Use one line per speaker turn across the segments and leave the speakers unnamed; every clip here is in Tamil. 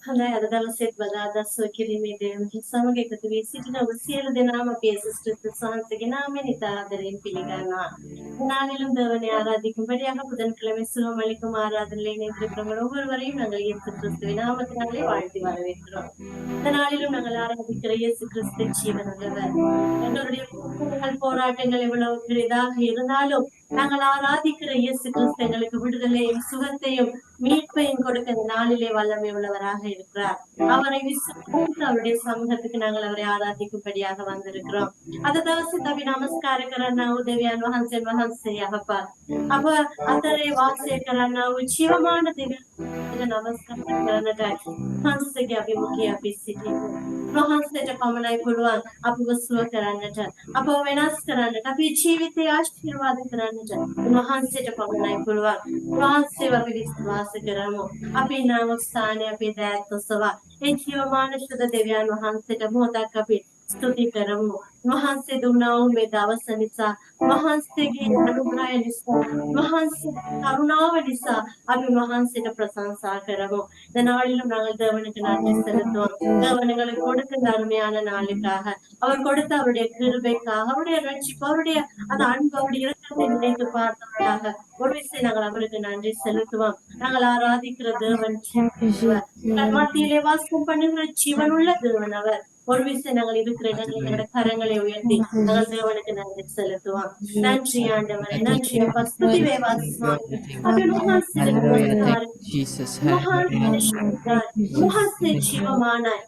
Hallelujah, davaset badada sokirimi dem samage katvi sitina usiela de nama sister sanse giname nita darin piligana நாளிலும் தேவனை ஆராதிக்கும்படியாக புதன்கிழமை சுகமளிக்கும் ஆராதனை இணைந்திருக்கிறவங்க ஒவ்வொருவரையும் நாங்கள் இயேசு கிறிஸ்துவின் நாமத்தினாலே வாழ்த்தி வரவேற்கிறோம். இந்த நாளிலும் நாங்கள் ஆராதிக்கிற இயேசு கிறிஸ்து ஜீவன் உள்ளவர். எங்களுடைய போராட்டங்கள் எவ்வளவு பெரிதாக இருந்தாலும் நாங்கள் ஆராதிக்கிற இயேசு கிறிஸ்து எங்களுக்கு விடுதலையும் சுகத்தையும் மீட்பையும் கொடுக்க இந்த நாளிலே வல்லமை உள்ளவராக இருக்கிறார். அவரை விசுவாசித்து அவருடைய சமூகத்துக்கு நாங்கள் அவரை ஆராதிக்கும்படியாக வந்திருக்கிறோம். आता दवस तभी नमस्कार करना देव्यान वහන්से वහන්से यहपा अब अतरे वासे करना जीवमान देव्यान नमस्कार करना वහන්से के अभिमुखी अभिसिद्धि वහන්से पमनाई पुलवान अब वसुआ करना अब विनाश करना अभी जीवित आशीर्वाद करना वහන්से पमनाई पुलवान वහන්से अभी विश्वास करमो अभी नाम स्थाने अभी दैत्य सवा एक जीवमान शुद्ध देव्यान वහන්से मोता कभी स्तुति करमो वහන්से दुनाओं में दावस निसा वහන්से की अनुग्रह निसा वහන්से करुणाव निसा अभी वහන්से प्रशंसा करमो இந்த நாளிலும் நாங்கள் தேவனுக்கு நன்றி செலுத்துவோம். தேவனுங்களை கொடுத்த அருமையான நாளுக்காக அவர் கொடுத்த அவருடைய கிருபைக்காக அவருடைய ரட்சிப்பு அவருடைய அந்த அன்பு அவருடைய இரக்கத்தை நினைத்து பார்த்தவர்களாக ஒரு விஷயம் நாங்கள் அவருக்கு நன்றி செலுத்துவோம். நாங்கள் ஆராதிக்கிற தேவன் மத்தியிலே வாசம் பண்ணுகிற ஜீவன் உள்ள தேவன் அவர். ஒரு விஷயம் நாங்கள் இருக்கிற இடங்களை கரங்களை உயர்த்தி நாங்கள் தேவனுக்கு நன்றி செலுத்துவோம். நன்றி ஆண்டவரே, நன்றி அப்பா. ஸ்துதிவே முகத்தை ஜீவமானாய்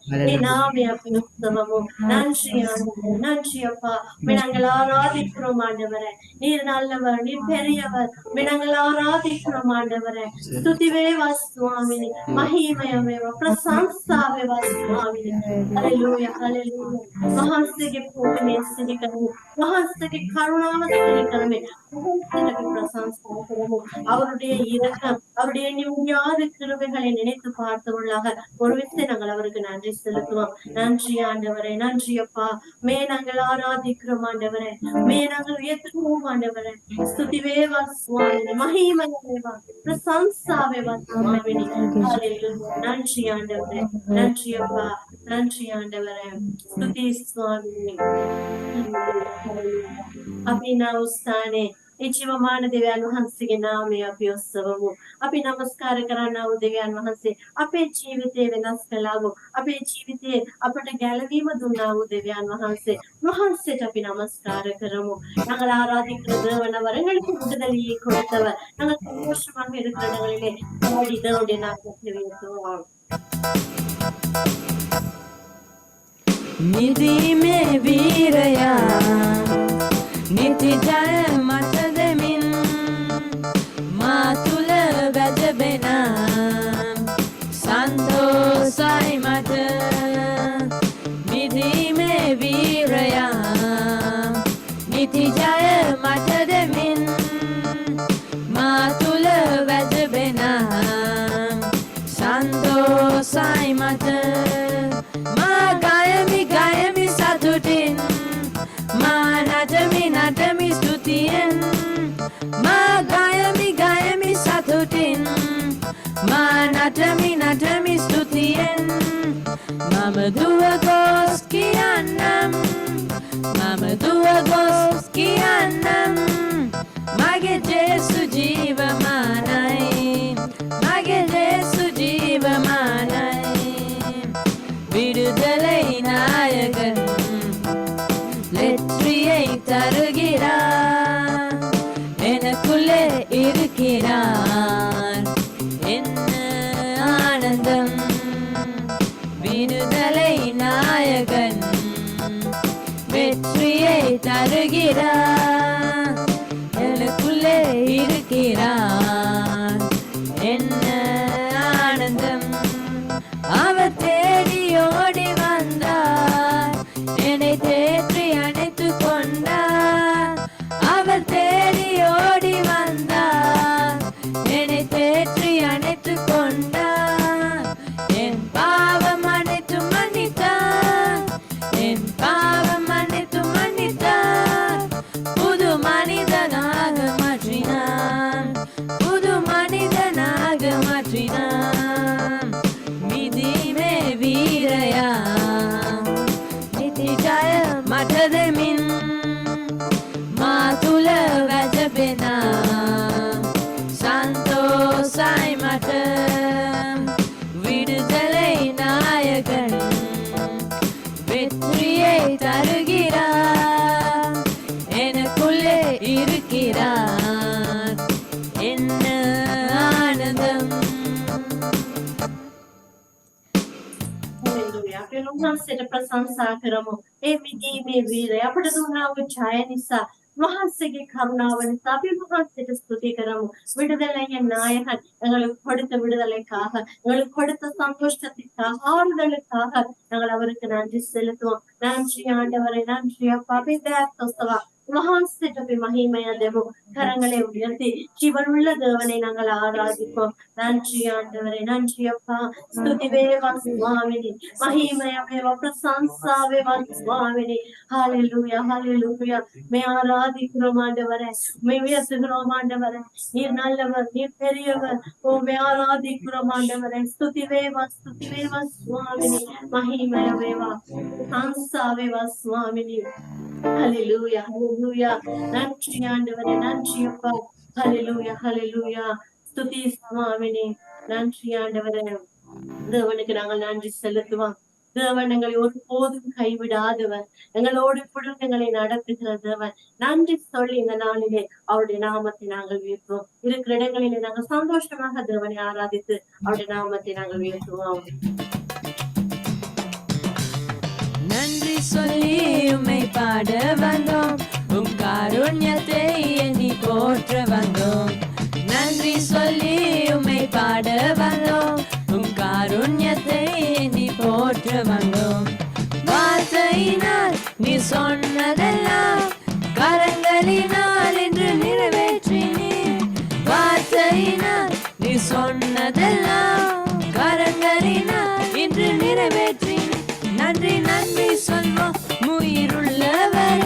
நாமே அபியுத்தமோ. நன்றி ஆண்டவரே, நன்றி அப்பா. நாங்கள் ஆராதிக்கிறோம் ஆண்டவரே. நீர் நல்லவர், நீர் பெரியவர். நாங்கள் ஆராதிக்கிறோம் ஆண்டவரே. ஸ்துதிவே வாசுவாமினி மகிமயமே பிரசம்சாவே வாசுவாமினி. ஹல்லேலூயா Hallelujah. वहाँसे के पूर्ण स्थिति करमो वहाँसे के करुणावती करमे वहाँसे के प्रशंसा करमो அவருடைய இரக்கம் அவருடைய நிம்மதியான கிருபைகளை நினைத்து பார்த்தவர்களாக ஒரு விஷயம் நாங்கள் அவருக்கு நன்றி செலுத்துவோம். நன்றி ஆண்டவரே, நன்றி அப்பா. மே நாங்கள் ஆராதிக்கிறோம் ஆண்டவரே, மே நாங்கள் உயர்த்துவோம் ஆண்டவரே. ஸ்துதிவே வாசுவாமினி மகிமையே வா பிரசம்சாவே வாசுவாமினி. ஹல்லேலூயா. நன்றி ஆண்டவரே, நன்றி அப்பா, நன்றி ஆண்டவரே. स्तुति स्वामी अभी ना उस्ताने जीवमान देव्यान वහන්सेගේ නාමය අපි ඔස්සවමු. අපි නමස්කාර කරන්නා වූ දෙවියන් වහන්සේ අපේ ජීවිතේ වෙනස් කළා වූ අපේ ජීවිතේ අපට ගැලවීම දුන්නා වූ දෙවියන් වහන්සේ වහන්සේට අපි නමස්කාර කරමු. நாங்கள் ஆராதிக்கிற தேவனவர் எங்களுக்கு விடுதலையை கொடுத்தவர். நாங்கள் சந்தோஷமாக இருக்கிற இடங்களிலே ஓடி தேவனுடைய நாமத்தை உயர்த்துவோம்.
निधि में वीरया निधि जय मत देमिन मातुल वजबेना संतोषाय मत निधि में वीरया निधि जय मत देमिन मातुल वजबेना संतोषाय मत गायमी साधुटिन मा नाटमी स्तुतियन मा गायमी साधुटिन मा नाटमी स्तुतियन मम दुवगोस कियान्नम मम दुवगोस कियान्नम मागे जेसु जीवमानाय मागे जेसु जीवमानाय விடுதலை நாயகன் வெற்றியை தருகிறார் எனக்குள்ளே இருக்கிறார் என்ன ஆனந்தம். விடுதலை நாயகன் வெற்றியை தருகிறார் எனக்குள்ளே இருக்கிறார் කෙනා සන්තෝසයි මට විடுதலை நாயகன் வெற்றியை தருகிறார் எனக்குள்ளே இருக்கிறார் என்ன ஆனந்தம்.
අපි උන්වහන්සේට ප්‍රශංසා කරමු. ඒ විදීමේ වීරය අපට දුන්නා වූ ජය නිසා වහන්සේගේ කරුණාව නිසා අපි වහන්සේට ස්තුති කරමු. விடுதலையின் நாயகன் எங்களுக்கு கொடுத்த விடுதலைக்காக எங்களுக்கு கொடுத்த சந்தோஷத்திற்காக ஆறுதலுக்காக நாங்கள் அவருக்கு நன்றி செலுத்துவோம். நன்றி ஆண்டவரே, நன்றி அப்பா. பிதாஸ்தவா வහන්සේට අපි මහිමය දෙමු. கரங்களை உயர்த்தி ஜீவனுள்ள தேவனை நாங்கள் ஆராதிப்போம். நன்றி ஆண்டவரே, நன்றி அப்பா. ஸ்துதி வேவா சுவாமினி, மகிமைய வேவா, பிரசன்சா வேவா சுவாமினி. ஹalleluya, ஹalleluya. மே ஆராதிக்கிறோம் ஆண்டவரே, மே உயர்த்துகிறோம் ஆண்டவரே. நீர் நல்லவர், நீர் பெரியவர். ஓ மே ஆராதிக்கிறோம் ஆண்டவரே. ஸ்துதி வேவா சுவாமினி, மகிமைய வேவா, பிரசன்சா வேவா சுவாமினி. ஹalleluya, ஹalleluya. நன்றி ஆண்டவரே, நன்றி அப்பா. ஹalleluya, ஹalleluya. ஸ்துதி சுவாமினே. நன்றி ஆண்டவரே. தேவனுக்கு நாங்கள் நன்றி செலுத்துவோம். தேவன் எங்களை ஒருபோதும் கைவிடாதவர், எங்களோடு இப்பொழுது எங்களை நடத்துகிற தேவன். நன்றி சொல்லி இந்த நாளிலே அவருடைய நாமத்தை நாங்கள் உயர்த்துவோம். இருக்கிற இடங்களிலே நாங்கள் சந்தோஷமாக தேவனை ஆராதித்து அவருடைய நாமத்தை நாங்கள் உயர்த்துவோம்.
நன்றி சொல்லி உம்மை பாட வந்தோம், உம் காருண்யத்தை எண்ணி போற்ற வந்தோம். நன்றி சொல்லி உம்மை பாட வந்தோம், உம் காருண்யத்தை எண்ணி போற்ற வந்தோம். வார்த்தையினால் நீ சொன்னதெல்லாம் கரங்களினால் என்று நிறைவேற்றினீர். வார்த்தையினால் நீ சொன்னதெல்லாம் கரங்களினால் இன்று நிறைவேற்றினீர். நன்றி நன்றி சொல்வோம் உயிருள்ளவர்,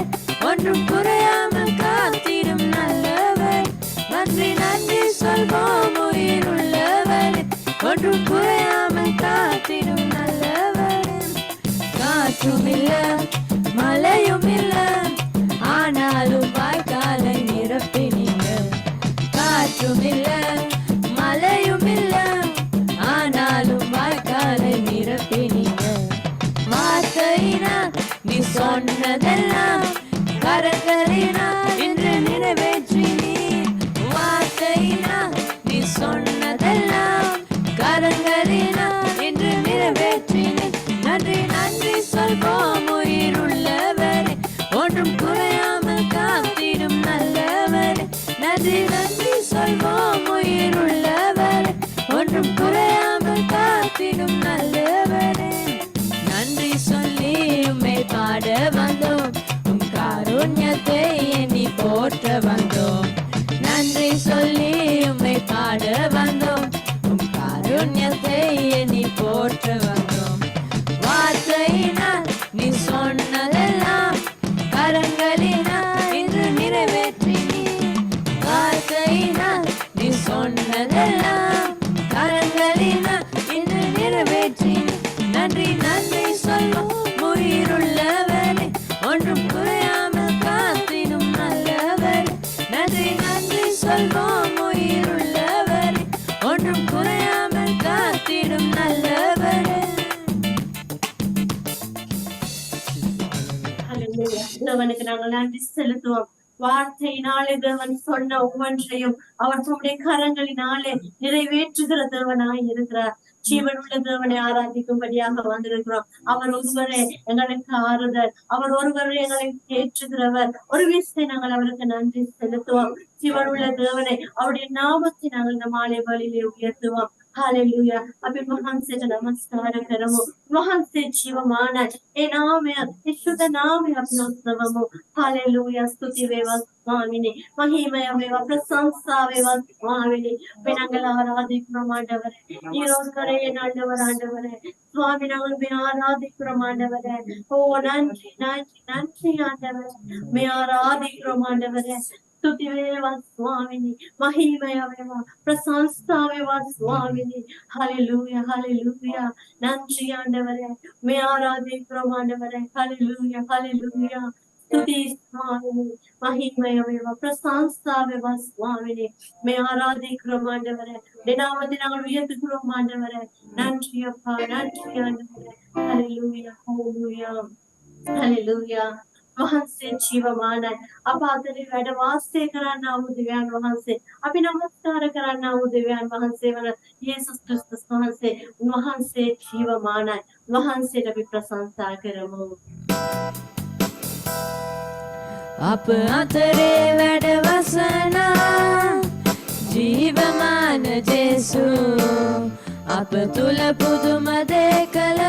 ஒன்றும் குறையாமல் காத்திடும் நல்லவர். நன்றி நன்றி சொல்வோம் உயிருள்ளவர், ஒன்றும் குறையாமல் காத்திடும் நல்லவர். காற்றும் இல்ல மழையும் இல்ல, ஆனாலும் வாய்க்காலை நிரப்பினீங்க. காற்றும் இல்ல மழையும் இல்ல, ஆனாலும் வாய்க்காலை நிரப்பினீங்க. வார்த்தையினால் நீ சொன்னதெல்லாம் கரங்களினால் இன்று நிறைவேற்றினீர். வார்த்தையினால் நீ சொன்னதெல்லாம் கரங்களினால் இன்று நிறைவேற்றினீர். நன்றி நன்றி சொல்வோம் உயிருள்ளவரே, ஒன்றும் குறையாமல் காத்திடும் நல்லவரே. நன்றி நன்றி சொல்வோம் உயிருள்ளவரே, ஒன்றும் குறையாமல் காத்திடும் நல்லவரே. நன்றி சொல்லி உம்மை பாட வந்தோம், உம் காருண்யத்தை எண்ணி போற்ற வந்தோம். நன்றி சொல்லி உம்மை பாட வந்தோம், உம் காருண்யத்தை எண்ணி போற்ற வந்தோம். வார்த்தையினால் நீ சொன்னதெல்லாம் கரங்களினால் இன்று நிறைவேற்றினீர். வார்த்தையினால் நீ சொன்னதெல்லாம் கரங்களினால் இன்று நிறைவேற்றினீர். நன்றி நன்றி சொல்வோம் உயிருள்ளவரே, ஒன்றும் குறையாமல் காத்திடும் நல்லவரே. நன்றி நன்றி சொல்வோம் உயிருள்ளவரே, ஒன்றும் குறையாமல் காத்திடும் நல்லவரே.
ஹalleluya. தேவனுக்கு நாங்கள் நன்றி செலுத்துவோம். வார்த்தையினாலே தேவன் சொன்ன ஒவ்வொன்றையும் அவர் தம்முடைய கரங்களினாலே நிறைவேற்றுகிற தேவனாய் இருக்கிறார். ஜீவனுள்ள தேவனை ஆராதிக்கும்படியாக வந்திருக்கிறோம். அவர் ஒருவரே எங்களுக்கு ஆறுதல், அவர் ஒருவரே எங்களை ஏற்றுகிறவர். ஒரு விஷயம் நாங்கள் அவருக்கு நன்றி செலுத்துவோம். ஜீவனுள்ள தேவனை அவருடைய நாமத்தை நாங்கள் இந்த மாலை வழியிலே உயர்த்துவோம். हालेलुया. अभी महान से नमस्कार करमो, महान से जीवमान ए नाम है, शुद्ध नाम है अपना स्तवमो. हालेलुया. स्तुति वेवा स्वामिने, महिमय वेवा, प्रशंसा वेवा स्वामिने. बिनांगल आराधिக்கிறோம் ஆண்டவரே, நீரோக்கரே ஆண்டவர் ஆண்டவரே சுவாமி, நாங்கள் மே ஆராதிக்கிறோம் ஆண்டவரே. ஓ நன்றி நன்றி நன்றி ஆண்டவரே, மே ஆராதிக்கிறோம் ஆண்டவரே. स्तुति वेवा स्वामिनी, महिमय वेवा, प्रशंसा वेवा स्वामिनी. Hallelujah hallelujah. நன்றி ஆண்டவரே, மே ஆராதிக்கிறோம் ஆண்டவரே. Hallelujah hallelujah. స్తుతి స్వామిని மகிமையவேவா பிரசாந்தாவேவா சுவாமினே மே ஆராதிக்கிறோம் ஆண்டவரே தினாமதி நாங்கள் உயர்த்துகிறோம் ஆண்டவரே நன்றி அப்பா நன்றி ஆண்டவரே ஹalleluya ஹalleluya ஹalleluya වහන්සේ ජීවමානයි අප අතරේ වැඩ වාසය කරන්නා වූ දෙවියන් වහන්සේ අපි නමස්කාර කරන්නා වූ දෙවියන් වහන්සේ වන යේසුස් ක්‍රිස්තුස් වහන්සේ වහන්සේ ජීවමානයි වහන්සේට අපි ප්‍රශංසා කරමු
අප අතරේ වැඩ වසනා ජීවමාන ජේසු අප තුල පුදුම දේ කළ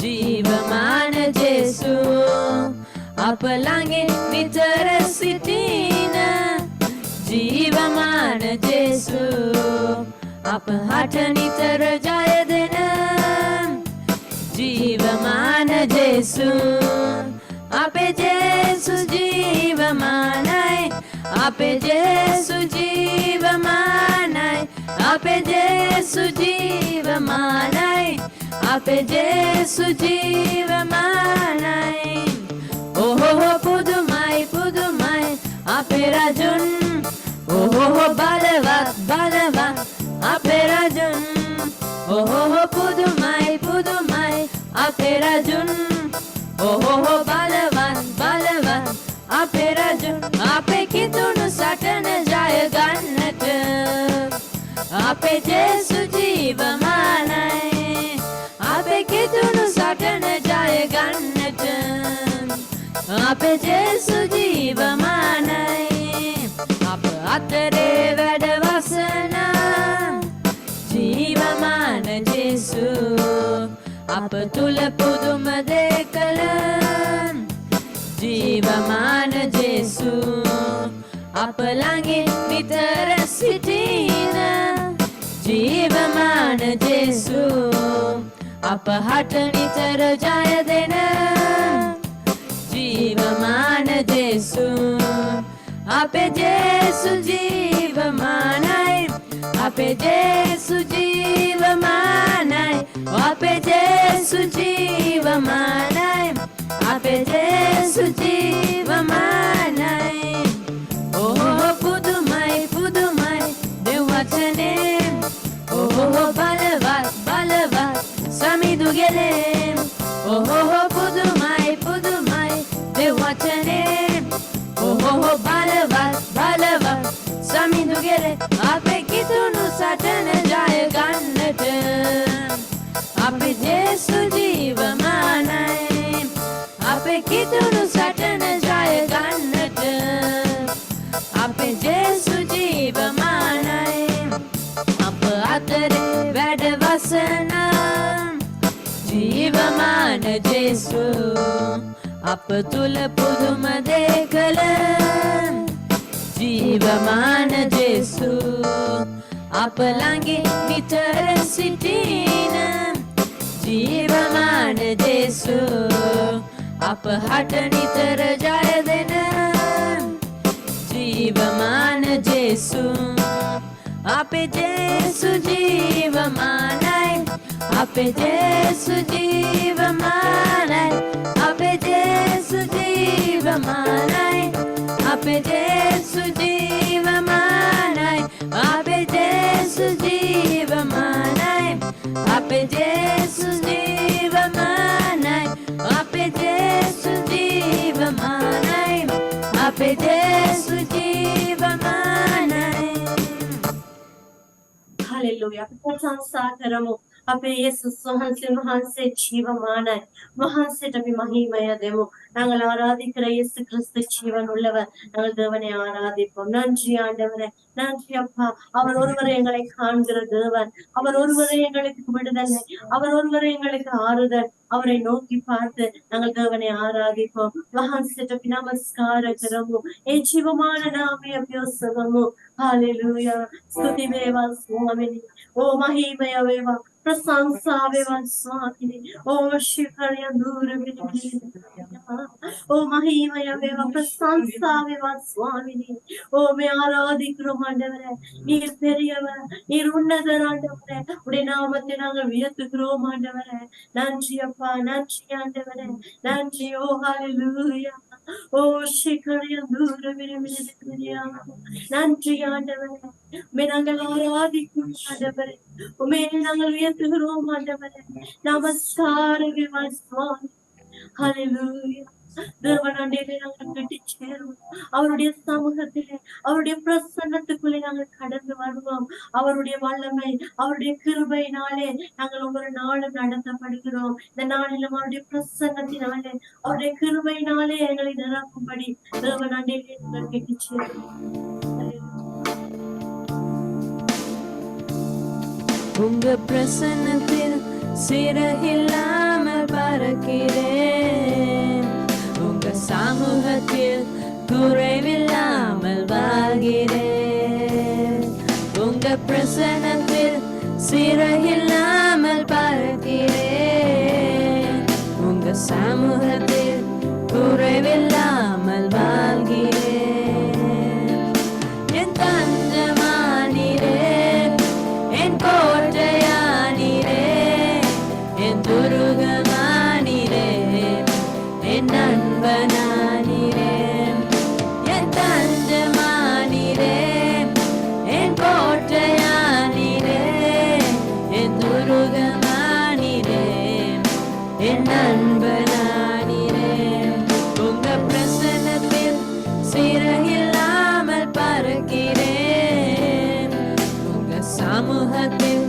ජීවමාන ජේසු අප ළඟින් නිතර සිටින ජීවමාන ජේසු අප හට නිතර ජය දෙන ජීවමාන ජේසු අපේ ජේසු ජීවමානයි අපේ ජේසු ජීවමානයි අපේ ජේසු ජීවමානයි අපේ ජේසු ජීවමානයි ඕහෝ පුදුමයි පුදුමයි අපේ රජුන් ඕහෝ බලවත් බලවත් අපේ රජුන් ඕහෝ පුදුමයි පුදුමයි අපේ රජුන් ඕහෝ බලවත් බලවත් අපේ රජුන් අපේ කිතුණු සටන ජය ගන්නට අපේ ජේසු ජීවමානයි අපේ කිතුණු සටන ජය ගන්නට අපේ ජේසු ජීවමානයි අප අතරේ වැඩ වසනා ජීවමාන ජේසු අප තුල පුදුම දේ කළ ජීවමාන ජේසු අප ළඟින් නිතර සිටින ජීවමාන ජේසු අප හට නිතර ජය දෙන ජීවමාන ජේසු අපේ ජේසු ජීවමානයි අපේ ජේසු ජීවමානයි අපේ ජේසු ජීවමානයි අපේ ජේසු ජීවමානයි ඕහෝ පුදුමයි පුදුමයි දෙව් වචනේ ඕහෝ බලවත් බලවත් සමිඳු ගෙලේ ඕහෝ පුදුමයි පුදුමයි දෙව් වචනේ ඕහෝ බලවත් බලවත් සමිඳු ගෙලේ අපේ කිතුණු සටන ජය ගන්නට අපේ ජේසු ජීවමානයි අපේ කිතුණු සටන ජය ගන්නට අපේ ජේසු ජීවමානයි අප අතරේ වැඩ වසනා ජීවමාන ජේසු අප තුල පුදුම දේ කළ ජීවමාන ජේසු අප ළඟින් නිතර සිටින ජීවමාන ජේසු අප හට නිතර ජය දෙන ජීවමාන ජේසු අපේ ජේසු ජීවමානයි අපේ ජේසු ජීවමානයි අපේ ජේසු ජීවමානයි අපේ ජේසු ජීවමානයි අපේ ජේසු ජීවමානයි අපේ ජේසු ජීවමානයි අපේ ජේසු ජීවමානයි අපේ ජේසු ජීවමානයි
හalleluya අපි ප්‍රශංසා කරමු අපේ යේසුස් වහන්සේ ජීවමානයි වහන්සේට අපි மகிமைය දෙමු நாங்கள் ஆராதிக்கிற இயேசு கிறிஸ்து ஜீவன் உள்ளவர் நாங்கள் தேவனை ஆராதிப்போம் நன்றி ஆண்டவரே நன்றி அப்பா அவர் ஒருவரை எங்களை காண்கிற தேவன் அவர் ஒருவரை எங்களுக்கு விடுதலை அவர் ஒருவரை எங்களுக்கு ஆறுதல் அவரை நோக்கி பார்த்து நாங்கள் தேவனை ஆராதிப்போம் වහන්සේට අපි නමස්කාර කරමු ඒ ජීවමාන නාමය අපි ඔසවමු හalleluya ස්තුති වේවා ස්වාමීනි ඕ මහිමය වේවා प्रशंसावे स्वामिने ओ शिखरया दूर ओ महिमयवे प्रशंसावे स्वामिने ओ मैं ஆராதிக்கிறோம் ஆண்டவரே நீர் பெரியவர் நீர் உன்னதர் ஆண்டவரே உடைய நாமத்தை நாங்கள் உயர்த்துகிறோம் ஆண்டவரே நன்றி அப்பா நன்றி ஆண்டவரே நன்றி ஓ ஹalleluya ஓ शिखरया दूर நன்றி ஆண்டவரே உம்மை நாங்கள் ஆராதிக்கிறோம் ஆண்டவரே உம்மை நாங்கள் உயர்த்துகிறோம் ஆண்டவரே நமஸ்காரமே சுவாமி ஹalleluya தேவனாண்டிலே நாங்கள் கட்டி சேருவோம் அவருடைய சமூகத்திலே அவருடைய பிரசன்னத்துக்குள்ளே நாங்கள் கடந்து வருவோம் அவருடைய வல்லமை அவருடைய கிருபையினாலே நாங்கள் ஒவ்வொரு நாளும் நடத்தப்படுகிறோம் இந்த நாளிலும் அவருடைய பிரசன்னத்தினாலே அவருடைய கிருபையினாலே எங்களை நிரப்பும்படி தேவனாண்டிலே நாங்கள் கட்டி சேருவோம்
உங்க பிரசன்னத்தில் சிறகில்லாமல் பறக்கிறேன் உங்க சமூகத்தில் குறைவில்லாமல் வாழ்கிறேன் உங்க பிரசன்னத்தில் சிறகில்லாமல் பறக்கிறேன் உங்க சமூகத்தில் குறைவில்லாமல் வாழ்கிறேன் என் தஞ்சமானீரே என் கோட்டையானீரே என் துருகமானீரே என் நண்பனானீரே என் தஞ்சமானீரே என் கோட்டையானீரே என் துருகமானீரே என் நண்பனானீரே உங்க பிரசன்னத்தில் சிறகில்லாமல் பறக்கிறேன் உங்க சமூகத்தில்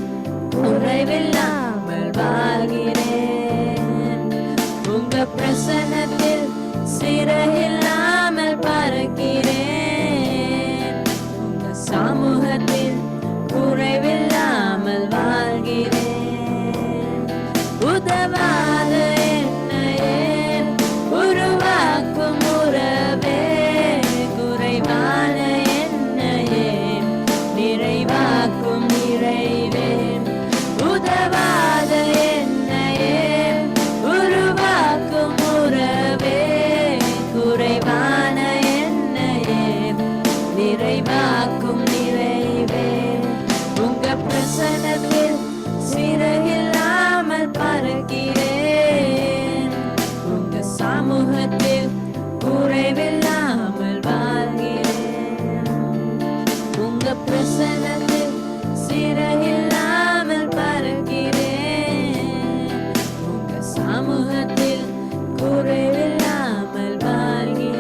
குறைவில்லாமல் வாழ்கிறேன் உங்க பிரசன்னத்தில் சிறகில்லாமல் பறக்கிறேன் உங்க சமூகத்தில் குறைவில்லாமல் வாழ்கிறேன் உதவாத என்னையே உருவாக்கும் உறவே குறைவான என்னையே நிறைவாக்கும் நிறைவே உதவாத என்னையே உருவாக்கும் உறவே குறைவான என்னையே நிறைவாக்கும் நிறைவே உங்க பிரசன்னத்தில் சிறகில்லாமல் பறக்கிறேன் உங்க சமூகத்தில் குறைவில்லாமல் வாழ்கிறேன் உங்க பிரசன்னத்தில் சிறகில்லாமல் பறக்கிறேன் உங்க சமூகத்தில் குறைவில்லாமல் வாழ்கிறேன்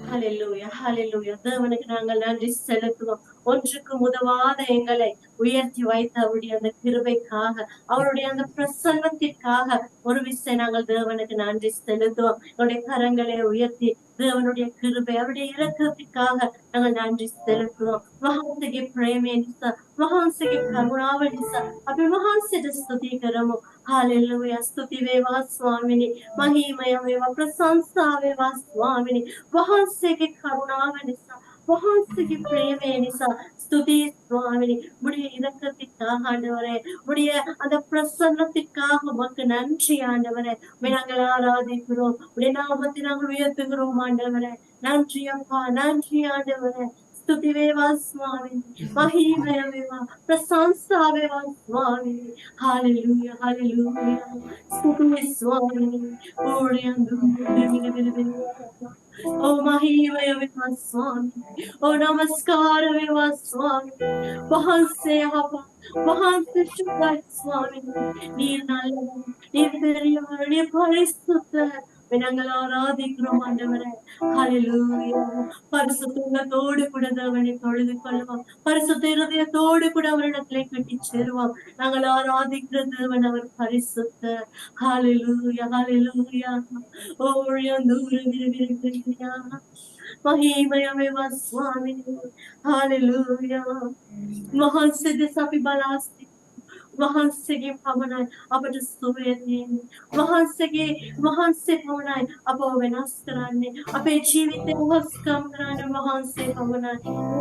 ஹalleluya ஹalleluya தேவனுக்கு நாங்கள் நன்றி செலுத்துவோம் ஒன்றுக்கு உதவாத எங்களை உயர்த்தி வைத்த அவருடைய அந்த கிருபைக்காக அவருடைய அந்த பிரசன்னத்திற்காக ஒரு விசை நாங்கள் தேவனுக்கு நன்றி செலுத்துவோம் எங்களுடைய கரங்களை உயர்த்தி தேவனுடைய கிருபை அவருடைய இரக்கத்திற்காக நாங்கள் நன்றி செலுத்துவோம் महान से के प्रेम निसा महान से के करुणाव निसा अभी महान से स्तुति करमो हालेलुया स्तुति वेवा स्वामिनी महिमय वेवा प्रशंसा वेवा स्वामिनी महान से के करुणाव निसा महान से के प्रेम निसा स्तुति स्वामिनी मुड़िய இரக்கத்திற்காக ஆண்டவரே முடைய அந்த பிரசன்னத்திற்காக உமக்கு நன்றி ஆண்டவரே உம்மை நாங்கள் ஆராதிக்கிறோம் உடைய நாமத்தை நாங்கள் உயர்த்துகிறோம் ஆண்டவரே நன்றி அப்பா நன்றி ஆண்டவரே स्तुति वेवा स्वामी महिमय वेवा प्रशंसा वेवा स्वामी हालेलुया हालेलुया स्तुति स्वामी ओ महिमय वेवा स्वामी ओ नमस्कार वेवा स्वामी वहां से शुद्ध स्वामी नीर நல்லவர் நீர் பெரியவர் நீர் பரிசுத்தர் நாங்கள் ஆராதிக்கிறோம் ஆண்டவரே ஹalleluya பரிசுத்தத்தோடு கூட தேவனை தொழுது கொள்வோம் பரிசுத்த இருதயத்தோடு கூட அவரிடத்திலே கட்டி சேருவோம் நாங்கள் ஆராதிக்கிற தேவன் அவர் பரிசுத்தர் ஹalleluya ஹalleluya ஓரியந்தூரவிருக்கிறியா महिमयमेव स्वामी हालेलुया महान सिद्ध सपि बलास्ति වහන්සේගේ පමණයි අපට සුවය දෙන්නේ. වහන්සේ පමණයි අපව වෙනස් කරන්නේ. අපේ ජීවිතය උහස්කම් කරන්නේ වහන්සේ පමණයි.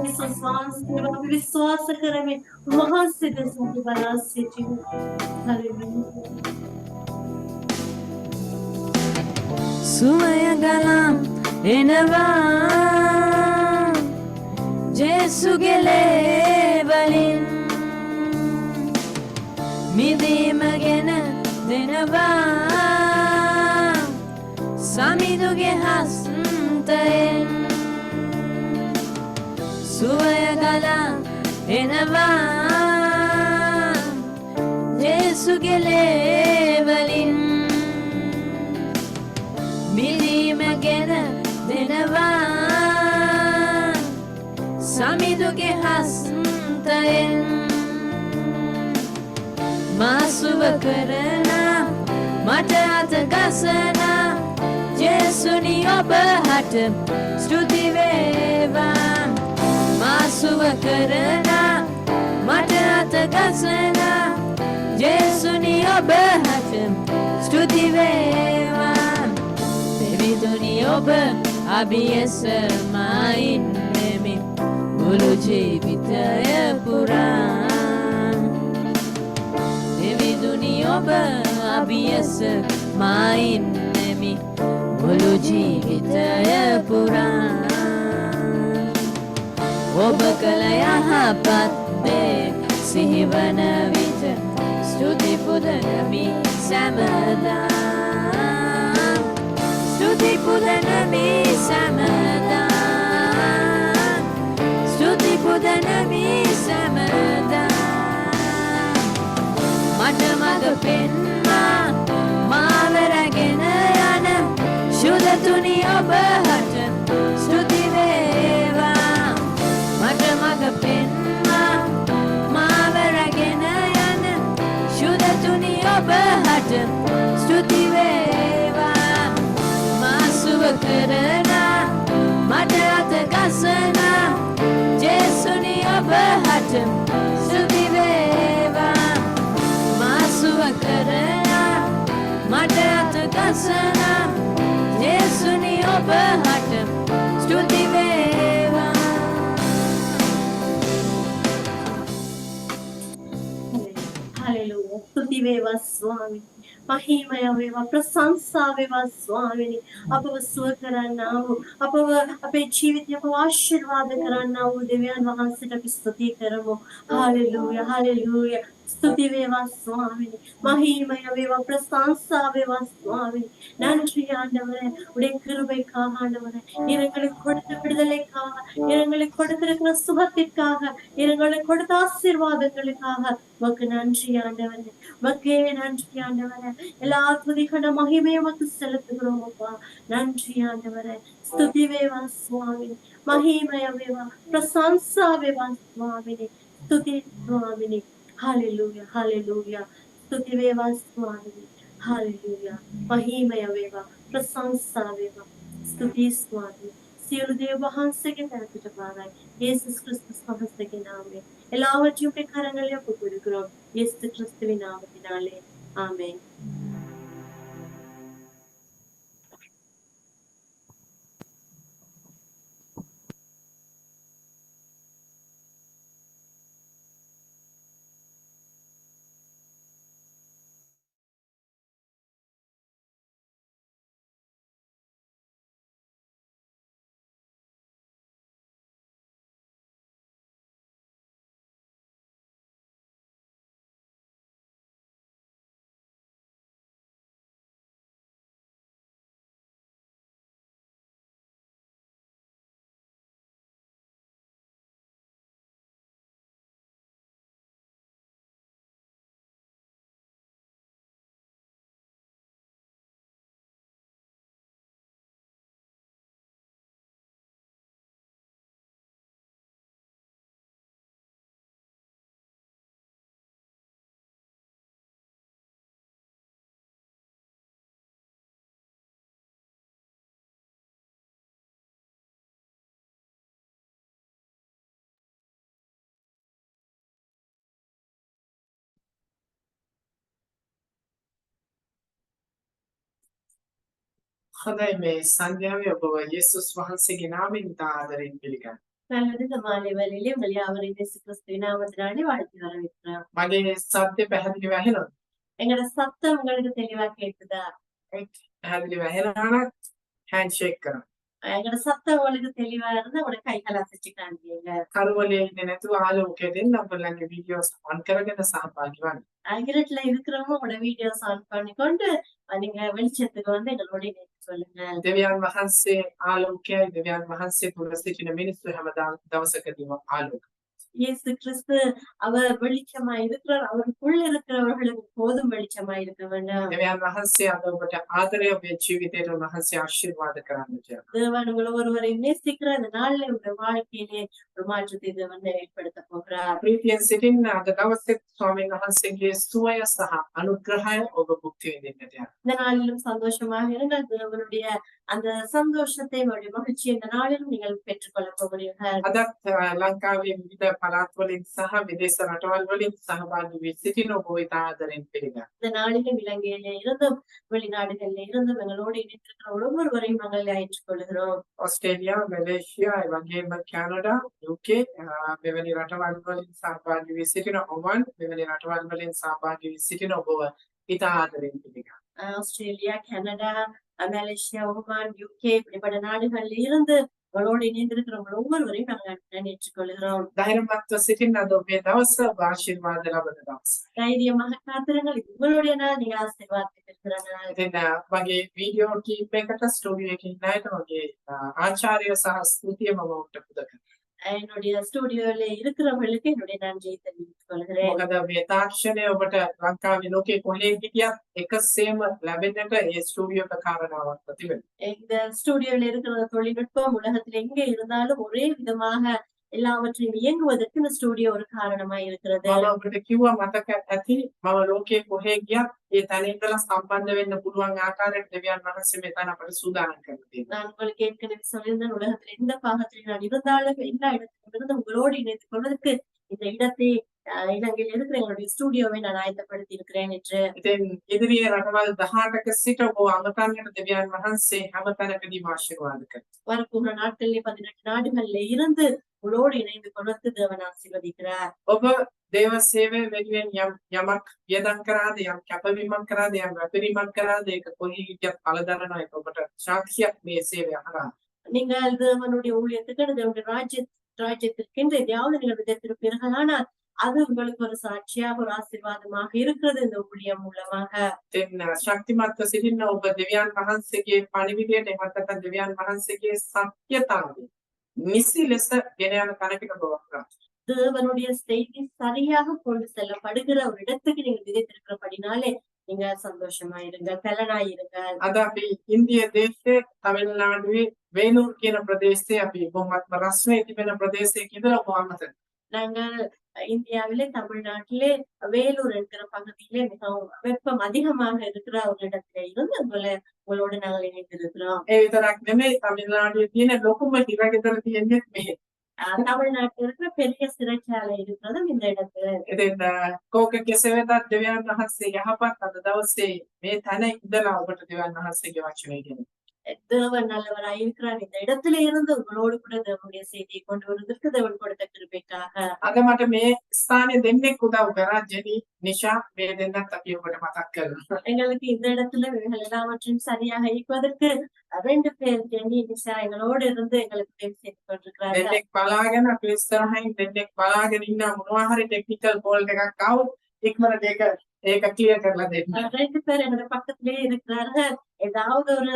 යේසුස් වහන්සේව අපි විශ්වාස කරමින් වහන්සේ දෙස අපි බලා සිටිමු. හලෙලූයා.
සුවය ගලම් එනවා ජේසුගේ ලේ වලින් මිදීම ගෙන දෙනවා සමිඳුගේ හස්තයෙන් සුවය ගලම් එනවා ජේසුගේ ලේ වලින් මිදීම ගෙන දෙනවා සමිඳුගේ හස්තයෙන් මාසුව කරන මට අත ගසන ජේසුනි ඔබ හට ස්තුති වේවා මාසුව කරන මට අත ගසන ජේසුනි ඔබ හට ස්තුති වේවා දෙවිදුනි ඔබ අභියසමයින් මෙමි මුළු ජීවිතය පුරා දෙවිදුනි ඔබ අභියසමයින් මෙමි මුළු ජීවිතය පුරා ඔබ කළ යහපත් දේ සිහිවන විට ස්තුති පුදනමි සැමදා ස්තුති පුදනමි සැමදා ස්තුති පුදනමි සැමදා මට මඟ පෙන්වා මාව රැගෙන යන ශුද්ධතුනි ඔබ හට ස්තුති වේවා මට මඟ පෙන්වා මාව රැගෙන යන ශුද්ධතුනි ඔබ හට ස්තුති වේවා මාසුව කරන මට අත ගසන ජේසුනි ඔබ හට ස්තුති වේවා මාසුව කරන මට අත ගසන ජේසුනි ඔබ හට ස්තුති වේවා
හලෙලූයා. ස්තුති වේවා ස්වාමී. මහිමය වේවා ප්‍රශංසා වේවා ස්වාමිනේ. අපව සුව කරන්නා වූ අපව අපේ ජීවිතයක ආශිර්වාද කරන්නා වූ දෙවියන් වහන්සේට අපි ස්තුති කරමු. Hallelujah hallelujah. ස්තුති වේවා ස්වාமினே. மகிமை வேவா பிரசன்சா வேவா சுவாமினே. நன்றி ஆண்டவரே. உடைய கிருபைக்காக ஆண்டவரே. நீர் எங்களுக்கு கொடுத்த விடுதலைக்காக, நீர் எங்களுக்கு கொடுத்திருக்கிற சுகத்திற்காக, நீர் எங்களுக்கு கொடுத்த ஆசீர்வாதங்களுக்காக உமக்கு நன்றி ஆண்டவரே. உமக்கே நன்றி ஆண்டவரே. எல்லா துதிகன மகிமையும் உமக்கு செலுத்துகிறோம் அப்பா. நன்றி ஆண்டவரே. ஸ்துதி வேவா சுவாமினே. மகிமை வேவா பிரசன்சா வேவா சுவாமினே. ஸ்துதி சுவாமினே. Hallelujah, hallelujah. Stuti veva swami. Hallelujah. Mahimaya veva. Prasansa veva. Stuti swami. සියලු දේව වහන්සේගේ පැත්තට පාරයි. යේසුස් ක්‍රිස්තුස් වහන්සේගේ නාමයෙන්. எல்லாவற்றையும் கரங்களில் ஒப்புக் கொடுக்கிறோம். இயேசு கிறிஸ்துவின் நாமத்தினாலே. ஆமென்.
හොඳයි මේ සංඥාවේ ඔබ යේසුස් වහන්සේගේ නාමයෙන් ඉතා ආදරයෙන් පිළිගන්නවා.
நல்லது இந்த மாலை வேளையிலே உங்களை யாவரையும் இயேசு கிறிஸ்துவின் நாமத்தினாலே வாழ்த்தி வரவேற்கிறோம்.
මගේ සත්‍ය පැහැදිලිව ඇහෙනවද?
எங்களோட சத்தம் உங்களுக்கு தெளிவா கேக்குதா?
පැහැදිලිව ඇහෙනවා නම් හෑන්ඩ් ෂේක් කරන්න.
எங்களோட சத்தம் உங்களுக்கு தெளிவா இருந்தா உங்களோட கைகளை அசைச்சு காண்பீங்க.
කරුවලේ ඉන්නේ නැතුව ආලෝකයට එන්න අපලගේ වීඩියෝස් ඔන් කරගෙන සහභාගී වන්න.
இருட்டுல இருக்கிறவங்க உங்களோட வீடியோஸ் ஆன் பண்ணிக்கொண்டு நீங்க வெளிச்சத்துக்கு வந்து எங்களோட இணைத்து சொல்லுங்க.
දෙවියන් වහන්සේ ආලෝකයයි දෙවියන් වහන්සේ තුල සිටින මිනිස්සු හැමදාම දවසකදීම ආලෝක.
இயேசு கிறிஸ்து அவர் வெளிச்சமா இருக்கிறார். அவருக்குள்ள இருக்கிறவர்களுக்கு போதும் வெளிச்சமா இருக்க வேண்டும்.
දෙවියන් වහන්සේ අද ඔබට ආදරය ඔබේ ජීවිතයට උන්වහන්සේ ආශිර්වාද කරන්න කියලා.
தேவன் உங்களை ஒருவரை நேசிக்கிற அந்த நாள்ல உங்க வாழ்க்கையிலே ஒரு மாற்றத்தை தேவன் ஏற்படுத்த போகிறார்.
ප්‍රීතියෙන් සිටින්න අද දවසේ ස්වාමීන් වහන්සේගේ සුවය සහ අනුග්‍රහය ඔබ භුක්ති විඳින්නට යනවා.
இந்த நாளிலும் சந்தோஷமாக இருங்கள். தேவனுடைய அந்த சந்தோஷத்தை உங்களுடைய மகிழ்ச்சி இந்த நாளிலும் நீங்கள் பெற்றுக்கொள்ள போகிறீர்கள்.
අදත් ලංකාවේ විවිධ පළාත් වලින් සහ විදේශ රටවල් වලින් සහභාගී වී සිටින ඔබ ඉතා ආදරෙන් පිළිගන්නවා.
இந்த நாளிலும் இலங்கையில இருந்தும் வெளிநாடுகளில் இருந்தும் எங்களோடு இணைந்திருக்கிற ஒவ்வொருவரையும் நாங்கள் ஏற்றுக்கொள்கிறோம்.
ऑस्ट्रेलिया, मलेशिया, ඒ වගේම කැනඩා, UK මෙවැනි රටවල් වලින් සහභාගී වී සිටින ඔමන් මෙවැනි රටවල් වලින් සහභාගී වී සිටින ඔබව ඉතා ආදරෙන් පිළිගන්නවා.
Australia, Canada, Malaysia, Oman, UK இப்படிப்பட்ட நாடுகளில் இருந்து உங்களோடு இணைந்திருக்கிறவங்க ஒவ்வொருவரையும் நாங்கள் ஏற்றுக்கொள்கிறோம்.
ධෛර්යමත්ව සිටින්න අද ඔබේ දවස ඔබ ආශිර්වාද ලබන දවස.
தைரியமாக காத்திருங்கள். இது உங்களுடைய நாள். நீங்க ஆசீர்வாதத்தை பெறுகிற நாள்.
ඉතින් මගේ වීඩියෝ ටීම් එකට ස්ටුඩියෝ එකේ ඉන්න අයට මගේ ආචාර්ය සහ ස්තුතිය මම ඔබට පුද කරනවා.
என்னுடைய ஸ்டுடியோல இருக்கிறவர்களுக்கு என்னுடைய நன்றியை தெரிவித்துக் கொள்கிறேன்.
මොකද මේ තාක්ෂණය ඔබට ලංකාවේ ලෝකේ කොහේ හිටියත් එකසේම ලැබෙන්නට ඒ ස්ටුඩියෝ එක කාරණාවක් තිබෙනවා.
இந்த ஸ்டுடியோல இருக்கிற தொழில்நுட்பம் உலகத்துல எங்க இருந்தாலும் ஒரே விதமாக எல்லாவற்றையும் இயங்குவதற்கு இந்த ஸ்டுடியோ ஒரு காரணமா இருக்கிறது.
මම ඔබට කිව්වා මතක ඇති මම ලෝකේ කොහේ ගියත් ඒ තැන ඉඳලා සම්බන්ධ වෙන්න පුළුවන් ආකාරයට දෙවියන් වහන්සේ මේ තැන අපට සූදානම් කරලා තියෙනවා.
நான் உங்களுக்கு ஏற்கனவே சொல்லியிருந்தேன், உலகத்துல எந்த பாகத்தில் நான் இருந்தாலும் எல்லா இடத்திலும் இருந்து உங்களோடு இணைத்துக் கொள்வதற்கு இந்த இடத்தை இலங்கையில் இருக்கிற எங்களுடைய ஸ்டுடியோவை நான் ஆயத்தப்படுத்தி இருக்கிறேன் என்று.
ඉතින් ඉදිරියේ රටවල් 18ක සිට ඔබ අමතන්නට දෙවියන් වහන්සේ හැම තැනකදීම ආශිර්වාද කරනවා.
வரப்போகிற நாட்களிலே 18 நாடுகள்ல இருந்து உங்களோடு இணைந்து கொள்வதற்கு தேவன் ஆசீர்வதிக்கிறார்.
ඔබ දේව සේවය වෙනුවෙන් යමක් වියදම් කරාද යම් කැපවීමක් කරාද යම් වැපිරීමක් කරාද ඒක කොහේ හිටියත් පළදරනවා. ඒක ඔබට සාක්ෂියක් මේ සේවය හරහා.
நீங்கள் தேவனுடைய ஊழியத்துக்கு தேவனுடைய ராஜ்யத்திற்கென்று எதையாவது நீங்கள் விதைத்திருப்பீர்கள். ஆனால் அது உங்களுக்கு ஒரு சாட்சியாக ஒரு ஆசீர்வாதமாக இருக்கிறது இந்த ஊழியம் மூலமாக.
ඉතින් ශක්තිමත්ව සිටින්න ඔබ දෙවියන් වහන්සේගේ පණිවිඩයට එහෙම නැත්නම් දෙවියන් වහන්සේගේ සත්‍යතාවය නිසි ලෙස ගෙන යන තැනකට ඔබ වක්‍රා.
தேவனுடைய செய்தி சரியாக கொண்டு செல்லப்படுகிற ஒரு இடத்துக்கு நீங்கள் விதைத்திருக்கிறபடினாலே நீங்க சந்தோஷமா இருங்க, பலனாயிருங்க.
අද අපි ඉන්දිය දේශයේ තමිල්නාඩුවේ වේලූර් කියන ප්‍රදේශයේ අපි බොහොමත්ම රස්නේ තිබෙන ප්‍රදේශයක ඉඳලා ඔබ
நாங்கள் இந்தியாவிலே தமிழ்நாட்டிலே வேலூர் என்கிற பகுதியிலே மிகவும் வெப்பம் அதிகமாக இருக்கிற ஒரு இடத்துல இருந்து உங்களோடு நாங்கள் இணைந்திருக்கிறோம்.
ඒ විතරක් නෙමෙයි තමිල්නාඩුවේ තියෙන ලොකුම හිරගෙදර තියෙන්නේ මේ.
தமிழ்நாட்டில் இருக்கிற பெரிய சிறைச்சாலை இருக்கிறதும் இந்த இடத்துல.
ඉතින් කෝක කෙසේ වෙතත් දෙවියන් වහන්සේ යහපත් අද දවසේ මේ තැන ඉඳලා ඔබට දෙවියන් වහන්සේගේ වචනය ගෙනෙනවා.
தேவன் நல்லவராய் இருக்கிறார். இந்த இடத்துல இருந்து உங்களோடு கூட தேவனுடைய செய்தியை கொண்டு வருவதற்கு தேவன் கொடுத்த கிருபைக்காக.
අද මට මේ ස්ථානයේ දෙන්නෙක් උදව් කරා ජෙනි නිෂා මේ දෙන්නත් අපි ඔබට මතක් කරනවා.
எங்களுக்கு இந்த இடத்துல இவைகள் எல்லாவற்றையும் சரியாக இயக்குவதற்கு 2 பேர் ஜெனி நிஷா எங்களோடு இருந்து எங்களுக்கு உதவி செய்து கொண்டிருக்கிறார்கள்.
දෙන්නෙක් බලාගෙන අපි ඉස්සරහින් දෙන්නෙක් බලාගෙන ඉන්න මොනවා හරි ටෙක්නිකල් ෆෝල්ට් එකක් ආවොත් ඉක්මනට ඒක ක්ලියර් කරලා දෙන්න.
2 பேர் எங்க பக்கத்திலே இருக்கிறார்கள். ஏதாவது ஒரு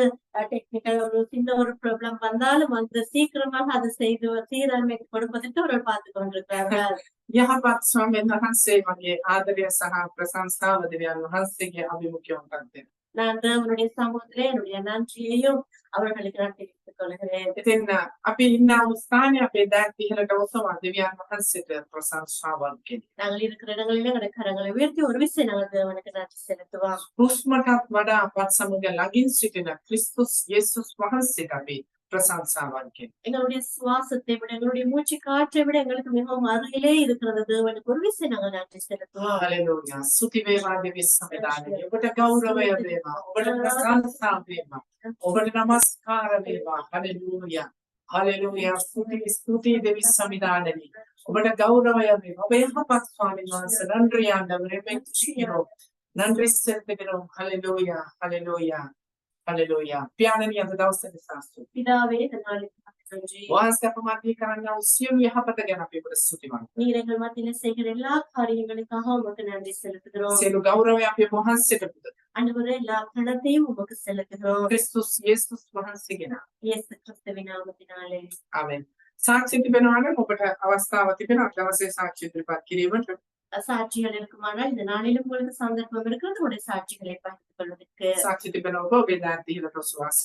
டெக்னிக்கல் ஒரு சின்ன ஒரு ப்ராப்ளம் வந்தாலும் வந்து சீக்கிரமாக அதை செய்து சீரமைத்து கொடுப்பதற்கு அவர்கள் பார்த்து கொண்டிருக்கிறார்கள்.
යහපත් ස්වාමීන් වහන්සේ මගේ ආදරය සහ ප්‍රශංසාව දෙවියන් වහන්සේගේ අභිමුඛයෙන් කරන්නේ.
நான் தேவனுடைய சமூகத்திலே என்னுடைய நன்றியையும் அவர்களுக்கு நான் தெரிவித்துக் கொள்கிறேன்.
ඉතින් අපි ඉන්න ස්ථානයේ අපේ දෑත් ඉහළට ඔසවා දෙවියන් වහන්සේට ප්‍රශංසාවක් කෙරේ.
நாங்கள் இருக்கிற இடங்களிலே எங்களுடைய கரங்களை உயர்த்தி ஒரு விசை நாங்கள் தேவனுக்கு நன்றி செலுத்துவோம்.
හුස්මටත් වඩා අපත් සමග ළඟින් සිටින ක්‍රිස්තුස් යේසුස් වහන්සේට අපි ප්‍රශංසාවන් කෙරේ.
எங்களுடைய சுவாசத்தை விட எங்களுடைய மூச்சு காற்றை விட எங்களுக்கு மிகவும் அருகிலே இருக்கிறது தேவனுக்கு ஒரு விஷயம் நாங்கள் நன்றி செலுத்துவோம்.
හලෙලූයා. ස්තුති වේවා දෙවියන් සමදානයේ. ඔබට ගෞරවය වේවා. ඔබට ප්‍රශංසා වේවා. ඔබට නමස්කාර වේවා. හලෙලූයා. හලෙලූයා. ස්තුති දෙවියන් සමදානයේ. ඔබට ගෞරවය වේවා. ඔබ යහපත් ස්වාමීන් වහන්සේ නன்றி ஆண்டவரே. மெச்சுகிறோம். நன்றி செலுத்துகிறோம். ஹalleluya. ஹalleluya. ஹalleluya. பியானனி அந்த දවසේ සාස්තු.
பிதாவே இந்த நாளில் நன்றி.
වහන්සේ අප මැදිහේ කරන්නා වූ සියලු යහපත ගැන අපි ඔබට ස්තුතිවන්ත.
நீர் எங்கள் மத்தியில செய்கிற எல்லா காரியங்களுக்காக உமக்கு நன்றி செலுத்துகிறோம்.
සියලු ගෞරවය අපි වහන්සේට පුද.
ஆண்டவரே எல்லா கணத்தையும் உமக்கு செலுத்துகிறோம்.
ක්‍රිස්තුස් යේසුස් වහන්සේගෙන.
இயேசு கிறிஸ்துவின் நாமத்தினாலே.
ආමෙන්. සාක්ෂි තිබෙනවා නම් ඔබට අවස්ථාවක් තිබෙනවා දවසේ සාක්ෂි ඉදිරිපත් කිරීමට.
சாட்சிகள் இருக்குமானால் இந்த நாளிலும் உங்களுக்கு சந்தர்ப்பம் இருக்கிறது உங்களுடைய சாட்சிகளை பகிர்ந்து கொள்வதற்கு.
සාක්ෂි තිබෙනවා ඔබ ඔබේ දාති හිල ප්‍රසවාස.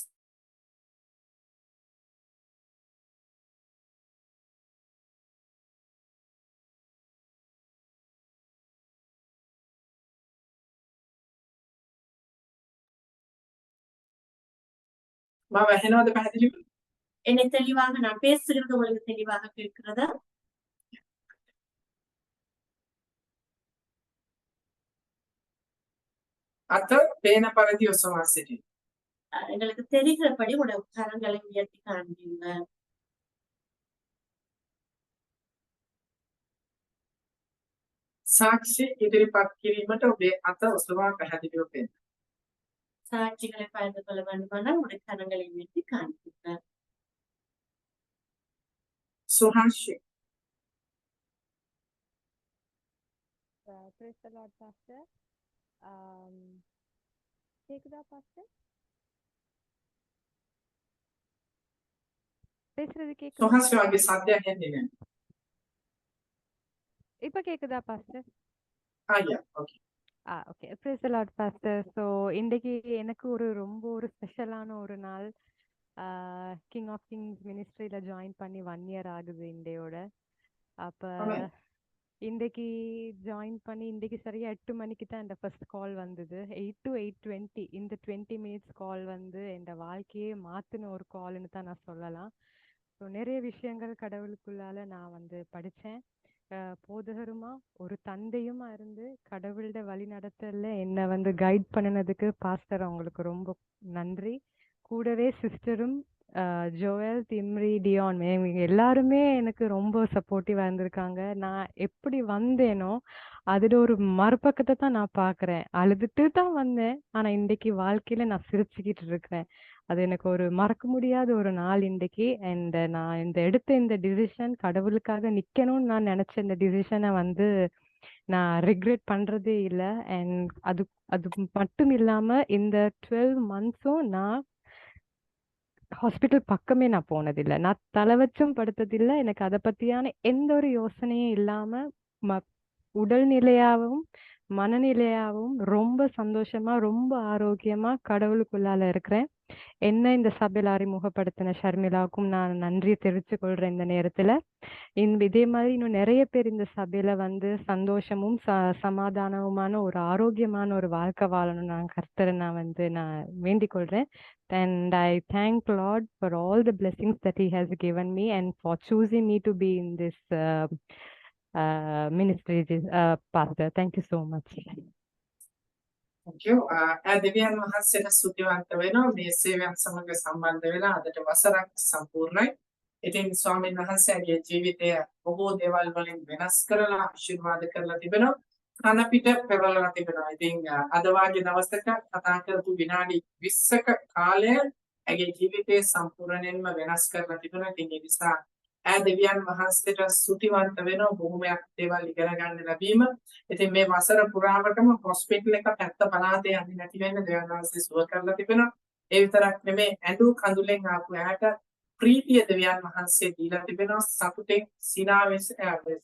මම ඇහෙනවද පැහැදිලිව?
என்னை தெளிவாக நான் பேசுகிறது உங்களுக்கு தெளிவாக கேட்கிறதா?
අත පේන පරිදි ඔසවා සිටින්න.
எங்களுக்கு தெரிகிறபடி உடைய கரங்களை உயர்த்தி காண்பீங்க.
සාක්ෂි ඉදිරිපත් කිරීමට ඔබේ අත ඔසවා පැහැදිලිව පෙන්න.
சாட்சிகளை பகிர்ந்து கொள்ள வேண்டுமானால் உடைய கரங்களை உயர்த்தி காண்பீங்க.
සුහර්ෂි.
Praise the Lord, Pastor. கேக்குதா பாஸ்டர்? பேசுறது கேக்குதா?
සුහර්ෂි වගේ සද්දයක් එන්නේ නැහැ.
இப்ப கேக்குதா pastor?
Yeah okay.
Okay. praise the Lord, Pastor. So இன்றைக்கு எனக்கு ரொம்ப ஒரு ஸ்பெஷலான ஒரு நாள். கிங் ஆஃப் கிங்ஸ் மினிஸ்ட்ரியில ஜாயின் பண்ணி 1 year ஆகுது இன்றையோட. அப்ப
ஆமென்.
இன்றைக்கு ஜாயின் பண்ணி இன்றைக்கு சரியா 8 மணிக்கு தான் இந்த ஃபர்ஸ்ட் கால் வந்தது. 8 to 8:20 இந்த 20 minutes கால் வந்து என் வாழ்க்கையே மாத்தின ஒரு கால்னு தான் நான் சொல்லலாம். ஸோ நிறைய விஷயங்கள் கடவுளுக்குள்ளால நான் வந்து படித்தேன். போதகருமா ஒரு தந்தையுமா இருந்து கடவுளோட வழி நடத்தல என்னை வந்து கைட் பண்ணினதுக்கு பாஸ்டர் அவங்களுக்கு ரொம்ப நன்றி. கூடவே சிஸ்டரும் ஜோயல், திம்ரி, டியான் இவங்க எல்லாருமே எனக்கு ரொம்ப சப்போர்ட்டிவாக இருந்திருக்காங்க. நான் எப்படி வந்தேனோ அதில் ஒரு மறுபக்கத்தை தான் நான் பார்க்குறேன். அழுதுட்டு தான் வந்தேன், ஆனால் இன்றைக்கி வாழ்க்கையில் நான் சிரிச்சுக்கிட்டு இருக்கிறேன். அது எனக்கு ஒரு மறக்க முடியாத ஒரு நாள் இன்றைக்கி. அண்ட் நான் எடுத்த இந்த டிசிஷன் கடவுளுக்காக நிற்கணும்னு நான் நினச்ச இந்த டிசிஷனை வந்து நான் ரிக்ரெட் பண்ணுறதே இல்லை. அண்ட் அது மட்டும் இல்லாமல் இந்த 12 months நான் ஹாஸ்பிட்டல் பக்கமே நான் போனதில்லை. நான் தலை வச்சும் படுத்ததில்லை. எனக்கு அதை பற்றியான எந்த ஒரு யோசனையும் இல்லாமல் உடல்நிலையாகவும் மனநிலையாகவும் ரொம்ப சந்தோஷமா ரொம்ப ஆரோக்கியமா கடவுளுக்குள்ளால இருக்கிறேன். என்ன இந்த சபையில் அறிமுகப்படுத்தின ஷர்மிளாவுக்கும் நான் நன்றி தெரிவித்து கொள்றேன் இந்த நேரத்துல. இதே மாதிரி இன்னும் நிறைய பேர் இந்த சபையில வந்து சந்தோஷமும் சமாதானமுமான ஒரு ஆரோக்கியமான ஒரு வாழ்க்கை வாழணும் நான் கர்த்தரை நான் வேண்டிக் கொள்றேன். And I thank Lord for all the blessings that He has given me and for choosing me to be in this ministry, Pastor. Thank you so much.
Thank you. දෙවියන් වහන්සේට ස්තුතිවන්ත වෙනවා මේ සේවයන් සමග සම්බන්ධ වෙලා අදට වසරක් සම්පූර්ණයි. ඉතින් ස්වාමීන් වහන්සේගේ ජීවිතය බොහෝ දේවල් වලින් වෙනස් කරලා ආශිර්වාද කරලා තිබෙනවා. කන පිට පෙරලලා තිබෙනවා. ඉතින් අද වාගේ දවසක කතා කරපු විනාඩි 20ක කාලය ඇගේ ජීවිතය සම්පූර්ණයෙන්ම වෙනස් කරලා තිබෙනවා. ඉතින් ඒ නිසා දෙවියන් වහන්සේට ස්තුතිවන්ත වෙනවා බොහොමයක් දේවල් ඉගෙන ගන්න ලැබීම. ඉතින් මේ වසර පුරාවටම හොස්පිටල් එක පැත්ත පළාතේ යන්නේ නැති වෙන්න දෙවියන් වහන්සේ සුව කරලා තිබෙනවා. ඒ විතරක් නෙමෙයි ඇඳු කඳුලෙන් ආපු ඇයට ප්‍රීතිය දෙවියන් වහන්සේ දීලා තිබෙනවා. සතුටෙන්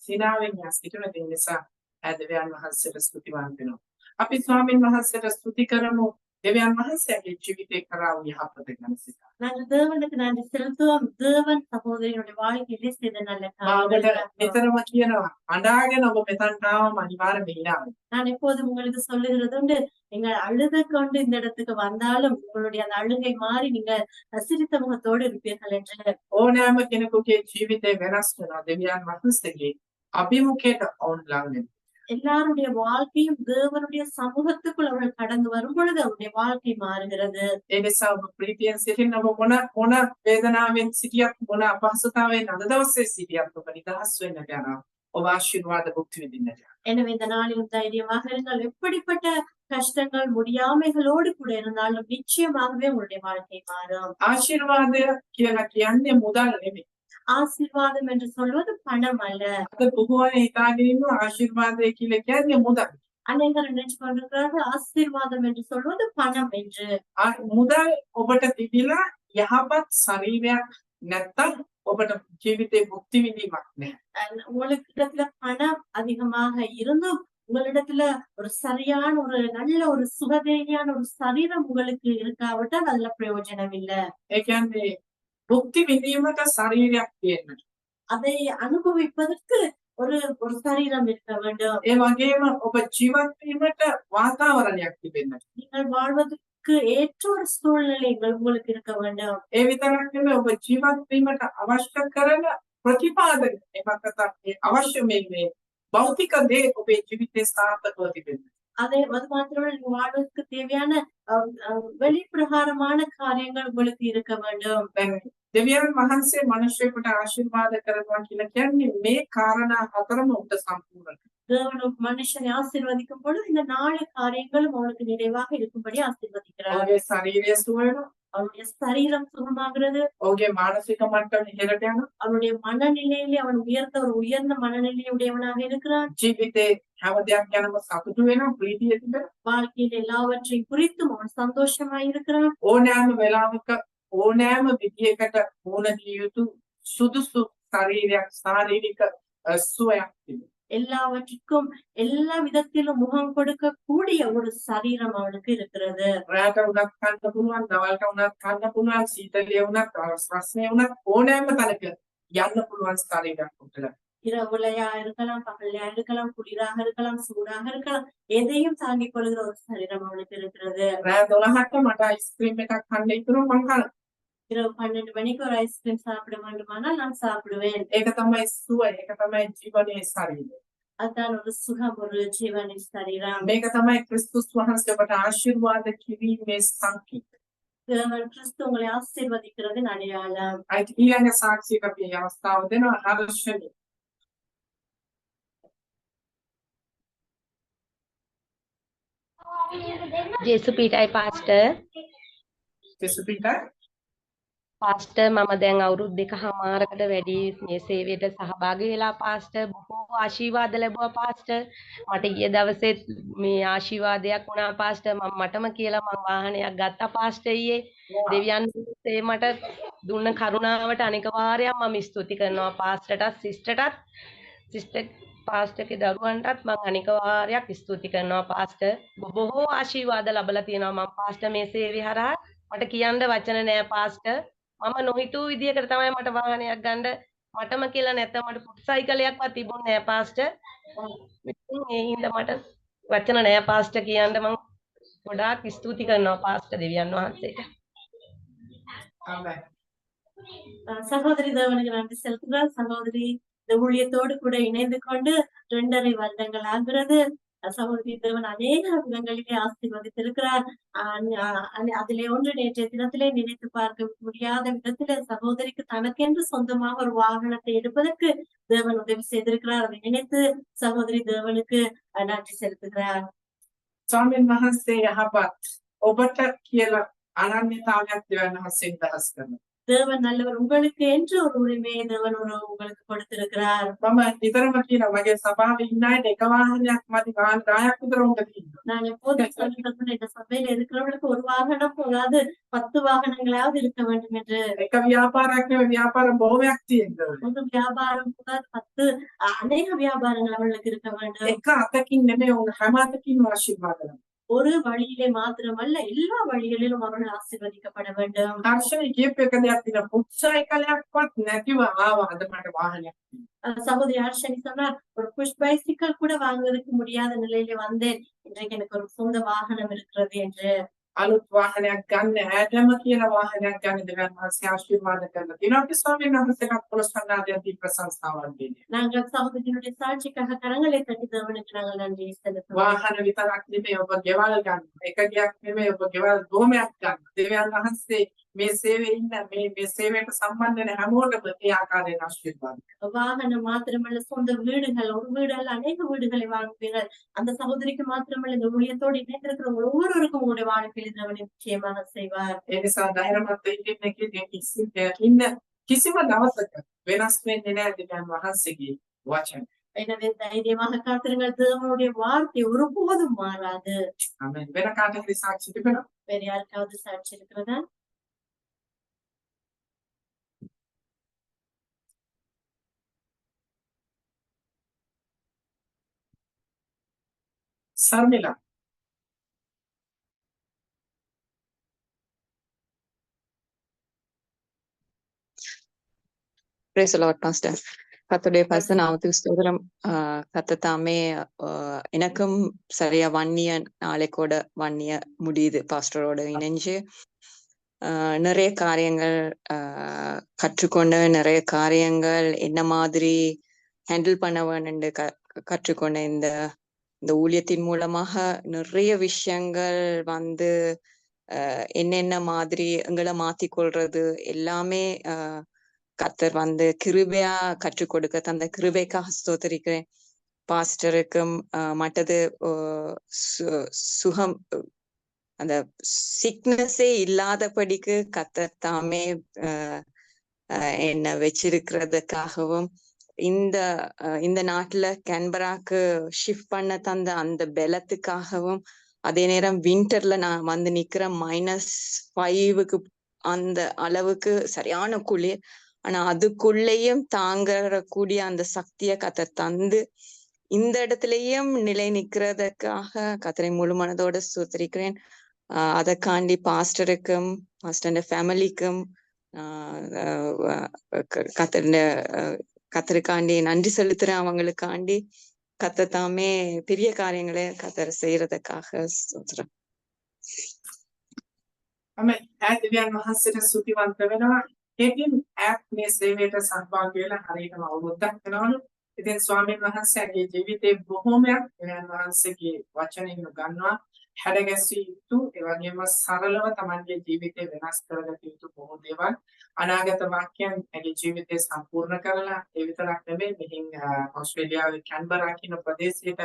සිනාවෙන් යස්තිතුන දෙන නිසා දෙවියන් වහන්සේට ස්තුතිවන්ත වෙනවා. අපි ස්වාමීන් වහන්සේට ස්තුති කරමු දෙවියන් වහන්සේගේ ජීවිතේ කරා වූ යහපත ගැන සිතා.
நாங்கள் தேவனுக்கு நன்றி செலுத்துவோம். தேவன் சகோதரியுடைய வாழ்க்கையிலே செய்த நல்ல
මාකට
காரியங்கள்.
නිතරම කියනවා අඬාගෙන ඔබ මෙතනට ආවම අනිවාර්යෙන් මෙහිලා.
நான் எப்போதும் உங்களுக்கு சொல்லுகிறது உண்டு, நீங்கள் அழுது கொண்டு இந்த இடத்துக்கு வந்தாலும் உங்களுடைய அந்த அழுகை மாறி நீங்க சிரித்த முகத்தோடு இருப்பீர்கள் என்று.
ඕනෑම කෙනෙකුගේ ජීවිතේ වෙනස් වෙනවා දෙවියන් වහන්සේගේ අභිමුඛයට ඔවුන් ලං වෙනවා.
எல்லாருடைய வாழ்க்கையும் தேவனுடைய சமூகத்துக்குள் அவர்கள் கடந்து வரும் பொழுது அவருடைய வாழ்க்கை மாறுகிறது.
ඒ නිසා ඔබ ප්‍රීතියෙන් සිටින්න ඔබ මොන වේදනාවෙන් සිටියත් මොන අපහසුතාවයෙන් අද දවසේ සිටියත් ඔබ නිදහස් වෙන්නට යනවා. ඔබ ආශිර්වාද භුක්ති විඳින්නට යනවා.
எனவே இந்த நாளிலும் தைரியமாக இருங்கள். எப்படிப்பட்ட கஷ்டங்கள் முடியாமைகளோடு கூட இருந்தாலும் நிச்சயமாகவே உங்களுடைய வாழ்க்கை மாறும்.
ආශිර්වාදය කියලා කියන්නේ මුදල් නෙමෙයි.
ஆசீர்வாதம் என்று சொல்வது பணம் அல்ல.
අද බොහෝ අය හිතාගෙන ඉන්නවා ආශිර්වාදය කියලා කියන්නේ මුදල්.
அநேகர் நினைச்சு கொண்டிருக்கிறார்கள் ஆசீர்வாதம் என்று சொல்வது பணம் என்று.
මුදල් ඔබට තිබිලා යහපත් ශරීරයක් නැත්තම් ඔබට ජීවිතේ භුක්ති විඳීමක් නැහැ.
உங்களுக்கு இடத்துல பணம் அதிகமாக இருந்தும் உங்களிடத்துல ஒரு சரியான ஒரு நல்ல ஒரு சுகதேகியான ஒரு சரீரம் உங்களுக்கு இருக்காவிட்டால் அதுல பிரயோஜனம் இல்ல.
ඒ කියන්නේ භුක්ති විඳීමට ශරීරයක් තියෙන්න.
அதை அனுபவிப்பதற்கு ஒரு ஒரு சரீரம் இருக்க வேண்டும்.
ඒ වගේම ඔබ ජීවත් වීමට වාතාවරණයක් තිබෙන්න.
நீங்கள் வாழ்வதற்கு ஏற்ற ஒரு சூழ்நிலை உங்களுக்கு இருக்க வேண்டும்.
ඒ විතරක් නෙමෙයි ඔබ ජීවත් වීමට අවශ්‍ය කරන ප්‍රතිපාදක එමකට අවශ්‍ය මේ භෞතික දේ ඔබේ ජීවිතේ සාර්ථකව තිබෙන්න.
அது மாத்திரமல்ல நீங்க வாழ்வதற்கு தேவையான வெளிப்பிரகாரமான காரியங்கள் உங்களுக்கு இருக்க வேண்டும்.
දෙවියන් වහන්සේ මිනිසෙකුට ආශිර්වාද කරනවා කියලා කියන්නේ මේ කාරණා හතරම උට සම්පූර්ණ.
தேவனும் மனுஷனை ஆசீர்வதிக்கும் பொழுது இந்த 4 காரியங்களும் அவனுக்கு நிறைவாக இருக்கும்படி ஆசீர்வதிக்கிறார்.
ඔහුගේ ශරීරය සුව වෙනවා.
அவனுடைய சரீரம் சுகமாகிறது.
ඔහුගේ මානසික මට්ටම ඉහළට යනවා.
அவனுடைய மனநிலையிலே அவன் உயர்ந்த மனநிலையுடையவனாக இருக்கிறான்.
ජීවිතේ හැම දෙයක් ගැනම සතුටු වෙනවා, ප්‍රීතිය තිබෙනවා.
வாழ்க்கையில் எல்லாவற்றையும் குறித்தும் அவன் சந்தோஷமாய் இருக்கிறான்.
ඕනෑම වෙලාවක ඕනෑම විදියකට මුණ දිය යුතු සුදුසු ශරීරයක් ශාරීරික සුවයක් තිබෙනවා.
எல்லாவற்றுக்கும் எல்லா விதத்திலும் முகம் கொடுக்க கூடிய ஒரு சரீரம் அவனுக்கு இருக்கிறது.
රාත උනත් කන්න පුළුවන්, දවල්ට උනත් කන්න පුළුවන්, සීතලේ උනත් රස්නේ උනත් ඕනෑම තැනක යන්න පුළුවන් ශරීරයක් උටලා.
இரவுலையா இருக்கலாம், பகல்லையா இருக்கலாம், குளிராக இருக்கலாம், சூடாக இருக்கலாம், எதையும் தாங்கிக் கொள்கிற ஒரு சரீரம் அவனுக்கு இருக்கிறது.
රෑ 12ට මට අයිස්ක්‍රීම් එකක් කන්න ඉතුරු මං කනවා.
இரவு 12 மணிக்கு ஒரு ஐஸ்கிரீம் சாப்பிட வேண்டுமானால் நான் சாப்பிடுவேன்.
ඒක තමයි සුව, ඒක තමයි ජීවනයේ ශරීරය.
அதுதான் ஒரு சுகம், ஒரு ஜீவனின் சரீரம்.
මේක තමයි ක්‍රිස්තුස් වහන්සේ ඔබට ආශිර්වාද කිරීමේ සංකේත.
தேவன் கிறிஸ்து உங்களை ஆசீர்வதிக்கிறதின் அடையாளம்.
අයිති ඊළඟ සාක්ෂියක අපි අවස්ථාව දෙනවා හර්ෂණි.
ජේසු පීටයි පාස්ටර්.
දෙසුපිට
පාස්ටර් මම දැන් අවුරුදු 2කමාරකට වැඩි මේ සේවයට සහභාගී වෙලා පාස්ටර් බොහෝ ආශිර්වාද ලැබුවා පාස්ටර්. මට ඊයේ දවසේ මේ ආශිර්වාදයක් වුණා පාස්ටර්. මටම කියලා මම වාහනයක් ගත්තා පාස්ටර් ඊයේ. දෙවියන් වහන්සේ මට දුන්න කරුණාවට අනෙක වාරයක් මම ස්තුති කරනවා පාස්ටර්ටත් සිස්ටර්ටත්. සිස්ටර් පාස්ටර්ගේ දරුවන්ටත් මම අනික වාරයක් ස්තුති කරනවා පාස්ටර්. බොහෝ ආශිර්වාද ලැබලා තියෙනවා මම පාස්ටර් මේ සේවය හරහා. මට කියන්න වචන නෑ පාස්ටර්. මම නොහිතූ විදියකට තමයි මට වාහනයක් ගන්න මටම කියලා නැත්නම් මට ෆුට් සයිකලයක්වත් තිබුණේ නෑ පාස්ටර්. ඉතින් ඒ හින්දා මට වචන නෑ පාස්ටර් කියන්න මම ගොඩාක් ස්තුති කරනවා පාස්ටර් දෙවියන් වහන්සේට.
ආමෙන්.
சகோதரி தேவனுக்கு நன்றி செலுத்துகிறார். சகோதரி இந்த ஊழியத்தோடு கூட இணைந்து கொண்டு 2.5 வருடங்கள் ஆகிறது. சகோதரி தேவன் அநேக விதங்களிலே ஆசீர்வதித்திருக்கிறார். அதிலே ஒன்று நேற்றைய தினத்திலே நினைத்து பார்க்க முடியாத விதத்திலே சகோதரிக்கு தனக்கென்று சொந்தமாக ஒரு வாகனத்தை எடுப்பதற்கு தேவன் உதவி செய்திருக்கிறார். அதை நினைத்து சகோதரி தேவனுக்கு நன்றி செலுத்துகிறார்.
ස්වාමීන් වහන්සේ යහපත් ඔබට කියලා අනන්‍යතාවයක් දෙවන්න හසෙන් දහස් කරනවා.
தேவன் நல்லவர். உங்களுக்கு என்று ஒரு உரிமையை தேவன் உங்களுக்கு கொடுத்திருக்கிறார்.
මම නිතරම කියනවා මගේ සභාවේ ඉන්න අයට එක වාහනයක් මදි වාහන 10ක් විතර උඹ තියෙනවා.
நான் எப்போதும் சொல்லிட்டு இந்த சபையில இருக்கிறவர்களுக்கு ஒரு வாகனம் போதாது, 10 வாகனங்களாவது இருக்க வேண்டும் என்று.
එක ව්‍යාපාරයක් නෙවෙයි ව්‍යාපාර බොහොමයක් තියෙනවා.
ஒரு வியாபாரம் போதாது, 10 அநேக வியாபாரங்கள் அவர்களுக்கு இருக்க வேண்டும்.
එක අතකින් නෙමෙයි උන් හැම අතකින්ම ආශිර්වාද කරනවා.
ஒரு வழியிலே மாத்திரமல்ல எல்லா வழிகளிலும் அவர்கள் ஆசீர்வதிக்கப்பட வேண்டும்.
දර්ශනය කියපු එක දෙයක් තියෙනවා. පුත්සයිකලයක්වත් නැතිව ආවා අද මට වාහනයක්.
சகோதரி ஹர்ஷனி சொன்னார், ஒரு புஷ் பைசிக்கல் கூட வாங்குவதற்கு முடியாத நிலையில வந்தேன், இன்றைக்கு எனக்கு ஒரு சொந்த வாகனம் இருக்கிறது என்று.
අලුත් වාහනයක් ගන්න ඈතම කියන වාහනයක් ගන්න දෙවියන් වහන්සේ ආශිර්වාද කරලා තියෙනවා. අපි ස්වාමීන් වහන්සේට පොළොස් කන්නාදියන්ති ප්‍රශංසාවක් දෙන්නේ.
நாங்கள் சகோதரியினுடைய சாட்சிக்காக கரங்களை தட்டி தேவனுக்கு நாங்கள் நன்றி செலுத்துவோம்.
වාහන විතරක් නෙමෙයි ඔබ ගෙවල් ගන්න. එක ගයක් නෙමෙයි ඔබ ගෙවල් ගෝමයක් ගන්න. දෙවියන් වහන්සේ මේ සේවයේ ඉන්න මේ සේවයට සම්බන්ධ වෙන හැමෝටම ඒ ආකාරයෙන් ආශිර්වාද.
வாகனம் மாத்திரமல்ல, சொந்த வீடுகள், ஒரு வீடு அல்ல அநேக வீடுகளை வாங்குவீர்கள். அந்த சகோதரிக்கு மாத்திரமல்ல, இந்த ஊழியத்தோடு இணைந்திருக்கிறவங்க ஒவ்வொருவருக்கும் உங்களுடைய வாழ்க்கையில் தேவனை நிச்சயமாக செய்வார்.
ඒ නිසා ධෛර්යමත් ඉන්න ඉන්න කිසිම දවසක වෙනස් වෙන්නේ නැහැ දෙවියන් වහන්සේගේ වචන.
எனவே தைரியமாக காத்திருங்கள், தேவனுடைய வார்த்தை ஒருபோதும் மாறாது.
ආමෙන්. වෙන කාටද සාක්ෂි තිබෙනවා?
வேற யாருக்காவது சாட்சி இருக்கிறதா?
සර්මිලා
Praise the Lord, Pastor. கர்த்தருடைய பரிசுத்த நாமத்துக்கு ஸ்தோத்திரம். கர்த்தர் தாமே எனக்கும் சரியா 1 year நாளைக்கோட 1 year முடியுது பாஸ்டரோட இணைஞ்சு. நிறைய காரியங்கள் கற்றுக்கொண்ட, நிறைய காரியங்கள் என்ன மாதிரி ஹேண்டில் பண்ண வேணும்னு கற்றுக்கொண்ட இந்த ஊழியத்தின் மூலமாக நிறைய விஷயங்கள் வந்து என்னென்ன மாதிரி எங்களை மாத்திக்கொள்றது எல்லாமே கர்த்தர் வந்து கிருபையா கற்றுக் கொடுக்க தந்த கிருபைக்காக ஸ்தோத்திரிக்கிறேன். பாஸ்டருக்கும் மற்றது சுகம் அந்த சிக்னஸே இல்லாதபடிக்கு கர்த்தர் தாமே என்ன வச்சிருக்கிறதுக்காகவும் இந்த நாட்டுல கேன்பராக்கு ஷிஃப்ட் பண்ண தந்த அந்த பலத்துக்காகவும், அதே நேரம் விண்டர்ல நான் வந்து நிக்கிறேன் -5க்கு அந்த அளவுக்கு சரியான குளிர், ஆனா அதுக்குள்ளேயும் தாங்கக்கூடிய அந்த சக்தியை கர்த்தர் தந்து இந்த இடத்துலயும் நிலை நிக்கிறதுக்காக கர்த்தரை முழு மனதோட ஸ்தோத்திரிக்கிறேன். அதற்காண்டி பாஸ்டருக்கும் பாஸ்டர் ஃபேமிலிக்கும் கர்த்தருக்காண்டி நன்றி செலுத்துறேன். அவங்களுக்காண்டி கர்த்தர் தாமே பெரிய காரியங்களை கர்த்தர் செய்யறதுக்காக ஸ்தோத்திரம்.
ආමෙන්. දෙවියන් වහන්සේට ස්තුතිවන්ත වෙනවා. ඒකෙන් ඇප් මේ සේවයට සහභාගී වෙලා හරියටම අවුරුද්දක් වෙනවලු. ඉතින් ස්වාමීන් වහන්සේගේ ජීවිතේ බොහෝමයක් දෙවියන් වහන්සේගේ වචනින් ගන්නවා. හැඩගැස්විය යුතු, ඒ වගේම සරලව තමන්ගේ ජීවිතේ වෙනස් කරගත යුතු බොහෝ දේවල් අනාගත වාක්‍යයන් ඇගේ ජීවිතේ සම්පූර්ණ කරලා, ඒ විතරක් නෙමෙයි මෙහින් ඔස්ට්‍රේලියාවේ කැන්බරා කියන ප්‍රදේශයට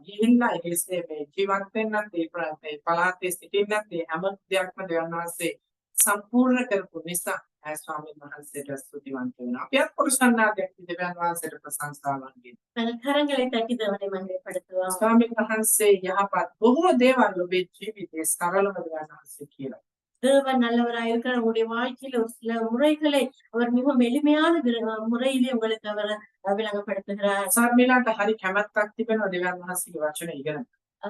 ගිහිල්ලා ඒකේ මේ ජීවත් වෙන්නත් ඒ පළාතේ සිටින්නත් ඒ හැම දෙයක්ම දෙවියන් වහන්සේ සම්පූර්ණ කරපු නිසා ස්වාමීන් වහන්සේට ස්තුතිවන්ත වෙනවා. අපිත් පුරුෂන්නාදයක් දෙවියන් වහන්සේට ප්‍රශංසාවන් දෙන්න.
கரங்களை தட்டி தேவனை மகிமைப்படுத்துவோம்.
ස්වාමීන් වහන්සේ යහපත් බොහෝ දේවල් ඔබේ ජීවිතේ සරලව දෙවියන් වහන්සේ කියලා.
தேவன் நல்லவராய் இருக்கிற உங்களுடைய வாழ்க்கையில ஒரு சில முறைகளை அவர் மிகவும் எளிமையான முறையிலே உங்களுக்கு அவர் விளங்கப்படுத்துகிறார்.
සර්මිලාට හරි කැමැත්තක් තිබෙනවා දෙවියන් වහන්සේගේ වචන ඉගෙන.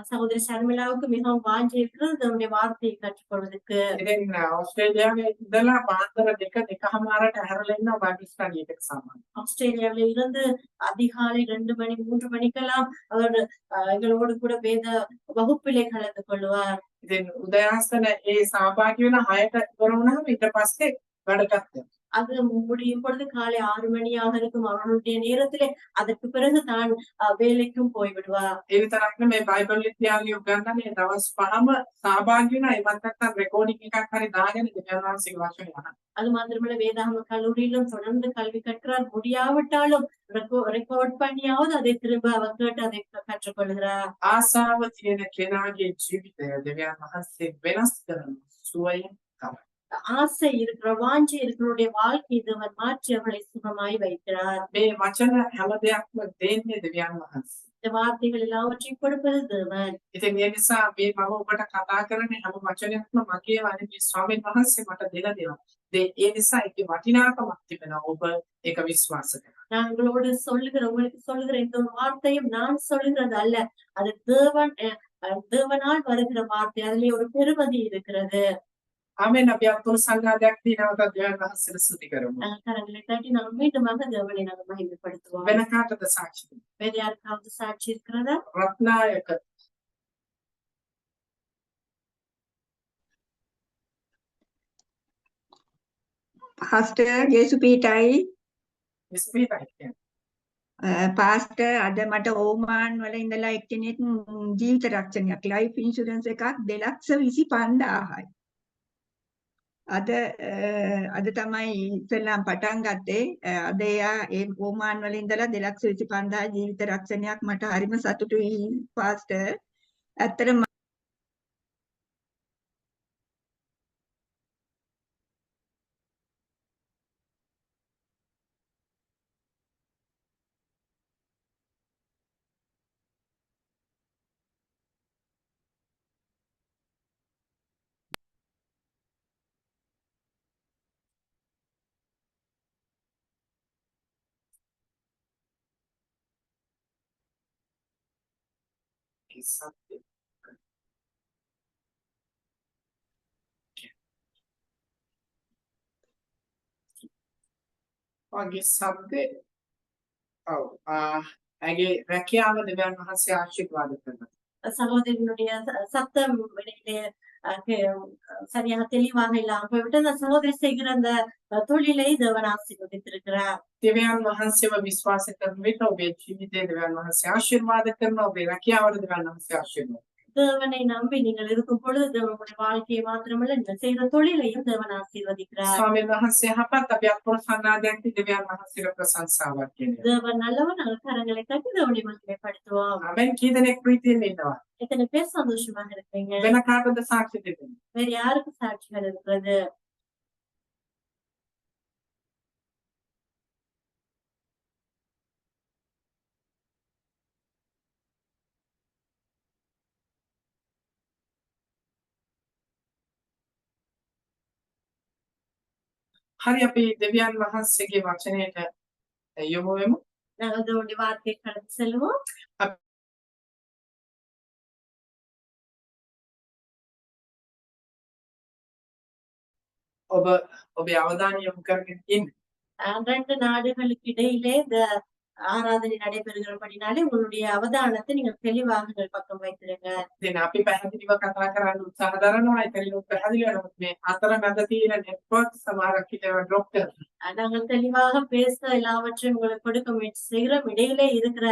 சகோதரி ஷர்மிளாவுக்கு மிகவும் வாஞ்சி இருக்கிறது தேவனுடைய வார்த்தையை கற்றுக்கொள்வதற்கு.
ඉතින් ඔස්ට්‍රේලියාවේ ඉඳලා පාන්දර 2:00ට හැරලා ඉන්නවා බයිබල් ස්ටඩි එකට සමාන.
ஆஸ்திரேலியாவில இருந்து அதிகாலை 2 மணி 3 மணிக்கெல்லாம் அவர் எங்களோடு கூட வேத வகுப்பிலே கலந்து கொள்வார்.
ඉතින් උදයාසන ඒ සහභාගී වෙන 6ට ඉවර වුණාම ඊට පස්සේ වැඩකට
அது முடியும் பொழுது காலை 6 மணியாக இருக்கும் அவர்களுடைய நேரத்திலே, அதற்கு பிறகு தான் வேலைக்கும் போய்விடுவார்.
ඒ විතරක් නෙමෙයි බයිබල් විද්‍යාලයේ උගන්වන්නේ දවස් 5ම සහභාගී වෙනවා. ඒවත් නැත්නම් රෙකෝඩින් එකක් හරි දාගෙන දෙවියන් වහන්සේගේ වචනේ අහනවා.
அது மாத்திரமல்ல, வேதாகம கல்லூரியிலும் தொடர்ந்து கல்வி கற்கிறார். முடியாவிட்டாலும் ரெக்கார்ட் பண்ணியாவது அதை திரும்ப அவர் கேட்டு அதை கற்றுக்கொள்கிறார்.
ආසාව තියෙන කෙනාගේ ජීවිතය දෙවියන් වහන්සේ වෙනස් කරන සුවයෙන් තමයි.
ஆசை இருக்கிற வாஞ்சி இருக்கிறவருடைய வாழ்க்கை தேவன் மாற்றி அவர்களை சுகமாய் வைக்கிறார்.
මේ වචන හැම දෙයක්ම දෙන්නේ දෙවියන් වහන්සේ.
இந்த வார்த்தைகள் எல்லாவற்றையும் கொடுப்பது தேவன்.
ඉතින් ඒ නිසා මේ මම ඔබට කතා කරන්නේ හැම වචනයක්ම මගේ වගේ මේ ස්වාමීන් වහන්සේ මට දෙලා දෙනවා. ඒ නිසා ඒකේ වටිනාකමක් තිබෙනවා. ඔබ ඒක විශ්වාස කරන්න.
நான் உங்களுக்கு சொல்லுகிற இந்த ஒரு வார்த்தையும் நான் சொல்லுகிறது அல்ல, அது தேவன் தேவனால் வருகிற வார்த்தை அதிலே ஒரு பெருமதி இருக்கிறது.
ආමෙන්. අපි අත්පොර සංවාදයක් දිනවතත් දෙවියන් වහන්සේට ස්තුති කරමු.
கரங்களை தட்டி நாங்கள் மீண்டுமாக தேவனை நாங்கள் மகிமைப்படுத்துவோம்.
වෙන කාටද සාක්ෂි දෙන්න?
வேற யாருக்காவது சாட்சி இருக்கிறதா?
රත්නායක
පාස්ටර් ජේසුපීටයි
විස්පීතයි.
පාස්ටර් අද මට ඕමාන් වල ඉඳලා එක්කෙනෙක් ජීවිත රක්ෂණයක් ලයිෆ් ඉන්ෂුරන්ස් එකක් 2,25,000යි. අද තමයි ඉස්සෙල්ලාම පටන් ගත්තේ. අද එයා ඒ ඕමාන් වල ඉඳලා 2,25,000 ජීවිත රක්ෂණයක් මට හරිම සතුටුයි පාස්ටර්. ඇත්තටම
සත්‍ය. වගේ සත්‍ය. ඔව්. ඇගේ රැකියාව දෙවියන් වහන්සේ ආශිර්වාද කරනවා.
சகோதரியினுடைய சத்தம் வெளியிலே சரியாக தெளிவாக இல்லாம போய்விட்டு அந்த சகோதரி செய்கிற அந்த தொழிலை தேவன் ஆசீர்வதித்திருக்கிறார்.
දෙවියන් වහන්සේව විශ්වාස කරන විට ඔබේ ජීවිතේ දෙවියන් වහන්සේ ආශිර්වාද කරනවා. ඔබේ රැකියාවට දෙවියන් වහන්සේ ආශිර්වාද.
தேவனை நம்பி நீங்கள் இருக்கும் பொழுது தேவனுடைய வாழ்க்கையை மாத்திரமல்ல நீங்கள் செய்கிற தொழிலையும் தேவன் ஆசீர்வதிக்கிறார்.
ස්වාමීන් වහන්සේ යහපත්. අපි අත්පොර සංවාදයක් දෙවියන් වහන්සේට ප්‍රශංසාවක් කියනවා.
தேவன் நல்லவர். நாங்கள் கரங்களை தட்டி தேவனை மகிமைப்படுத்துவோம்.
ආමෙන්. කී දෙනෙක් ප්‍රීතියෙන් ඉන්නවා?
எத்தனை பேர் சந்தோஷமாக இருக்கிறீங்க?
වෙන කාටද සාක්ෂි දෙන්නේ?
வேற யாருக்கு சாட்சிகள் இருக்கிறது?
හරි. අපි දෙවියන් වහන්සේගේ වචනයට යොමු වෙමු.
நாங்கள் தேவனுடைய வார்த்தையை கடந்து செல்வோம்.
ඔබ ඔබේ අවධානය යොමු කරගෙන ඉන්න.
ரெண்டு நாடுகளுக்கு இடையிலே இந்த ஆராதனை நடைபெறுகிறபடினாலே உங்களுடைய அவதானத்தை நீங்கள் தெளிவாக உங்கள் பக்கம் வைத்திருங்க.
ඉතින් අපි පැහැදිලිව කතා කරන්න උත්සාහ දරනවා. ඒකලින් පැහැදිලි වෙනවා මේ අතර මැද තියෙන නෙට්වර්ක් සමහරක් හිටව ඩ්‍රොප් කරනවා.
நாங்கள் தெளிவாக பேச எல்லாவற்றையும் உங்களுக்கு கொடுக்க முயற்சி செய்கிறோம். இடையிலே இருக்கிற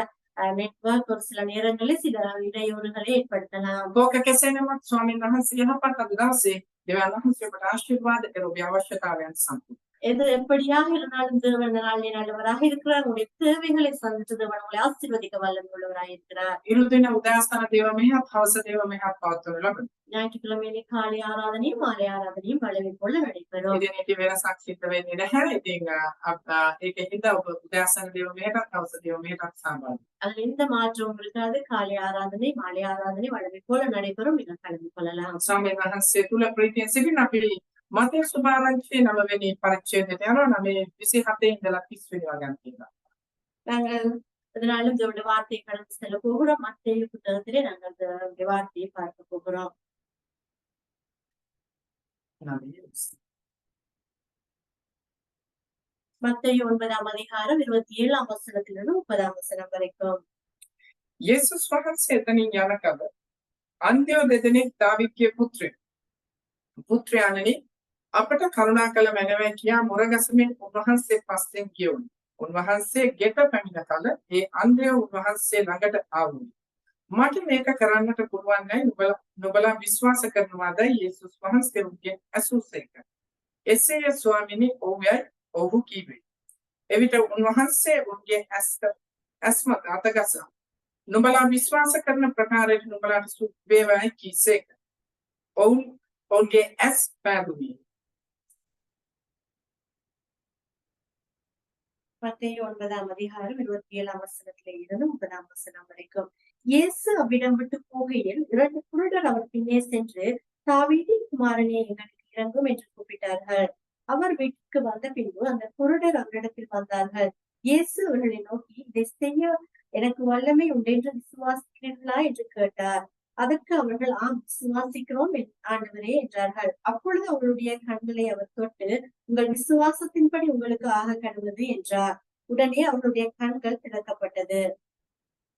நெட்வொர்க் ஒரு சில நேரங்களில் சில இடையூறுகளை ஏற்படுத்தலாம்.
ඕක කෙසේ නමුත් ස්වාමීන් වහන්සේ යහපත් අද දවසේ දෙවියන් වහන්සේ ඔබට ආශිර්වාද කර ඔබේ අවශ්‍යතාවයන් සම්පූර්ණ.
எது எப்படியாக இருந்தாலும் தேவன் நாளிலே நல்லவராக இருக்கிறார். உங்களுடைய தேவைகளை சந்தித்து தேவன் உங்களை ஆசீர்வதிக்க வல்லமையுள்ளவராக இருக்கிறார்.
ඉරුදින උදෑසන දේව මෙහෙයත් හවස දේව මෙහෙයත් පවත්වනු ලබනවා.
ஞாயிற்றுக்கிழமையிலே காலை ஆராதனையும் மாலை ஆராதனையும் வளமை போல நடைபெறும்.
ඉතින් ඒකේ වෙනසක් සිද්ධ වෙන්නේ නැහැ. ඉතින් ඒකේ හින්දා ඔබ උදෑසන දේව මෙහෙයත් හවස දේව මෙහෙයත් සම්බන්ධයි.
அதில் எந்த மாற்றமும் இருக்காது. காலை ஆராதனை மாலை ஆராதனை வளமை போல நடைபெறும். நீங்கள் கலந்து கொள்ளலாம்.
ස්වාමීන් වහන්සේ තුල ප්‍රීතියෙන් සිටින අපි මතේ සුභාරංචි 9 වෙනි පරිච්ඡේදයට යනවා. 9:27 ඉඳලා 30 වෙනිවා ගන්න තියෙනවා.
நாங்கள் அதனாலும் தேவனுடைய வார்த்தையை கடந்து செல்ல போகிறோம். மத்தேயு புத்தகத்திலே நாங்கள் தேவனுடைய வார்த்தையை பார்க்க போகிறோம். மத்தேயு 9ஆம் அதிகாரம் 27ஆம் வசனத்திலிருந்து 30ஆம் வசனம் வரைக்கும்.
යේසුස් වහන්සේ එතනින් යනකම අන්තිම දෙදෙනෙක් දාවිද්ගේ පුත්‍රයාණනි අපට කරුණා කළ මැනවයි කියා මුරගසමින් උන්වහන්සේ පස්සෙන් ගියොත් උන්වහන්සේ ගෙට පැමිණ කල ඒ අන්ධය උන්වහන්සේ ළඟට ආවුනි. මට මේක කරන්නට පුළුවන් නැයි නුඹලා විශ්වාස කරනවාදයි යේසුස් වහන්සේ උන්ගෙන් ඇසූසේක. එසේය ස්වාමිනී ඔව්යයි ඔහු කීවේ. එවිට උන්වහන්සේ උන්ගේ ඇස්මත අතගසා නුඹලා විශ්වාස කරන ප්‍රකාරයට නුඹලාට සුඛ වේවායි කීසේක. ඔවුන්ගේ ඇස් පෑදුනි.
மத்தேயு 9ஆம் அதிகாரம் 27ஆம் வசனத்திலே இருந்து 30ஆம் வசனம் வரைக்கும். இயேசு அவ்விடம் விட்டு போகையில் 2 குருடர் அவர் பின்னே சென்று தாவீதின் குமாரனே எங்களுக்கு இறங்கும் என்று கூப்பிட்டார்கள். அவர் வீட்டுக்கு வந்த பின்பு அந்த குருடர் அவரிடத்தில் வந்தார்கள். இயேசு அவர்களை நோக்கி இதை செய்ய எனக்கு வல்லமை உண்டென்று விசுவாசிக்கிறீர்களா என்று கேட்டார். அதற்கு அவர்கள் ஆம் விசுவாசிக்கிறோம் ஆண்டவரே என்றார்கள். அப்பொழுது அவருடைய கண்களை அவர் தொட்டு, உங்கள் விசுவாசத்தின்படி உங்களுக்கு ஆக கடவுளது என்றார். உடனே அவருடைய கண்கள் திறக்கப்பட்டது.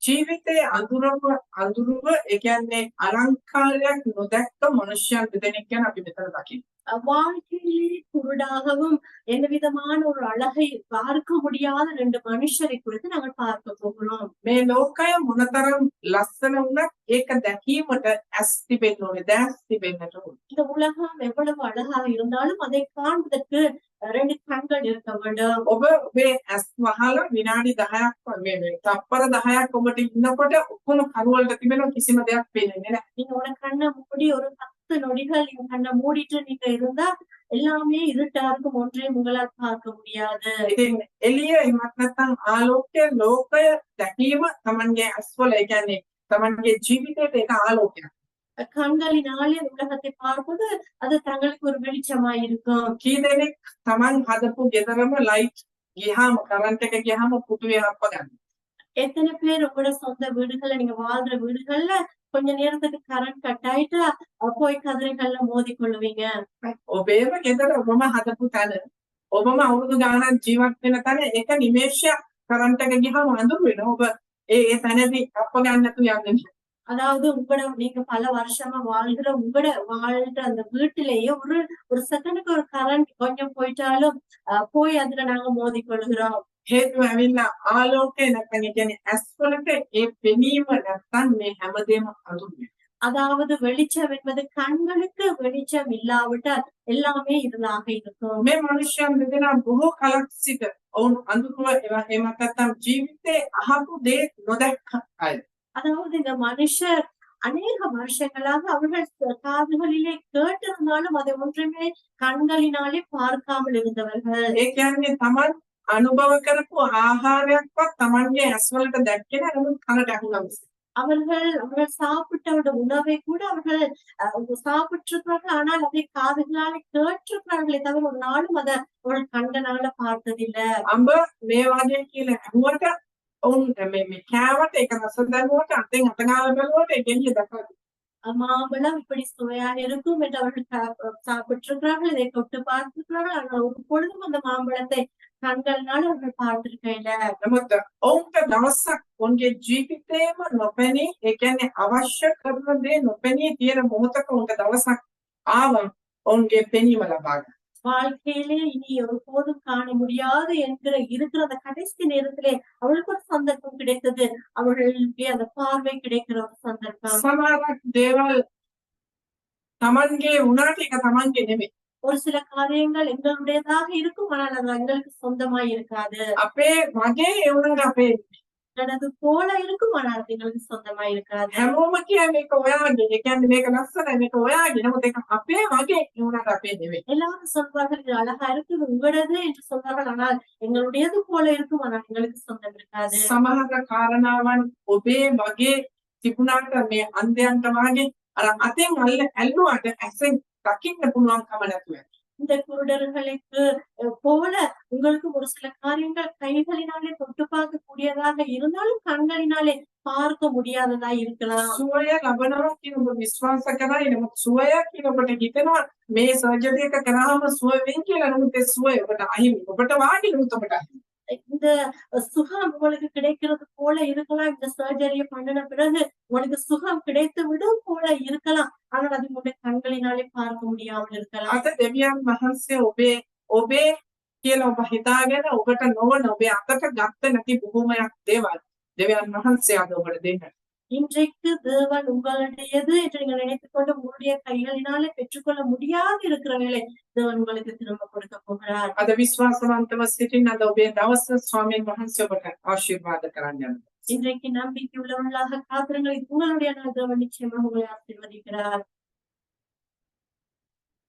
ජීවිතයේ අඳුරුව ඒ කියන්නේ අලංකාරයක් නොදැක්ක මනුෂ්‍යයන් දෙදෙනෙක් ගැන අපි මෙතන දකිනවා.
வாழ்க்கையிலே குருடாகவும் எந்த விதமான ஒரு அழகை பார்க்க முடியாத 2 மனுஷரை குறித்து நாங்கள் பார்க்க போகிறோம்.
මේ ලෝකය මොනතරම් ලස්සන වුණත් ඒක දැකීමට ඇස් තිබෙන්න ඕනේ, දැස් තිබෙන්නට ඕනේ.
இந்த உலகம் எவ்வளவு அழகாக இருந்தாலும் அதை காண்பதற்கு 2 கண்கள் இருக்க வேண்டும்.
ඔබ ඔබේ ඇස් වහලා විනාඩි 10ක් මේ තප්පර 10ක් ඔබට ඉන්නකොට ඔක්කොම කරුවලට තිබෙන කිසිම දෙයක් පේන්නේ නැහැ.
நீங்க உன கண்ணை மூடி ஒரு 10 நொடிகள் நீங்க கண்ணை மூடிட்டு நீங்க இருந்தா எல்லாமே இருட்டா இருக்கும், ஒன்றையும் உங்களால் பார்க்க முடியாது.
ඉතින් එළිය එහෙමත් නැත්නම් ආලෝකය ලෝකය දැකීම Tamanගේ ඇස්වල ඒ කියන්නේ Tamanගේ ජීවිතයට ඒක ආලෝකයක්.
கண்களினாலே உலகத்தை பார்ப்பது அது தங்களுக்கு ஒரு வெளிச்சமா இருக்கும்.
කී දෙනෙක් Taman හදපු ගෙදරම ලයිට් ගියාම කරන්ට් එක ගියාම පුටුවේ හප්ප ගන්න.
எத்தனை பேர் உங்களோட சொந்த வீடுகள்ல நீங்க வாழ்ற வீடுகள்ல கொஞ்ச நேரத்துக்கு கரண்ட் கட் ஆயிட்டா போய் கதிரைகள்ல மோதி கொள்ளுவீங்க.
ඔබේම ගෙදර ඔබම හදපු තැන ඔබම අවුරුදු ගාණක් ජීවත් වෙන තැන එක නිමේෂයක් කරන්ට් එක ගියාම අඳුර වෙනවා. ඔබ ඒ තැනදී හප්ප ගන්න නැතුව යන්නේ.
அதாவது உங்களோட நீங்க பல வருஷமா வாழ்கிற உங்களோட வாழ்ற அந்த வீட்டிலேயே ஒரு செகண்டுக்கு ஒரு கரண்ட் கொஞ்சம் போயிட்டாலும் போய் அதுல நாங்க மோதி கொள்கிறோம்.
හේතුව ඇවිල්ලා ආලෝකය නැත්නම් ඒ කියන්නේ ඇස් වලට ඒ පෙනීම නැත්නම් මේ හැමදේම අඳුර වෙනවා.
அதாவது வெளிச்சம் என்பது கண்களுக்கு வெளிச்சம் இல்லாவிட்டால் எல்லாமே இருளாக இருக்கும்.
මේ මනුෂ්‍යයන් දෙදෙනා බොහෝ කලක් සිට ඔවුන් අඳුරුව එහෙමත් නැත්නම් ජීවිතේ අහපු දේ නොදැක්ක අය.
அதாவது இந்த மனுஷர் அநேக வருஷங்களாக அவர்கள் காதுகளிலே கேட்டிருந்தாலும் அதை ஒன்றுமே கண்களினாலே பார்க்காமல் இருந்தவர்கள்.
ඒ කියන්නේ Taman අනුභව කරපු ආහාරයක්වත් Tamanගේ ඇස් වලට දැක්කේ නැහැ, නමුත් කනට ඇහුණා මිස.
அவர்கள் சாப்பிட்ட உணவை கூட அவர்கள் சாப்பிட்டிருக்கிறார்கள், ஆனால் அதை காதுகளாலே கேட்டிருக்கிறார்களே தவிர ஒரு நாளும் அதை அவர்கள் கண்களால பார்த்ததில்லை.
අඹ මේ වගේ කියලා ඇහුවට ඔවුන් මේ කෑවට ඒක රස දැනුවට අතෙන් අත ගාලා බලුවට ඒ කියන්නේ දැක්කා.
மாம்பழம் இப்படி சுவையாக இருக்கும் என்று அவர்கள் சாப்பிட்டிருக்கிறார்கள், இதை தொட்டு பார்த்திருக்கிறார்கள், ஆனால் ஒரு பொழுதும் அந்த மாம்பழத்தை கண்கள்னால அவர்கள் பார்த்திருக்கல.
නමුත් ඔවුන්ට දවසක් ඔවුන්ගේ ජීවිතේම නොපෙනී ඒ කියන්නේ අවශ්‍ය කරන දේ නොපෙනී තියෙන මොහොතක උන්ට දවසක් ආවා ඔවුන්ගේ පෙනීම ලබා ගන්න.
வாழ்க்கையிலே இனி ஒருபோதும் காண முடியாது என்கிற இருக்கிற அந்த கடைசி நேரத்திலே அவளுக்கு ஒரு சந்தர்ப்பம் கிடைத்தது. அவர்களுக்கு அந்த பார்வை கிடைக்கிற ஒரு சந்தர்ப்பம்.
සමහරක් දේවල් Tamanගේ වුණාට ඒක Tamanගේ නෙමෙයි.
ஒரு சில காரியங்கள் எங்களுடையதாக இருக்கும், ஆனால் அது எங்களுக்கு சொந்தமாய் இருக்காது.
අපේ වගේ ඒ වුණාට අපේ
எனது போல இருக்கும், ஆனால் அது எங்களுக்கு சொந்தமாய் இருக்காது.
හැමෝම කියන්නේ මේක ඔයාගේ. ඒ කියන්නේ මේක ලස්සනයි, මේක ඔයාගේ. නමුත් ඒක අපේ වගේ ඒ වුණාට අපේ නෙමෙයි.
எல்லாரும் சொல்வார்கள் இது அழகா இருக்கு, இது உங்களது என்று சொல்வார்கள், ஆனால் எங்களுடையது போல இருக்கும், ஆனால் எங்களுக்கு சொந்தம் இருக்காது.
සමහර කාරණාවන් ඔබේ වගේ තිබුණාට මේ අන්ධයන්ට වගේ අර අතෙන් ඇල්ලුවාට ඇසෙන් දකින්න පුළුවන්කම නැතුව.
இந்த குருடர்களுக்கு போல உங்களுக்கு ஒரு சில காரியங்கள் கைகளினாலே தொட்டு பார்க்க கூடியதாக இருந்தாலும் கண்களினாலே பார்க்க முடியாததா இருக்கலாம்.
සුවය ලබනවා කියන ඔබ විශ්වාස කරයි. නමුත් සුවය කියන ඔබට හිතෙනවා මේ සර්ජරි එක කරාම සුව වෙයි කියලා. නමුත් ඒ සුවය ඔබට අහිමි. ඔබට වාගේ නමුත් ඔබට අහිමි.
இந்த சுகம் உங்களுக்கு கிடைக்கிறது போல இருக்கலாம், இந்த சர்ஜரியை பண்ணின பிறகு உங்களுக்கு சுகம் கிடைத்து விடும் போல இருக்கலாம், ஆனால் அது உங்களுடைய கண்களினாலே பார்க்க முடியாமல் இருக்கலாம்.
අද දෙවියන් වහන්සේ ඔබේ කියලා ඔබ හිතාගෙන ඔබට නොවන ඔබේ අතට ගත්ත නැති බොහොමයක් දේවල් දෙවියන් වහන්සේ අද ඔබට දෙන්න.
இன்றைக்கு தேவன் உங்களுடையது என்று நீங்கள் நினைத்துக் கொண்டு உங்களுடைய கைகளினாலே பெற்றுக்கொள்ள முடியாது இருக்கிற வேளை தேவன் உங்களுக்கு திரும்ப கொடுக்க போகிறார்.
අද විශ්වාසවන්තව සිටින්න අද ඔබේ දවස ස්වාමීන් වහන්සේ ඔබට ආශිර්වාද කරන්න යනවා.
இன்றைக்கு நம்பிக்கை உள்ளவர்களாக காத்திருங்கள், உங்களுடைய நாள் தேவன் நிச்சயமாக உங்களை ஆசீர்வதிக்கிறார்.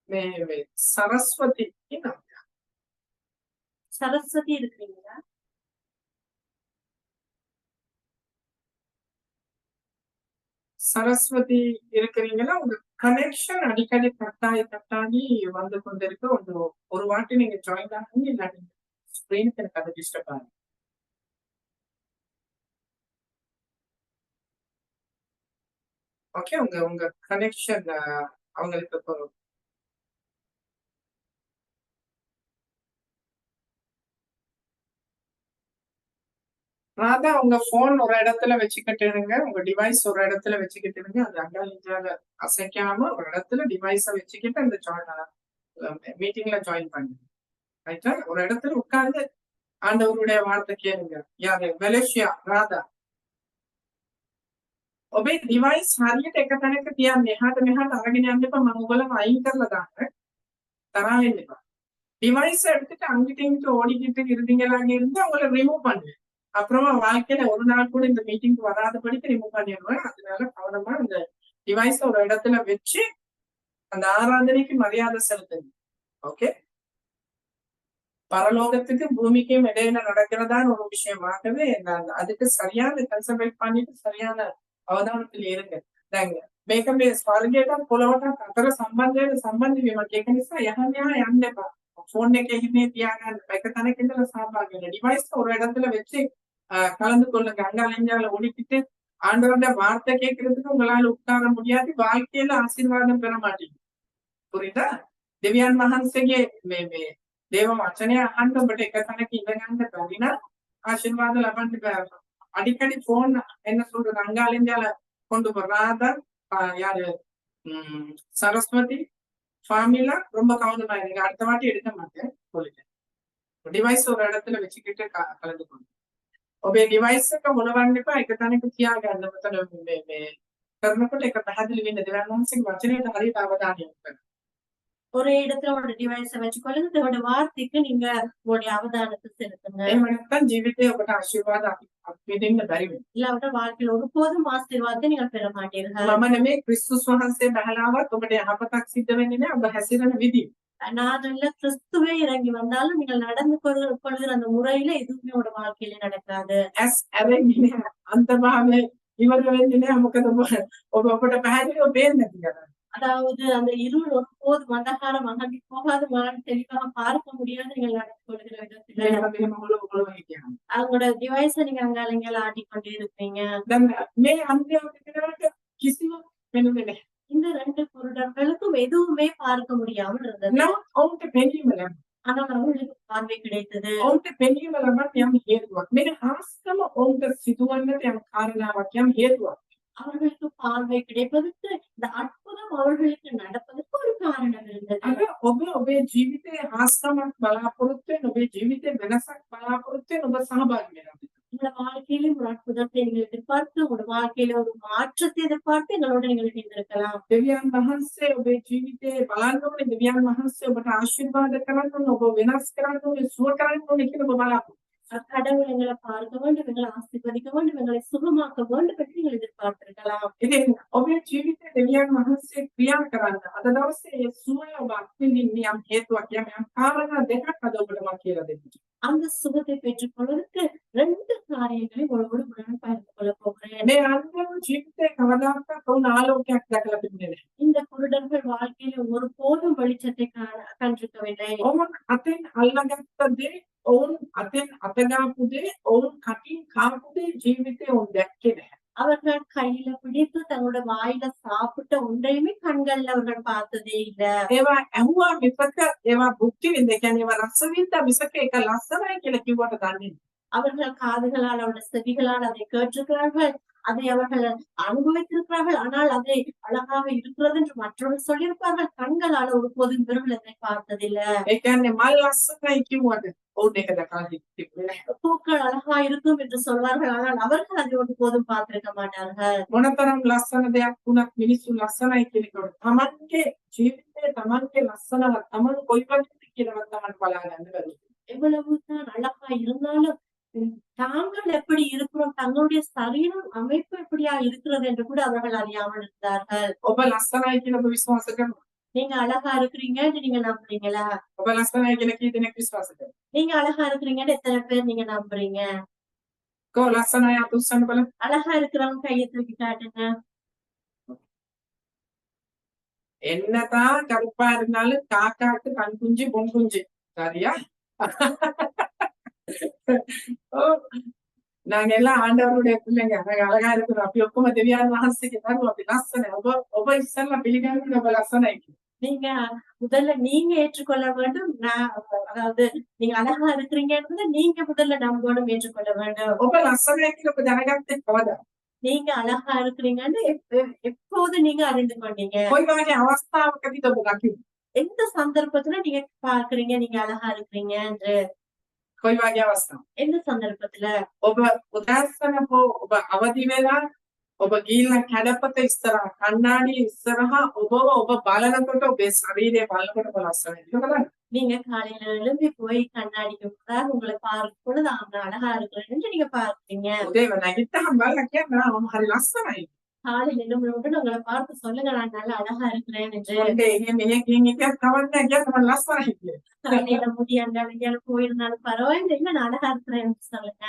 මේ සරස්වති කියනවා.
சரஸ்வதி இருக்கிறீங்களா?
சரஸ்வதி இருக்கிறீங்களா? உங்க கனெக்ஷன் அடிக்கடி தட்டாகி வந்து கொண்டிருக்கு. ஒரு வாட்டி நீங்க ஜாயின் ஆகுங்க, இல்லாட்டி ஸ்கிரீனுக்கு எனக்கு அதை டிஸ்டர்ப் ஆகும். ஓகே, உங்க உங்க கனெக்ஷன் அவங்களுக்கு போகும். ராதா, உங்க போன் ஒரு இடத்துல வச்சுக்கிட்டுருங்க, உங்க டிவைஸ் ஒரு இடத்துல வச்சுக்கிட்டுருங்க. அது அங்கால அசைக்காம ஒரு இடத்துல டிவைஸ வச்சுக்கிட்டு அந்த மீட்டிங்ல ஜாயின் பண்ணுங்க. ரைட்டா? ஒரு இடத்துல உட்கார்ந்து ஆண்டவருடைய வார்த்தை கேளுங்க. யாரு? வெலேஷியா ராதா. ඔබේ ඩිවයිස් හරියට එක තැනක තියන්න එහාට මෙහාට අරගෙන යන්න එපා. මම ඔයගොල්ලන්ව අයින් කරලා දාන්න. තරහ වෙන්න එපා. டிவைஸ் எடுத்துட்டு அங்கிட்டு இங்கிட்டு ஓடிக்கிட்டு இருந்தீங்களா இருந்தா உங்களை ரிமூவ் பண்ணுவேன். அப்புறமா வாழ்க்கையில ஒரு நாள் கூட இந்த மீட்டிங்க்கு வராதபடிக்கு ரிமூவ் பண்ணிடுவேன். அதனால கவனமா இந்த டிவைஸ ஒரு இடத்துல வச்சு அந்த ஆராதனைக்கு மரியாதை செலுத்துங்க. ஓகே, பரலோகத்துக்கும் பூமிக்கும் இடையில நடக்கிறதான்னு ஒரு விஷயமாகவே அதுக்கு சரியான கன்சன்ட்ரேட் பண்ணிட்டு சரியான අවධානத்தில் இருங்க. දැන් මේක මේ ස්වර්ගයට පොළොවට අතර සම්බන්ධ වීමක්. ඒක නිසා යහන් යන්න එපා. ஃபோன் එකේ හිනේ තියාගන්න. එක තැනක ඉඳලා සහභාගී වෙන්න. டிவைஸ் ஒரு இடத்துல வச்சு கலந்து கொள்ளுங்க. அங்காலஞ்சால ஓடிக்கிட்டு ஆண்டவருடைய வார்த்தை கேட்கறதுக்கு உங்களால உட்கார முடியாது. வாழ்க்கையில ஆசீர்வாதம் பெற மாட்டீங்க. புரியுதா? දෙවියන් වහන්සේගේ මේ දේව වචනය අහන්න ඔබට එක තැනක ඉඳගන්න බැරි නම් ආශිර්වාද ලබන්න බෑ. அடிக்கடி போன் என்ன சொல்றது அங்காலஞ்சால கொண்டு போறாத யாரு சரஸ்வதி ஃபார்முலா ரொம்ப கவனமா இருங்க. அடுத்த வாட்டி எடுக்க மாட்டேன் சொல்லிட்டேன். டிவைஸ் ஒரு இடத்துல வச்சுக்கிட்டு கலந்து கொண்டு ඔබේ ඩිවයිස් එක මොනවන්න එපා. එක තැනක තියාගන්න. මෙතන මේ කරනකොට එක පැහැදිලි වෙන්න දෙවන්න වහන්සේගේ වචනයට හරියට අවධානය යොමු කරන්න.
ஒரே இடத்துல உங்களோட டிவைஸ வச்சுக்கொள்ளுங்க. உங்களோட வார்த்தைக்கு நீங்க உங்களுடைய அவதானத்தை செலுத்துங்க.
එහෙම නැත්නම් ජීවිතේ ඔබට ආශිර්වාද අපිටින්න බැරි වෙනවා.
இல்லாவிட்டா வாழ்க்கையில் ஒருபோதும் ஆசீர்வாதத்தை நீங்கள் பெற மாட்டீர்கள்.
මම නෙමේ ක්‍රිස්තුස් වහන්සේ බහලාවත් ඔබට යහපතක් සිද්ධ වෙන්නේ නැහැ. ඔබ හැසිරෙන විදිහ.
நான் இல்ல கிறிஸ்துவே இறங்கி வந்தாலும் நீங்கள் நடந்து கொள்கிற அந்த முறையில எதுவுமே உங்களோட வாழ்க்கையில நடக்காது.
ඇස් ඇරෙන්නේ නැහැ. අන්තභාවයේ ඉවර වෙන්නේ නැහැ. මොකද ඔබ ඔබට පැහැදිලිව පේන්නේ නැති කරන්නේ.
அதாவது அந்த இருள் ஒருபோதும் அந்தகாரம் அகன்றி போகாது. தெளிவாக பார்க்க முடியாது. நீங்கள் நடந்து கொள்கிற விதத்துல அவங்களோட டிவைஸ நீங்க அங்காலங்கள் ஆட்டிக்கொண்டே இருப்பீங்க.
මේ අන්තිමට කිසිම වෙනුනේ නැහැ.
இந்த 2 குருடர்களுக்கும் எதுவுமே பார்க்க முடியாமல் இருந்தது.
ඔවුන්ට පෙනීම ලැබුණා.
ஆனால் அவர்களுக்கு பார்வை கிடைத்தது.
ඔවුන්ට පෙනීම ලබන්න යම් හේතුවක්. මේ හාස්කම ඔවුන්ට සිදුවන්නට යම් කාරණාවක් යම් හේතුවක්.
அவர்களுக்கு பார்வை கிடைப்பதற்கு இந்த அற்புதம் அவர்களுக்கு நடப்பதற்கு ஒரு காரணம் இருந்தது.
ඔබ ඔබේ ජීවිතයේ හාස්කමක් බලාපොරොත්තු වෙන ඔබේ ජීවිතේ වෙනසක් බලාපොරොත්තු වෙන ඔබ සහභාගී වෙනවා.
உங்களோட வாழ்க்கையிலும் ஒரு அற்புதத்தை நீங்கள் எதிர்பார்த்து உங்களோட வாழ்க்கையில ஒரு மாற்றத்தை எதிர்பார்த்து எங்களோட நீங்கள் இணைந்திருக்கலாம்.
දෙවියන් වහන්සේ ඔබේ ජීවිතේ බලන්න ඕනේ. දෙවියන් වහන්සේ ඔබට ආශිර්වාද කරන්න ඕනේ. ඔබ වෙනස් කරන්න ඕනේ. සුව කරන්න ඕනේ කියලා ඔබ බලාපොරොත්තු.
கடவுள் எங்களை பார்க்க வேண்டும், எங்களை ஆசீர்வதிக்க வேண்டும், எங்களை சுகமாக்க வேண்டும் என்று நீங்கள் எதிர்பார்த்திருக்கலாம்.
ඉතින් ඔබේ ජීවිතේ දෙවියන් වහන්සේ ක්‍රියා කරන්න අද දවසේ ඒ සුවය ඔබ අත්විඳින්න යම් හේතුවක් යම් කාරණා දෙකක් අද ඔබට මම කියලා දෙන්න.
அந்த சுகத்தை பெற்றுக் கொள்வதற்கு 2 காரியங்களை உங்களோடு நான் பகிர்ந்து கொள்ள போகிறேன்.
මේ අන්තිම ජීවිතේ කවදාකවත් ඔවුන් ආලෝකයක් දැකලා තිබුණේ නැහැ.
இந்த குருடர்கள் வாழ்க்கையில ஒருபோதும் வெளிச்சத்தை கண்டிருக்கவில்லை.
ඔවුන් අතින් අල්ලගත්ත දේ, ඔවුන් අතින් අතගාපු දේ, ඔවුන් කටින් කාපු දේ ජීවිතේ ඔවුන් දැක්කේ නැහැ.
அவர்கள் கையில பிடித்து தங்களோட வாயில சாப்பிட்ட ஒன்றையுமே கண்கள்ல அவர்கள் பார்த்ததே இல்ல.
ඒවා ඇහුවා මිසක ඒවා භුක්ති විඳ කියන්නේ ඒවා රස විඳ මිසක ඒක ලස්සනයි කියලා කිව්වට දන්නේ නැහැ.
அவர்கள் காதுகளால் அவருடைய செவிகளால் அதை கேட்டிருக்கிறார்கள், அதை அவர்கள் அனுபவித்திருக்கிறார்கள். ஆனால் அதை அழகாக இருக்கிறது என்று மற்றவர்கள் சொல்லியிருப்பார்கள். கண்களால் ஒருபோதும் விரும்பல அதை பார்த்ததில்லை.
ඒ කියන්නේ මල් ලස්සනයි කිව්වට ඔවුන් ඒක දැකලා තිබුණේ නැහැ.
பூக்கள் அழகா இருக்கும் என்று சொல்வார்கள், ஆனால் அவர்கள் அதை ஒருபோதும் பார்த்திருக்க மாட்டார்கள்.
මොනතරම් ලස්සන දෙයක් වුණත් මිනිස්සු ලස්සනයි කියනකොට තමන්ගේ ජීවිතේ තමන්ගේ ලස්සනවත් තමන් කොයි වගේද කියලාවත් තමන් බලාගන්න බැහැ.
எவ்வளவுதான் அழகா இருந்தாலும் தாங்கள் எப்படி இருக்கிறோம், தங்களுடைய சரீரம் அமைப்பு எப்படியா இருக்கிறது என்று கூட அவர்கள் அறியாமல் இருந்தார்கள்.
ඔබ ලස්සනයි කියලා ඔබ විශ්වාස කරනවා.
நீங்க அழகா இருக்கிறீங்கன்னு நீங்க நம்புறீங்களா?
ඔබ ලස්සනයි කියලා කී දෙනෙක් විශ්වාස කරනවා.
நீங்க அழகா இருக்கிறீங்கன்னு எத்தனை பேர் நீங்க நம்புறீங்க?
කො ලස්සනයි අත උස්සන්න බලන්න.
அழகா இருக்கிறவங்க கையை தூக்கி காட்டுங்க.
என்னதான் கருப்பா இருந்தாலும் காக்காக்கு கண் குஞ்சு பொன் குஞ்சு சரியா? நாங்க எல்லாம் ஆண்டவருடைய பிள்ளைங்க நாங்க அழகா இருக்கிறோம் அப்படி ஒப்பம தேவியான மனசுக்கு தரும் அப்படி லசனை ஒவ்வொரு இசல்ல பிள்ளைங்க நம்ம லசனை
நீங்க முதல்ல நீங்க ஏற்றுக்கொள்ள வேண்டும். அதாவது நீங்க அழகா இருக்கிறீங்கன்றத நீங்க முதல்ல நம்பணும், ஏற்றுக்கொள்ள வேண்டும்.
ஒவ்வொரு லசனைக்கு நம்ம ஜனகத்தை போத
நீங்க அழகா இருக்கிறீங்கன்னு எப்போது நீங்க அறிந்து கொண்டீங்க?
போய்வாங்க அவஸ்தாவுக்கு தப்பு
எந்த சந்தர்ப்பத்துல நீங்க பாக்குறீங்க நீங்க அழகா இருக்கிறீங்க என்று?
போய்வாங்க அவஸ்தா
எந்த சந்தர்ப்பத்துல?
உதாசனப்போ அவதி வேளா ඔබ ගිහිල්ලා කැඩපත ඉස්සරහා කණ්ණාඩිය ඉස්සරහා ඔබ බලනකොට ඔබේ ශරීරය බලනකොට ඔබ ලස්සනයි. ඒක බලන්න.
நீங்க காலையில எழும்பி போய் கண்ணாடிக்கு முன்னாடி உங்களை பார்க்கும் பொழுது அவங்க அழகா இருக்கிறேன்னு நீங்க பார்ப்பீங்க.
උදේම නැගිට්ටහම බලලා කියනවා මම හරි ලස්සනයි.
காலையில எழும்புறவங்க உங்களை பார்த்து சொல்லுங்க நான் நல்லா அழகா இருக்கிறேன் என்று. காலையில முடியாண்டாலும் போயிருந்தாலும் பரவாயில்லை இல்ல நான் அழகா இருக்கிறேன் சொல்லுங்க.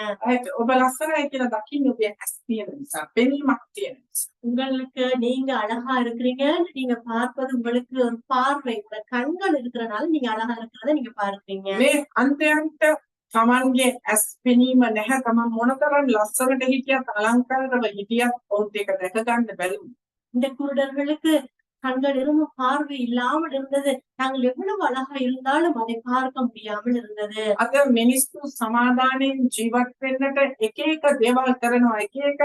உங்களுக்கு நீங்க அழகா இருக்கிறீங்கன்னு நீங்க பார்ப்பது உங்களுக்கு ஒரு பார்வை, கண்கள் இருக்கிறனால நீங்க அழகா இருக்கிறத நீங்க பார்ப்பீங்க.
அந்த තමන්ගේ ඇස් පෙනීම නැහැ තමන් මොනතරම් ලස්සනට හිටියත් අලංකාරව හිටියත් ඔවුන්ට ඒක දැක ගන්න බැරිවුණා.
இந்த குருடர்களுக்கு கண்கள் இருந்தும் பார்வை இல்லாமல் இருந்தது. நாங்கள் எவ்வளவு அழகா இருந்தாலும் அதை பார்க்க முடியாமல் இருந்தது.
අද මිනිස්සු සමාදානයෙන් ජීවත් වෙන්නට එක එක දේවල් කරනවා එක එක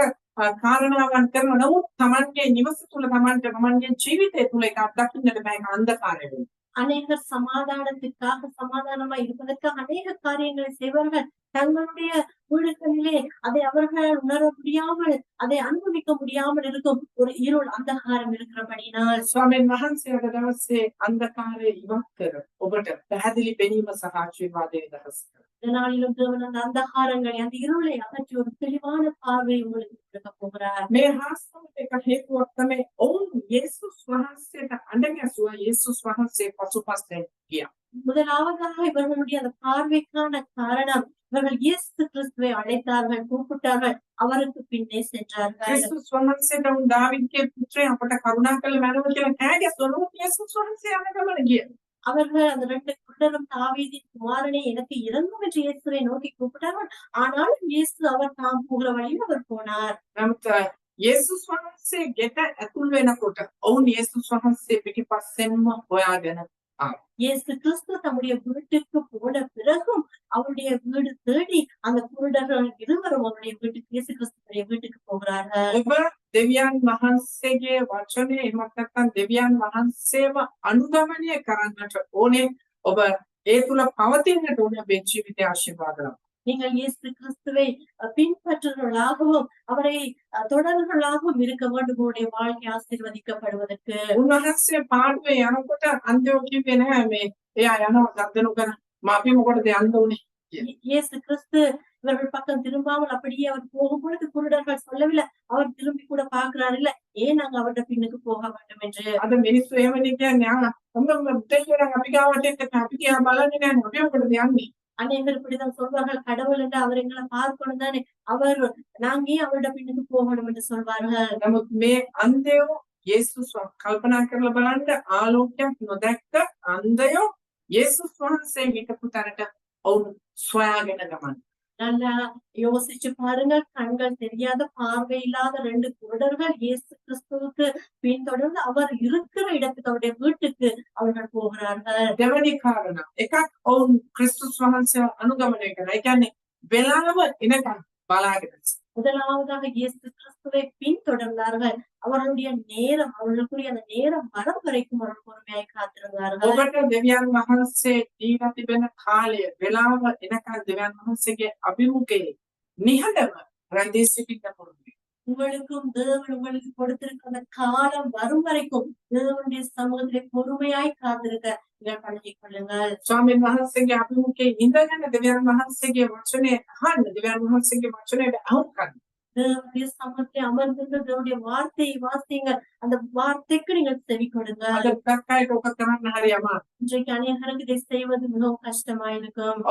කාරණාවන් කරනවා. නමුත් තමන්ගේ නිවස තුල තමන්ගේ ජීවිතය තුල ඒක අත්දකින්නට බෑ. ඒක අන්ධකාරය වෙනවා.
அநேகர் சமாதானத்திற்காக சமாதானமா இருப்பதற்காக அநேக காரியங்களை செய்வார்கள். தங்களுடைய வீடுகளிலே அதை அவர்கள் உணர முடியாமல் அதை அனுபவிக்க முடியாமல் இருக்கும் ஒரு இருள் அந்தகாரம் இருக்கிறபடினால்
ස්වාමීන් වහන්සේ අද දවසේ අන්ධකාරය ඉවත් කර ඔබට පැහැදිලි පෙනීම සහ ආශිර්වාදය දහස් කර.
இதனாலும் தேவன் அந்த அந்தகாரங்களை அந்த இருளை அகற்றி ஒரு தெளிவான பார்வை உங்களுக்கு கொடுக்க போகிறார்.
මේ හාස්කමට එක හේතුවක් තමයි ඔවුන් යේසුස් වහන්සේට අඬගැසුවා. යේසුස් වහන්සේ පසුපස්සේ ගියා.
முதலாவதாக இவர்களுடைய அந்த பார்வைக்கான காரணம் இவர்கள் இயேசு கிறிஸ்துவை அழைத்தார்கள், கூப்பிட்டார்கள், அவருக்கு பின்னே சென்றார்கள்.
යේසුස් වහන්සේට උන් දාවිද්ගේ පුත්‍රය අපට කරුණා කළ මැනව කියලා කෑගැස්සුවා. යේසුස් වහන්සේ යනගමන ගියා.
அவர்கள் அந்த 2 குருடரும் தாவீதின் குமாரனே எனக்கு இறங்கும் என்று இயேசுவை நோக்கி கூப்பிட்டார்கள். ஆனாலும் இயேசு அவர் தாம் போகிற வழியில் அவர் போனார்.
නමුත් යේසුස් වහන්සේ ගෙට ඇතුල් වෙනකොට ඔවුන් යේසුස් වහන්සේ පිටිපස්සෙන්ම හොයාගෙන
இயேசு கிறிஸ்து தம்முடைய வீட்டுக்கு போன பிறகும் அவருடைய வீடு தேடி அந்த குருடர்கள் இருவரும் அவருடைய வீட்டுக்கு இயேசு கிறிஸ்துடைய வீட்டுக்கு போகிறார்கள்.
ඔබ දෙවියන් වහන්සේගේ වචනේ එහෙමත් නැත්නම් දෙවියන් වහන්සේව අනුගමනය කරන්නට ඕනේ. ඔබ ඒ තුල පවතින්නට ඕනේ ඔබේ ජීවිතය ආශිර්වාදවත්.
நீங்கள் இயேசு கிறிஸ்துவை பின்பற்றுவர்களாகவும் அவரை தொடர்களாகவும் இருக்க வேண்டும் உங்களுடைய வாழ்க்கை ஆசீர்வதிக்கப்படுவதற்கு.
උන්වහන්සේ පාඩුවේ යනකොට අන්ධයෝ කිව්වේ නැහැ මේ එයා යනවා ගද්දනු කරන අපි මොකටද යන්න උනේ.
இயேசு கிறிஸ்து இவர்கள் பக்கம் திரும்பாமல் அப்படியே அவர் போகும் பொழுது குருடர்கள் சொல்லவில்லை. அவர் திரும்பி கூட பாக்குறாரு இல்ல ஏன் நாங்க அவருடைய பின்னுக்கு போக வேண்டும் என்று.
අද මිනිස්සු එහෙමනේ කියන්නේ අපි ගාවට එක්ක අපි කියා බලන්නේ නැහැ අපි මොකටද යන්නේ.
அநேகர் இப்படிதான் சொல்வார்கள், கடவுள் என்று அவர் எங்களை பார்க்கணும் தானே, அவர் நாங்க ஏன் அவருடைய பின்னுக்கு போகணும் என்று சொல்வார்கள்.
නමුත් මේ අන්ධයෝ යේසුස් කල්පනා කරලා බලන්න ආලෝකයක් නොදැක්ක අන්ධයෝ යේසුස් වහන්සේ හිටපු තැනට ඔවුන් සොයාගෙන ගමන්.
நல்லா யோசிச்சு பாருங்கள். கண்கள் தெரியாத பார்வை இல்லாத 2 குருடர்கள் இயேசு கிறிஸ்துவுக்கு பின்தொடர்ந்து அவர் இருக்கிற இடத்துக்கு அவருடைய வீட்டுக்கு அவர்கள் போகிறார்கள்.
දෙවැනි කාරණා එකක් ඔවුන් ක්‍රිස්තුස් වහන්සේව අනුගමනය කරා. ඒ කියන්නේ වෙලාව එනකන් බලාගෙන.
முதலாவதாக இயேசு கிறிஸ்துவை பின்தொடர்ந்தார்கள். அவர்களுடைய நேரம் அவர்களுக்குரிய அந்த நேரம் வரும் வரைக்கும் அவர்கள் பொறுமையாய் காத்திருந்தார்கள்.
ඔබට දෙවියන් වහන්සේ දීලා තිබෙන කාලය වෙලාව එනකන් දෙවියන් වහන්සේගේ අභිමුඛයේ නිහඬව රැඳී සිටින්න පුළුවන්.
உங்களுக்கும் தேவன் உங்களுக்கு கொடுத்திருக்கிற அந்த காலம் வரும் வரைக்கும் தேவனுடைய சமூகத்திலே பொறுமையாய் காத்திருக்க நீங்கள் பழகிக் கொள்ளுங்கள்.
ස්වාමීන් වහන්සේගේ අභිමුඛයේ ඉඳගෙන දෙවියන් වහන්සේගේ වචනේ අහන්න දෙවියන් වහන්සේගේ වචනයට අහුම්කන්න.
தேவனுடைய சமூகத்திலே அமர்ந்திருந்த தேவனுடைய வார்த்தையை வாசியுங்கள். அந்த வார்த்தைக்கு நீங்கள் செவி கொடுங்க.
අද ප්‍රකාරයට ඔක කරන්න හරි අමාරුයි.
இன்றைக்கு அநேகருக்கு இதை செய்வது மிகவும் கஷ்டமாயிருக்கும்.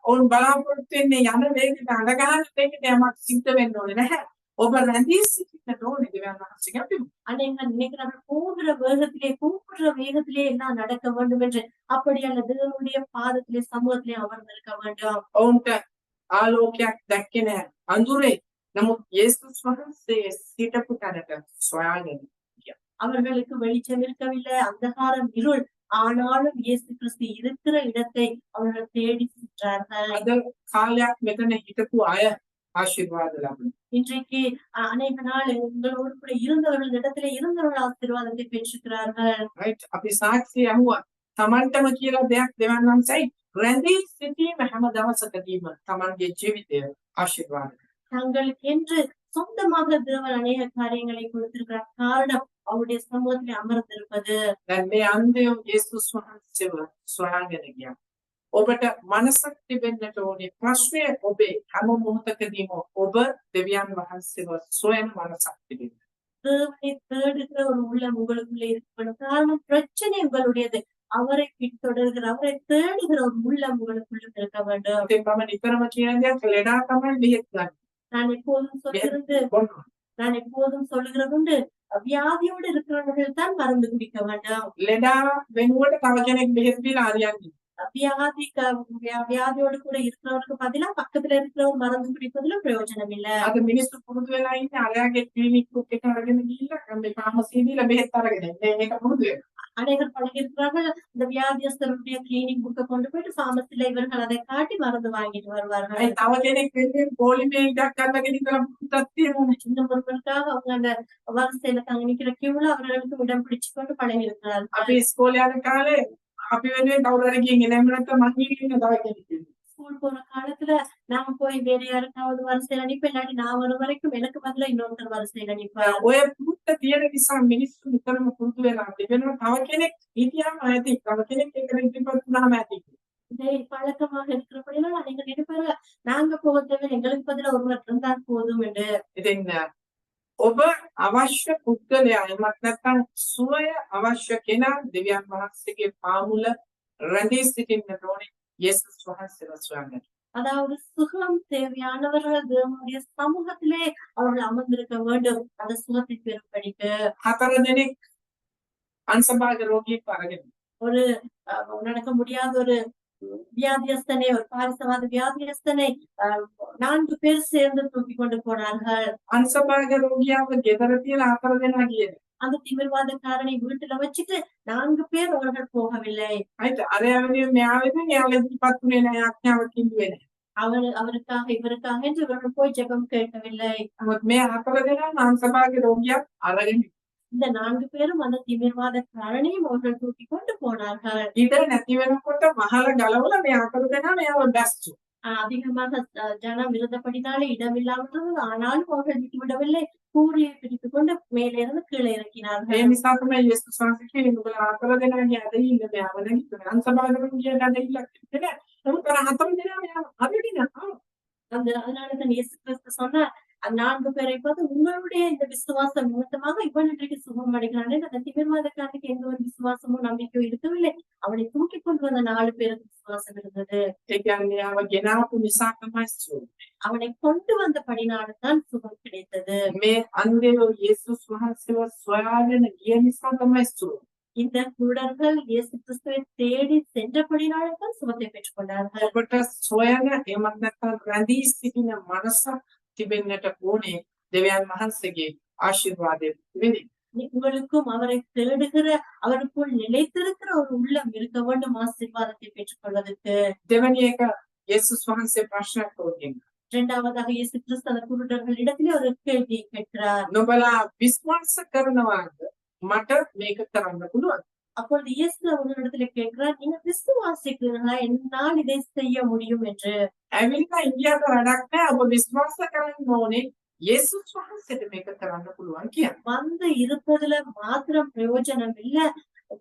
ඔවුන් බලාපොරොත්තු වෙන්නේ යන වේගයට අඬ ගන්න වේගයට යමක් සිද්ධ වෙන්න ඕනේ නැහැ. ඔබ රැඳී සිටින්න ඕනේ දෙවියන් වහන්සේගේ අභිමුඛයේ.
அநேகர் நினைக்கிறார்கள் போகிற வேகத்திலே கூப்பிடுற வேகத்திலே எல்லாம் நடக்க வேண்டும் என்று. அப்படி அல்ல, தேவனுடைய பாதத்திலே சமூகத்திலே அமர்ந்திருக்க வேண்டும்.
ඔවුන්ට ආලෝකයක් දැක්කේ නැහැ. අඳුරේ. නමුත් යේසුස් වහන්සේ සිටපු තැනට සොයාගෙන ගියා.
அவர்களுக்கு வெளிச்சம் இருக்கவில்லை, அந்தகாரம் இருள். ஆனாலும் இயேசு கிறிஸ்து இருக்கிற இடத்தை அவர்கள் தேடி சென்றார்கள்.
අද කාලයක් මෙතන හිටපු අය ආශිර්වාද ලබනවා.
இன்றைக்கு அநேக நாள் உங்களோடு கூட இருந்தவர்கள் இடத்துல இருந்தவர்கள் ஆசீர்வாதத்தை பெற்றிருக்கிறார்கள்.
right අපි සාක්ෂි අහුවා තමන්ටම කියලා දෙයක් දෙවන් වහන්සේයි රැඳී සිටීම හැම දවසකදීම තමන්ගේ ජීවිතය ආශිර්වාද.
தங்களுக்கு என்று சொந்தமாக தேவன் அநேக காரியங்களை கொடுத்திருக்கிறார். காரணம் அவருடைய சமூகத்தில் அமர்ந்திருப்பது.
දැන් මේ අන්දයෝ යේසුස් වහන්සේව සොයාගෙන ගියා. ඔබට මනසක් තිබෙන්නට ඕනේ. ප්‍රශ්නය ඔබේ හැම මොහොතකදීම ඔබ දෙවියන් වහන්සේව සොයන මනසක් තිබෙන්න.
தேவனை தேடுகிற ஒரு உள்ளம் உங்களுக்குள்ளே இருக்கணும். காரணம் பிரச்சனை உங்களுடையது. அவரை பின்தொடர்கிற அவரை தேடுகிற ஒரு உள்ளம் உங்களுக்குள்ள இருக்க வேண்டும்.
ඉතින් මම නිතරම කියන දෙයක් ලෙඩා තමයි බෙහෙත් ගන්න.
நான் எப்போதும் சொல்லிருந்து
බොන්න.
நான் எப்போதும் சொல்லுகிறதுண்டு, வியாதியோடு இருக்கிறவர்கள் தான் மருந்து குடிக்க வேண்டும்.
ලෙඩා වෙනුවට තව කෙනෙක් බෙහෙත් දීලා හරියන්නේ.
வியாதியோடு கூட இருக்கிறவருக்கு பதிலா பக்கத்துல இருக்கிறவர் மருந்து குடிப்பதுல பிரயோஜனம் இல்ல.
අද මිනිස්සු පුරුදු වෙලා ඉන්නේ අරයාගේ ක්ලිනික් එක අරගෙන ගිහිල්ලා මේ ෆාමසි දීලා බෙහෙත් අරගෙන. මේක පුරුදු වෙනවා.
அநேகர் பழகி இருக்கிறார்கள். இந்த வியாதியஸ்தருடைய கிளினிக் புக்கை கொண்டு போயிட்டு ஃபார்மசில இவர்கள் அதை காட்டி மருந்து வாங்கிட்டு வருவார்கள்.
ඒ තව කෙනෙක් වෙන්නේ පොලිමේ ඉඩක් අරගෙන ඉඳලා පුතක් තියෙනවා.
இன்னும் ஒருவருக்காக அவங்க அந்த வரிசையில தங்க நிக்கிற கியூல அவர்களுக்கு இடம் பிடிச்சு கொண்டு பழகி இருக்கிறார்கள்.
අපි ඉස්කෝලේ යන කාලේ අපි වෙනුවෙන් කවුරු හරි ගිහින් එනම නැත්නම් මං ගිහින් ඉන්න තව කෙනෙක්.
ஸ்கூல் போற காலத்துல நாம போய் வேற யாருக்காவது வரிசையில நிப்ப, இல்லாட்டி நான் வரும் வரைக்கும் எனக்கு பதிலா இன்னொருத்தர் வரிசையில நிப்பார்.
ඔය පුරුද්ද තියෙන නිසා මිනිස්සු නිතරම පුරුදු වෙලා තිබෙනවා. තව කෙනෙක් හිටියාම ඇති. තව කෙනෙක් එකට ඉතිපත් වුණාම ඇති.
இதை பழக்கமாக இருக்கிறபடினால நீங்க நினைப்பாரு, நாங்க போக தேவை, எங்களுக்கு பதிலா ஒருவர் இருந்தால் போதும் என்று.
ඉතින් ඔබ අවශ්‍ය පුද්ගලයා එමත් නැත්නම් සුවය අවශ්‍ය කෙනා දෙවියන් වහන්සේගේ පාමුල රැඳී සිටින්නට ඕනේ. යේසුස් වහන්සේව සොයන්න.
அதாவது சுகம் தேவையானவர்கள் தேவனுடைய சமூகத்திலே அவர்கள் அமர்ந்திருக்க வேண்டும். அந்த சுகத்தை பெறும்படிக்கு
4 දෙනෙක් අංශභාග රෝගියෙක් අරගෙන
ஒரு நடக்க முடியாத ஒரு வியாதியஸ்தனை, ஒரு பாரிசவாத வியாதியஸ்தனை 4 பேர் சேர்ந்து தூக்கி கொண்டு போனார்கள்.
අංශභාග රෝගියාව ගෙදර තියලා 4 දෙනා ගියේ.
அந்த திமிர்வாதக்காரனை வீட்டுல வச்சுட்டு 4 பேர் அவர்கள் போகவில்லை.
right අරයා වෙනුවෙන් මෙයා වෙනුවෙන් එයාලා ඉතිපත් වුණේ නැහැ. ආඥාවක් කිව්වේ නැහැ.
அவருக்காக இவருக்காக என்று இவர்கள் போய் ஜெபம் கேட்கவில்லை.
නමුත් මේ 4 දෙනා අංශභාග රෝගියක් අරගෙන
இந்த 4 பேரும் அந்த திமிர்வாதக்காரனையும் அவர்கள் தூக்கி கொண்டு போனார்கள்.
ඉතින් නැති වෙනකොට මහල ගලවලා මේ 4 දෙනා මෙයාව බැස්සු.
அதிகமாக ஜனம் இருந்தபடினாலே இடம் இல்லாமல் இருந்தது. ஆனாலும் அவர்கள் விட்டுவிடவில்லை. கூறியை பிடித்துக் கொண்டு மேலே இருந்து கீழே
ඒ
இறக்கினார்கள்.
නිසා තමයි යේසුස් වහන්සේ කියන්නේ නුඹලා 4 දෙනාගේ අදින්න මෙයාව නැගිටින අංශභාග රෝගියට අදින්නක් තිබෙන්නේ. නමුත් අර 4 දෙනා මෙයාව අදින්න.
அதனால தான் இயேசு கிறிஸ்து சொன்னார், அந்த 4 பேரை பார்த்து உங்களுடைய இந்த விசுவாசம் நிமித்தமாக இவன் இன்றைக்கு சுகம் அடைகிறானே. அந்த திமிர்வாதக்காரனுக்கு எந்த ஒரு விசுவாசமும் நம்பிக்கையும் இருக்கவில்லை. அவனை தூக்கி கொண்டு வந்த 4 பேருக்கு விசுவாசம் இருந்தது.
ඒ කියන්නේ යාව ගෙනාපු නිසා තමයි සුව.
அவனை கொண்டு வந்தபடினால தான் சுகம் கிடைத்தது.
මේ අන්දේව යේසුස් වහන්සේව සොයාගෙන ගිය නිසා තමයි සුව.
இந்த குருடர்கள் இயேசு கிறிஸ்துவை தேடி சென்றபடினால தான் சுகத்தை பெற்றுக் கொண்டார்கள்.
ඔබට සොයන එමත් නැත්නම් රැඳී සිටින මනසක් තිබෙන්නට ඕනේ. දෙවියන් වහන්සේගේ ආශිර්වාදය වෙන්නේ.
உங்களுக்கும் அவரை தேடுகிற, அவருக்குள் நிலைத்திருக்கிற ஒரு உள்ளம் இருக்க வேண்டும் ஆசீர்வாதத்தை பெற்றுக் கொள்வதற்கு.
දෙවැනි එක යේසුස් වහන්සේ ප්‍රශ්නයක් තෝරගෙන.
இரண்டாவதாக இயேசு கிறிஸ்து அந்த குருடர்கள் இடத்திலே ஒரு கேள்வியை கேட்கிறார்.
නොබලා විශ්වාස කරනවාද මට මේක කරන්න පුළුවන්?
அப்பொழுது இயேசு அவர்களிடத்திலே கேட்கிறார், நீங்க விசுவாசிக்கிறீர்களா என்னால் இதை செய்ய முடியும் என்று.
ඇවිල්ලා ඉන්දියාවට වැඩක් නැහැ. ඔබ විශ්වාස කරන්න ඕනේ යේසුස් වහන්සේට මේක කරන්න පුළුවන් කියලා.
வந்து இருப்பதுல மாத்திரம் பிரயோஜனம் இல்ல,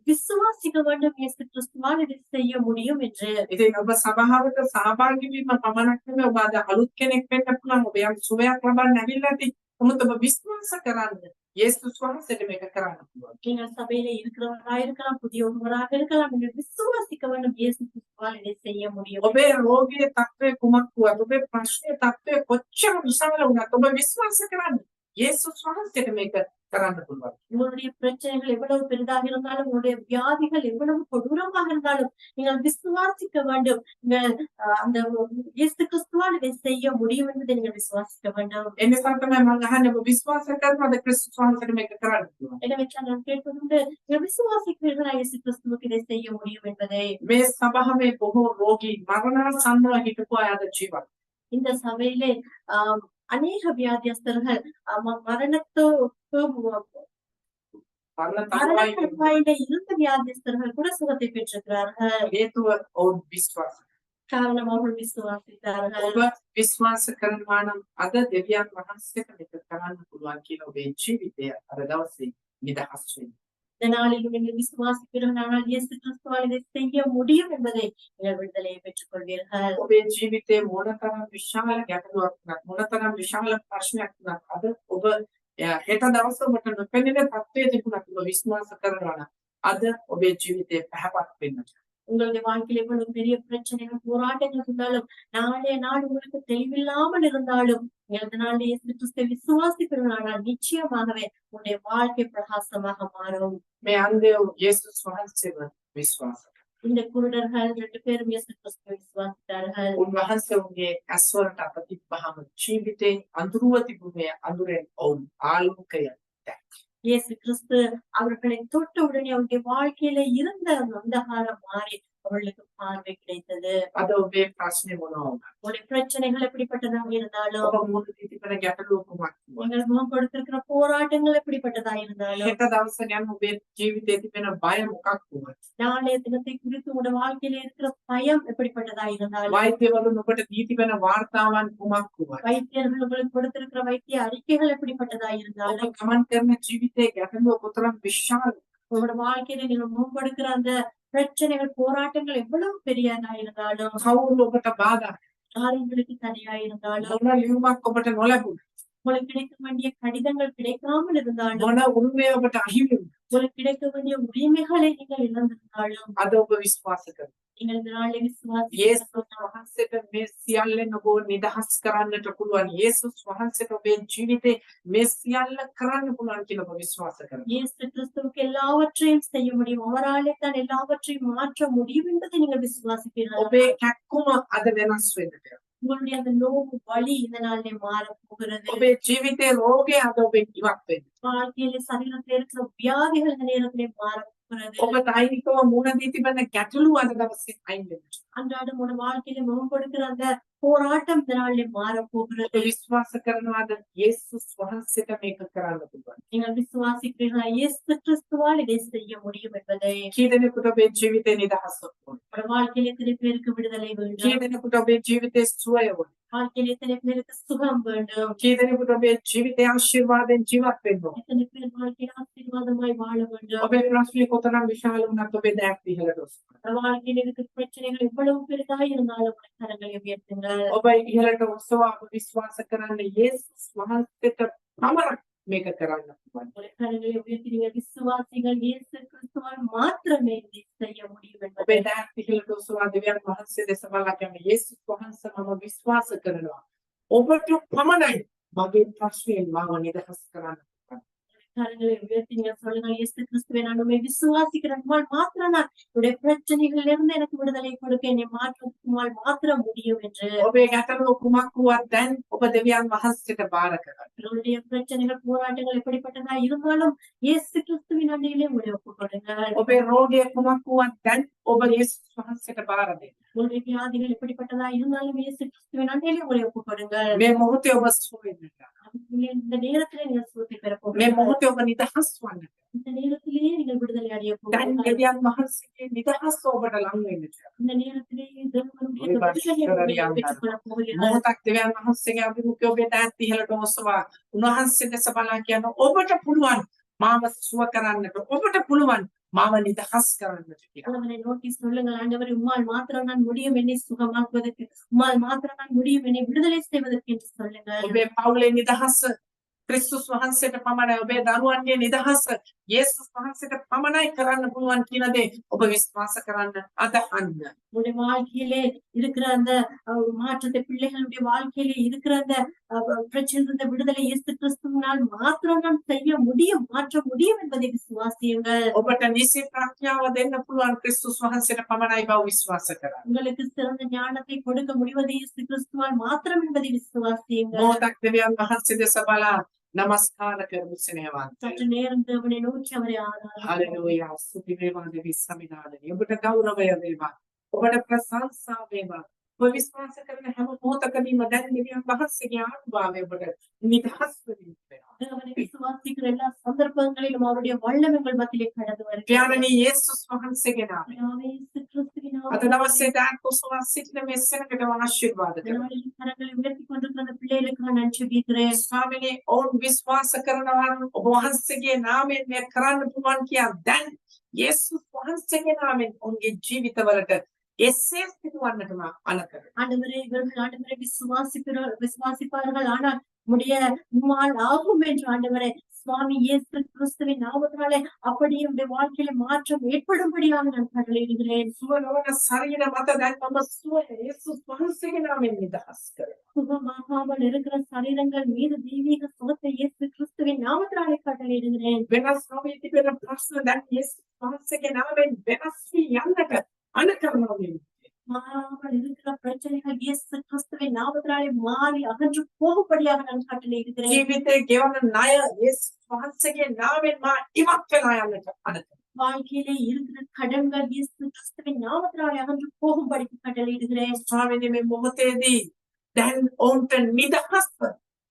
விசுவாசிக்க வேண்டும் இயேசு கிறிஸ்துவால் இதை செய்ய முடியும் என்று.
ඉතින් ඔබ සභාවට සහභාගී වීම පමණක් නෙමෙයි, ඔබ අද අලුත් කෙනෙක් වෙන්න පුළුවන්. ඔබ යම් සුවයක් ලබන්න ඇවිල්ලා ඇති. නමුත් ඔබ විශ්වාස කරන්න යේසුස් වහන්සේට මේක කරන්න පුළුවන්.
நீங்கள் சபையில இருக்கிறவராக இருக்கலாம், புதிய ஒருவராக இருக்கலாம். நீங்கள் விசுவாசிக்க வேண்டும் இயேசு கிறிஸ்துவால் இதை செய்ய முடியும்.
ඔබේ රෝගී තත්ත්වය කුමක් වුවත්, ඔබේ ප්‍රශ්නේ තත්ත්වය කොච්චර විශාල වුණත් ඔබ විශ්වාස කරන්න යේසුස් වහන්සේට මේක කරන්න පුළුවන්.
உங்களுடைய பிரச்சனைகள் எவ்வளவு பெரிதாக இருந்தாலும் உங்களுடைய வியாதிகள் எவ்வளவு கொடூரமாக இருந்தாலும் நீங்கள் விசுவாசிக்க வேண்டும். நீங்கள் அந்த இயேசு கிறிஸ்துவால் இதை செய்ய முடியும் என்பதை நீங்கள் விசுவாசிக்க வேண்டும்.
ඒ නිසා තමයි මම අහන්නේ ඔබ විශ්වාස කරනවද ක්‍රිස්තුස් වහන්සේට මේක කරන්න පුළුවන්?
எனவே நான் கேட்பதுண்டு, நீங்கள் விசுவாசிக்கிறீர்களா இயேசு கிறிஸ்துவுக்கு இதை செய்ய முடியும் என்பதை?
මේ සභාවේ බොහෝ රෝගී මරණාසන්නව හිටපු අය අද ජීවත්.
இந்த சபையிலே அநேக வியாதியஸ்தர்கள் மரணத்தோடு
මරණ තරුවායි
மரண இருந்த வியாதியஸ்தர்கள் கூட சுகத்தை பெற்றிருக்கிறார்கள்.
හේතුව ඔවුන් විශ්වාස.
காரணம் அவர்கள் விசுவாசித்தார்கள்.
ඔබ විශ්වාස කරනවා නම් අද දෙවියන් වහන්සේට මේක කරන්න පුළුවන් කියලා ඔබේ ජීවිතය අර දවසේ නිදහස් වෙන්න.
இந்த நாளில் நீங்கள் விசுவாசிப்பீர்கள், ஆனால் இயேசு கிறிஸ்துவால் இதை செய்ய முடியும் என்பதை நீங்கள் விடுதலையை பெற்றுக் கொள்வீர்கள்.
ඔබේ ජීවිතේ මොනතරම් විශාල ගැටලුවක් වුණත් මොනතරම් විශාල ප්‍රශ්නයක් වුණත් අද ඔබ හෙට දවසේ ඔබට නොපෙනෙන තත්ත්වයේ තිබුණත් ඔබ විශ්වාස කරනවා නම් අද ඔබේ ජීවිතේ පැහැපත් වෙන්න.
உங்களுடைய வாழ்க்கையில் எவ்வளவு பெரிய பிரச்சனைகள் போராட்டங்கள் இருந்தாலும், நாளைய நாள் உங்களுக்கு தெளிவில்லாமல் இருந்தாலும், நீங்கள் இந்த நாளில் இயேசு கிறிஸ்துவை விசுவாசிக்கிறீர்களானால் நிச்சயமாகவே உங்களுடைய வாழ்க்கை பிரகாசமாக மாறும்.
මේ අන්දයෝ යේසුස් වහන්සේව විශ්වාස කරනවා.
இந்த குருடர்கள் 2 பேரும் இயேசு கிறிஸ்துவை விசுவாசித்தார்கள்.
උන්වහන්සේ උන්ගේ ඇස්වලට අප තිබ්බහම ජීවිතේ අඳුරුව තිබුණේ අඳුරෙන් ඔවුන් ආලෝකය දැක්කා.
இயேசு கிறிஸ்து அவர்களை தொட்ட உடனே அவருடைய வாழ்க்கையில இருந்த அந்த அந்தகாரம் மாறி அவர்களுக்கு பார்வை கிடைத்தது.
අද ඔබේ ප්‍රශ්නේ මොනවද?
உங்களுடைய பிரச்சனைகள் எப்படிப்பட்டதாக இருந்தாலும்,
ඔබ මුහුණ දී තිබෙන ගැටලුව කුමක්ද?
நீங்கள் முகம் கொடுத்திருக்கிற போராட்டங்கள் எப்படிப்பட்டதா இருந்தாலும்,
හෙට දවස ගැන ඔබේ ජීවිතේ තිබෙන බය මොකක් වුණත්,
நாளைய தினத்தை குறித்து உங்களுடைய வாழ்க்கையில இருக்கிற பயம் எப்படிப்பட்டதா இருந்தாலும்,
වෛද්‍යවරුන් ඔබට දී තිබෙන වාර්තාවන් කුමක් වුණත්,
வைத்தியர்கள் உங்களுக்கு கொடுத்திருக்கிற வைத்திய அறிக்கைகள் எப்படிப்பட்டதா
ඔබ
இருந்தாலும்,
ගමන් කරන ජීවිතේ ගැටලුව කොතරම් විශාල
உங்களோட வாழ்க்கையில நீங்கள் முகம் கொடுக்கிற அந்த பிரச்சனைகள் போராட்டங்கள் எவ்வளவு பெரியதா இருந்தாலும்,
කවුරු ඔබට බාධා
காரியங்களுக்கு தடையா இருந்தாலும்,
මොන ලියුමක් ඔබට නොලැබුණා,
உங்களுக்கு கிடைக்க வேண்டிய கடிதங்கள் கிடைக்காமல் இருந்தாலும்,
මොන උරුමය ඔබට අහිමි වුණා,
உங்களுக்கு கிடைக்க வேண்டிய உரிமைகளை நீங்கள் இழந்திருந்தாலும்,
අද ඔබ විශ්වාස කරනවා.
நீங்கள் இந்த நாளில் விசுவாசி
යේසුස් වහන්සේට මේ සියල්ලෙන් ඔබ නිදහස් කරන්නට පුළුවන්. යේසුස් වහන්සේට ඔබේ ජීවිතේ මේ සියල්ල කරන්න පුළුවන් කියලා ඔබ විශ්වාස කරනවා.
இயேசு கிறிஸ்துவுக்கு எல்லாவற்றையும் செய்ய முடியும், அவராலே தான் எல்லாவற்றையும் மாற்ற முடியும் என்பதை நீங்கள் விசுவாசிப்பீர்கள்.
ඔබේ කැක්කුම අද වෙනස් වෙන්නට.
உங்களுடைய அந்த நோவு வலி இந்த நாளிலே மாற போகிறது.
ඔබේ ජීවිතේ රෝගය අද ඔබෙන් ඉවත් වෙන්න.
வாழ்க்கையில சரீரத்தில் இருக்கிற வியாதிகள் இந்த நேரத்திலே மாற போகிறது.
ඔබ දෛනිකව මුණ දී තිබෙන ගැටලු අද දවසේ අයින් වෙන්න.
அன்றாடம் உங்களோட வாழ்க்கையில முகம் கொடுக்கிற அந்த போராட்டம் இந்த நாளிலே மாற போகிறது.
ඔබ විශ්වාස කරනවාද යේසුස් වහන්සේට මේක කරන්න පුළුවන්?
நீங்கள் விசுவாசிக்கிறீர்களா இயேசு கிறிஸ்துவால் இதை செய்ய முடியும் என்பதை?
කී දෙනෙකුට ඔබේ ජීවිතේ නිදහස් වෙන්න?
உங்களோட வாழ்க்கையில எத்தனை பேருக்கு விடுதலை
කී
வேண்டும்?
දෙනෙකුට ඔබේ ජීවිතේ සුවය වෙන්න?
வாழ்க்கையில எத்தனை பேருக்கு சுகம் வேண்டும்?
කී දෙනෙකුට ඔබේ ජීවිතේ ආශිර්වාදයෙන් ජීවත් වෙන්න?
எத்தனை பேர் வாழ்க்கையில ஆசீர்வாதமாய் வாழ வேண்டும்?
ඔබේ ප්‍රශ්නේ කොතරම් විශාල වුණත් ඔබේ දෑත් ඉහළට ඔසවන්න.
உங்களோட வாழ்க்கையில இருக்கிற பிரச்சனைகள் எவ்வளவு பெரிதாக இருந்தாலும் உங்களுடைய கரங்களை உயர்த்துங்கள்.
ඔබ ඉහළට ඔසවා ඔබ විශ්වාස කරන්න යේසුස් වහන්සේට පමණක් මේක කරන්න පුළුවන්.
உங்களுடைய கரங்களை உயர்த்தி நீங்கள் விசுவாசிகள், இயேசு கிறிஸ்துவால் மாத்திரமே இதை செய்ய முடியும் என்பதை.
ඔබේ දෑත් ඉහළට ඔසවා දෙවියන් වහන්සේ දෙස බලලා කියන්න යේසුස් වහන්සේ මම විශ්වාස කරනවා. ඔබට පමණයි මගේ ප්‍රශ්නයෙන් මාව නිදහස් කරන්න.
கரங்களை உயர்த்தி நீங்கள் சொல்லுங்கள், இயேசு கிறிஸ்துவை நான் உண்மை விசுவாசிக்கிறேன், உம்மால் மாத்திரம் நான் என்னுடைய பிரச்சனைகளில் இருந்து எனக்கு விடுதலை கொடுக்க என்னை மாற்றுவதற்கு உம்மால் மாத்திரம் முடியும் என்று.
ඔබේ ගැටලුව කුමක් වුවත් දැන් ඔබ දෙවියන් වහන්සේට බාර කරන්න.
உங்களுடைய பிரச்சனைகள் போராட்டங்கள் எப்படிப்பட்டதா இருந்தாலும் இயேசு கிறிஸ்துவின் அண்டையிலே உங்களை ஒப்புக் கொடுங்கள்.
ඔබේ රෝගය කුමක් වුවත් දැන් ඔබ යේසුස් වහන්සේට බාර දෙන්න.
உங்களுடைய வியாதிகள் எப்படிப்பட்டதா இருந்தாலும் இயேசு கிறிஸ்துவின் அண்டையிலே உங்களை ஒப்புக் கொடுங்கள்.
මේ මොහොතේ ඔබ සුව වෙන්නට.
இந்த நேரத்திலே நீங்கள் சுகத்தை பெற
මේ
போகிறீர்கள்.
මොහොතේ ඔබ නිදහස් වන්නට.
இந்த நேரத்திலேயே நீங்கள் விடுதலை அடைய
දැන්
போகிறீர்கள்.
දෙවියන් වහන්සේගේ නිදහස් ඔබට ලං වෙන්නට.
இந்த நேரத்திலே தேவனுடைய
ඔය
விடுதலையை
බෂරරියන්
நீங்கள் பெற்றுக்கொள்ள போகிறீர்கள்.
මොහොතක් දෙවියන් වහන්සේගේ අභිමුඛය ඔබේ දෑත් ඉහළට ඔසවා උන්වහන්සේ දෙස බලා කියන්න ඔබට පුළුවන් මාව සුව කරන්නට. ඔබට පුළුවන් මාව නිදහස් කරන්නට කියලා.
ஆண்டவரை நோக்கி சொல்லுங்கள், ஆண்டவரே உம்மால் மாத்திரம் நான் முடியும் என்னை சுகமாக்குவதற்கு, உம்மால் மாத்திரம் நான் முடியும் என்னை விடுதலை செய்வதற்கு என்று சொல்லுங்கள்.
ඔබේ පවුලේ නිදහස ක්‍රිස්තුස් වහන්සේට පමණයි ඔබේ දරුවන්ගේ නිදහස යේසුස් වහන්සේට පමණයි කරන්න පුළුවන් කියන දේ ඔබ විශ්වාස කරන්න අදහන්න.
உங்களுடைய வாழ்க்கையிலே இருக்கிற அந்த மாற்றத்தை பிள்ளைகளுடைய வாழ்க்கையிலே இருக்கிற அந்த பிரச்சனை விடுதலை இயேசு கிறிஸ்துவினால் மாத்திரம் நாம் செய்ய முடியும் மாற்ற முடியும் என்பதை விசுவாசியுங்கள்.
ඔබට නිසි ප්‍රඥාව දෙන්න පුළුවන් ක්‍රිස්තුස් වහන්සේට පමණයි බව විශ්වාස කරන්න.
உங்களுக்கு சிறந்த ஞானத்தை கொடுக்க முடிவது இயேசு கிறிஸ்துவால் மாத்திரம் என்பதை விசுவாசியுங்கள்.
මොහොතක් දෙවියන් වහන්සේ දෙස බලා නමස්කාර කරමු ස්නේහවන්ත.
சற்று நேரம் தேவனை நோக்கி அவரை ஆராதிப்போம்.
හලෙලූයා ස්තුති වේවා දෙවි සමිනාලනි. ඔබට ගෞරවය වේවා. ඔබට ප්‍රශංසා වේවා. ඔබ විශ්වාස කරන හැම මොහොතකදීම දැන් දෙවියන් වහන්සේගේ ආත්මාවේ ඔබට නිදහස් වෙන්න වෙනවා.
தேவனை விசுவாசிக்கிற எல்லா சந்தர்ப்பங்களிலும் அவருடைய வல்லமைகள் மத்தியிலே கடந்து வருகிறது.
පියාණනි යේසුස් වහන්සේගේ නාමයෙන්
இயேசு கிறிஸ்துவின்
අද දවසේ දාන කුසල සිටින මේ සෙනඟට ආශිර්වාද කරනවා.
நாளில் கரங்களை உயர்த்தி கொண்டிருக்கிற அந்த பிள்ளைகளுக்கு நான் ஜெபிக்கிறேன்.
ස්වාමිනේ ඔවුන් විශ්වාස කරනවා ඔබ වහන්සේගේ නාමයෙන් මේ කරන්න පුළුවන් කියන දැන් යේසුස් වහන්සේගේ නාමයෙන් ඔවුන්ගේ ජීවිතවලට එසේ සිදුවන්නටම අලකර.
ஆண்டவரே இவர்கள் ஆண்டவரை விசுவாசிப்பார்கள் ஆனால் உம்முடைய உம்மால் ஆகும் என்று ஆண்டவரே சுவாமி இயேசு கிறிஸ்துவின் நாமத்தினாலே அப்படியே உடைய வாழ்க்கையில மாற்றம் ஏற்படும்படியாக நான் கட்டளையிடுகிறேன்.
සුව නොවන ශරීර මත දැන් මම සුව යේසුස් වහන්සේගේ නාමයෙන් නිදහස් කරනවා.
சுகமாகாமல் இருக்கிற சரீரங்கள் மீது தெய்வீக சுகத்தை இயேசு கிறிஸ்துவின் நாமத்தினாலே கட்டளையிடுகிறேன்.
වෙනස් නොවී තිබෙන ප්‍රශ්න දැන් යේසුස් වහන්සේගේ නාමයෙන් වෙනස් වී යන්නට අනුකරනවා.
மாறாமல் இருக்கிற பிரச்சனைகள் இயேசு கிறிஸ்துவின் நாமத்தினாலே மாறி அகன்று போகும்படியாக நான் கட்டளையிடுகிறேன்.
ජීවිතේ ගෙවන ණය යේසුස් වහන්සේගේ නාමයෙන් මා ඉවත් වෙලා යන්නට අනුකරනවා.
வாழ்க்கையிலே இருக்கிற கடன்கள் இயேசு கிறிஸ்துவின் நாமத்தினாலே அகன்று போகும்படிக்கு கட்டளையிடுகிறேன்.
ස්වාමීනි මේ මොහොතේදී දැන් ඔවුන්ට නිදහස්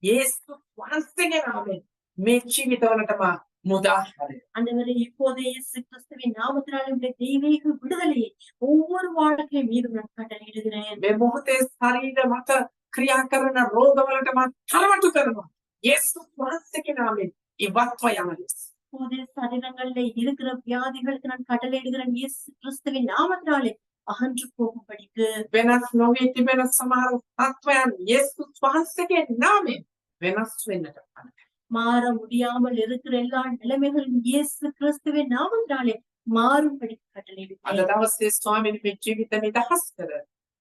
යේසුස් වහන්සේගේ නාමයෙන් මේ ජීවිතවලටම මුදාහරය.
ஆண்டவரே இப்போதே இயேசு கிறிஸ்துவின் நாமத்தினாலே உடைய தெய்வீக விடுதலையை ஒவ்வொரு வாழ்க்கை மீதும் நான் கட்டளையிடுகிறேன்.
මේ මොහොතේ ශරීර මත ක්‍රියා කරන රෝගවලට මා තරවටු කරනවා. යේසුස් වහන්සේගේ නාමයෙන් ඉවත්ව යන ලෙස.
இப்போதே சரீரங்களிலே இருக்கிற வியாதிகளுக்கு நான் கட்டளையிடுகிறேன். இயேசு கிறிஸ்துவின் நாமத்தினாலே அகன்று போகும்படிக்கு
වෙනස් නොවී තිබෙන සමහර තත්වයන් යේසුස් වහන්සේගේ නාමයෙන් වෙනස් වෙන්නට අනුකරනවා.
மாற முடியாமல் இருக்கிற எல்லா நிலைமைகளும் இயேசு கிறிஸ்துவின் நாமத்தினாலே மாறும்படிக்கு
අද
கட்டளையிடுகிறேன்.
දවසේ ස්වාමීනි මේ ජීවිත නිදහස් කර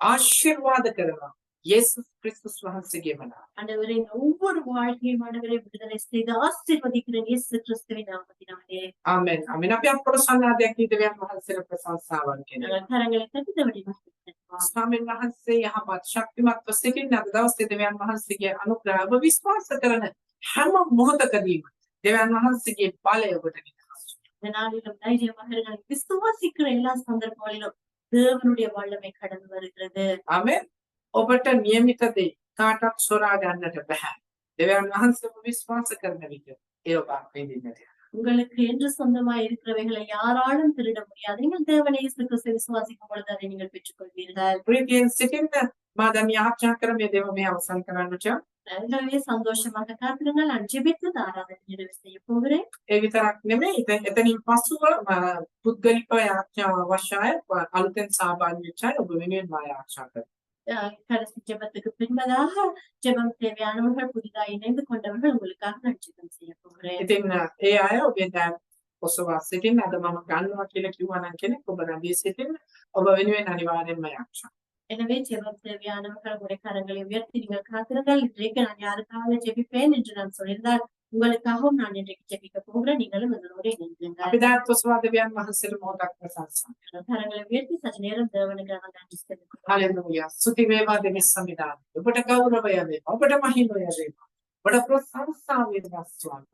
ආශිර්වාද කරනවා. යේසුස් ක්‍රිස්තුස් වහන්සේගේම නාමයෙන්.
ஆண்டவரே இந்த ஒவ்வொரு வாழ்க்கையும் ஆண்டவரை விடுதலை செய்து ஆசீர்வதிக்கிறேன் இயேசு கிறிஸ்துவின் நாமத்தினாலே.
ආමෙන්. ආමෙන්. අපි අපේ සන්නාදයක් දෙවියන් වහන්සේට ප්‍රශංසාවක් කරනවා.
நாங்கள் கரங்களை தட்டி தேவனை மகிமைப்படுத்துவோம்.
ස්වාමීන් වහන්සේ යහපත් ශක්තිමත්ව සිටින අද දවසේ දෙවියන් වහන්සේගේ අනුග්‍රහය ඔබ විශ්වාස කරන හැම මොහොතකදීම දෙවියන් වහන්සේගේ බලය ඔබට නිදහස් වෙනවා.
இந்த நாளிலும் தைரியமாக இருங்கள். விசுவாசிக்கிற எல்லா சந்தர்ப்பங்களிலும் தேவனுடைய வல்லமை கடந்து வருகிறது.
ආමෙන්. ඔබට නියමිත දේ කාටවත් සොරා ගන්නට බෑ. දෙවියන් වහන්සේ ඔබ විශ්වාස කරන විට ඒ ඔබ අපේදින්නට.
உங்களுக்கு என்று சொந்தமாய் இருக்கிறவைகளை யாராலும் திருட முடியாது. நீங்கள் தேவனை இயேசு கிறிஸ்துவை விசுவாசிக்கும் பொழுது அதை நீங்கள் பெற்றுக்கொள்வீர்கள்.
ප්‍රීතියෙන් සිටින්න මා දැන් යාඥා කරමු මේ දේව මේ අවසන් කරන්නට.
எனவே சந்தோஷமாக காத்திருங்கள். நான் ஜெபித்து இந்த ஆராதனை நிறைவு செய்ய போகிறேன்.
ඒ විතරක් නෙමෙයි එතනින් පස්සුව පුද්ගලිකව යාඥාව අවශ්‍යයි. අලුතෙන් සහභාගී වෙච්ච අය ඔබ වෙනුවෙන් මා යාඥා කරනවා.
கடைசி ஜெபத்துக்கு பின்பதாக ஜெபம் தேவையானவர்கள் புதிதாக இணைந்து கொண்டவர்கள் உங்களுக்காக நான் ஜெபம் செய்ய போகிறேன்.
ඉතින් ඒ අය ඔබේ දැන් ඔසවා සිටින්න අද මම ගන්නවා කියලා කිව්වා නම් කෙනෙක් ඔබ නැගී සිටින්න ඔබ වෙනුවෙන් අනිවාර්යෙන්ම යාඥා.
எனவே ஜெபம் தேவையானவர்கள் உங்களுடைய கரங்களை உயர்த்தி நீங்கள் காத்திருங்கள். இன்றைக்கு நான் யாருக்காக ஜெபிப்பேன் என்று நான் சொல்லியிருந்தால் உங்களுக்காகவும் நான் இன்றைக்கு ஜெபிக்க போகிறேன். நீங்களும் அதனோடு இணைந்துங்கள்.
අපි දැන් ඔසවා දෙවියන් වහන්සේට මොහොතක් ප්‍රශංසා.
கரங்களை உயர்த்தி சற்று நேரம் தேவனுக்காக நன்றி செலுத்துகிறோம்.
හලෙලූයා. ස්තුති වේවා දෙවි සමිදාන. ඔබට ගෞරවය වේවා. ඔබට මහිමය වේවා. ඔබට ප්‍රශංසා වේවා ස්වාමී.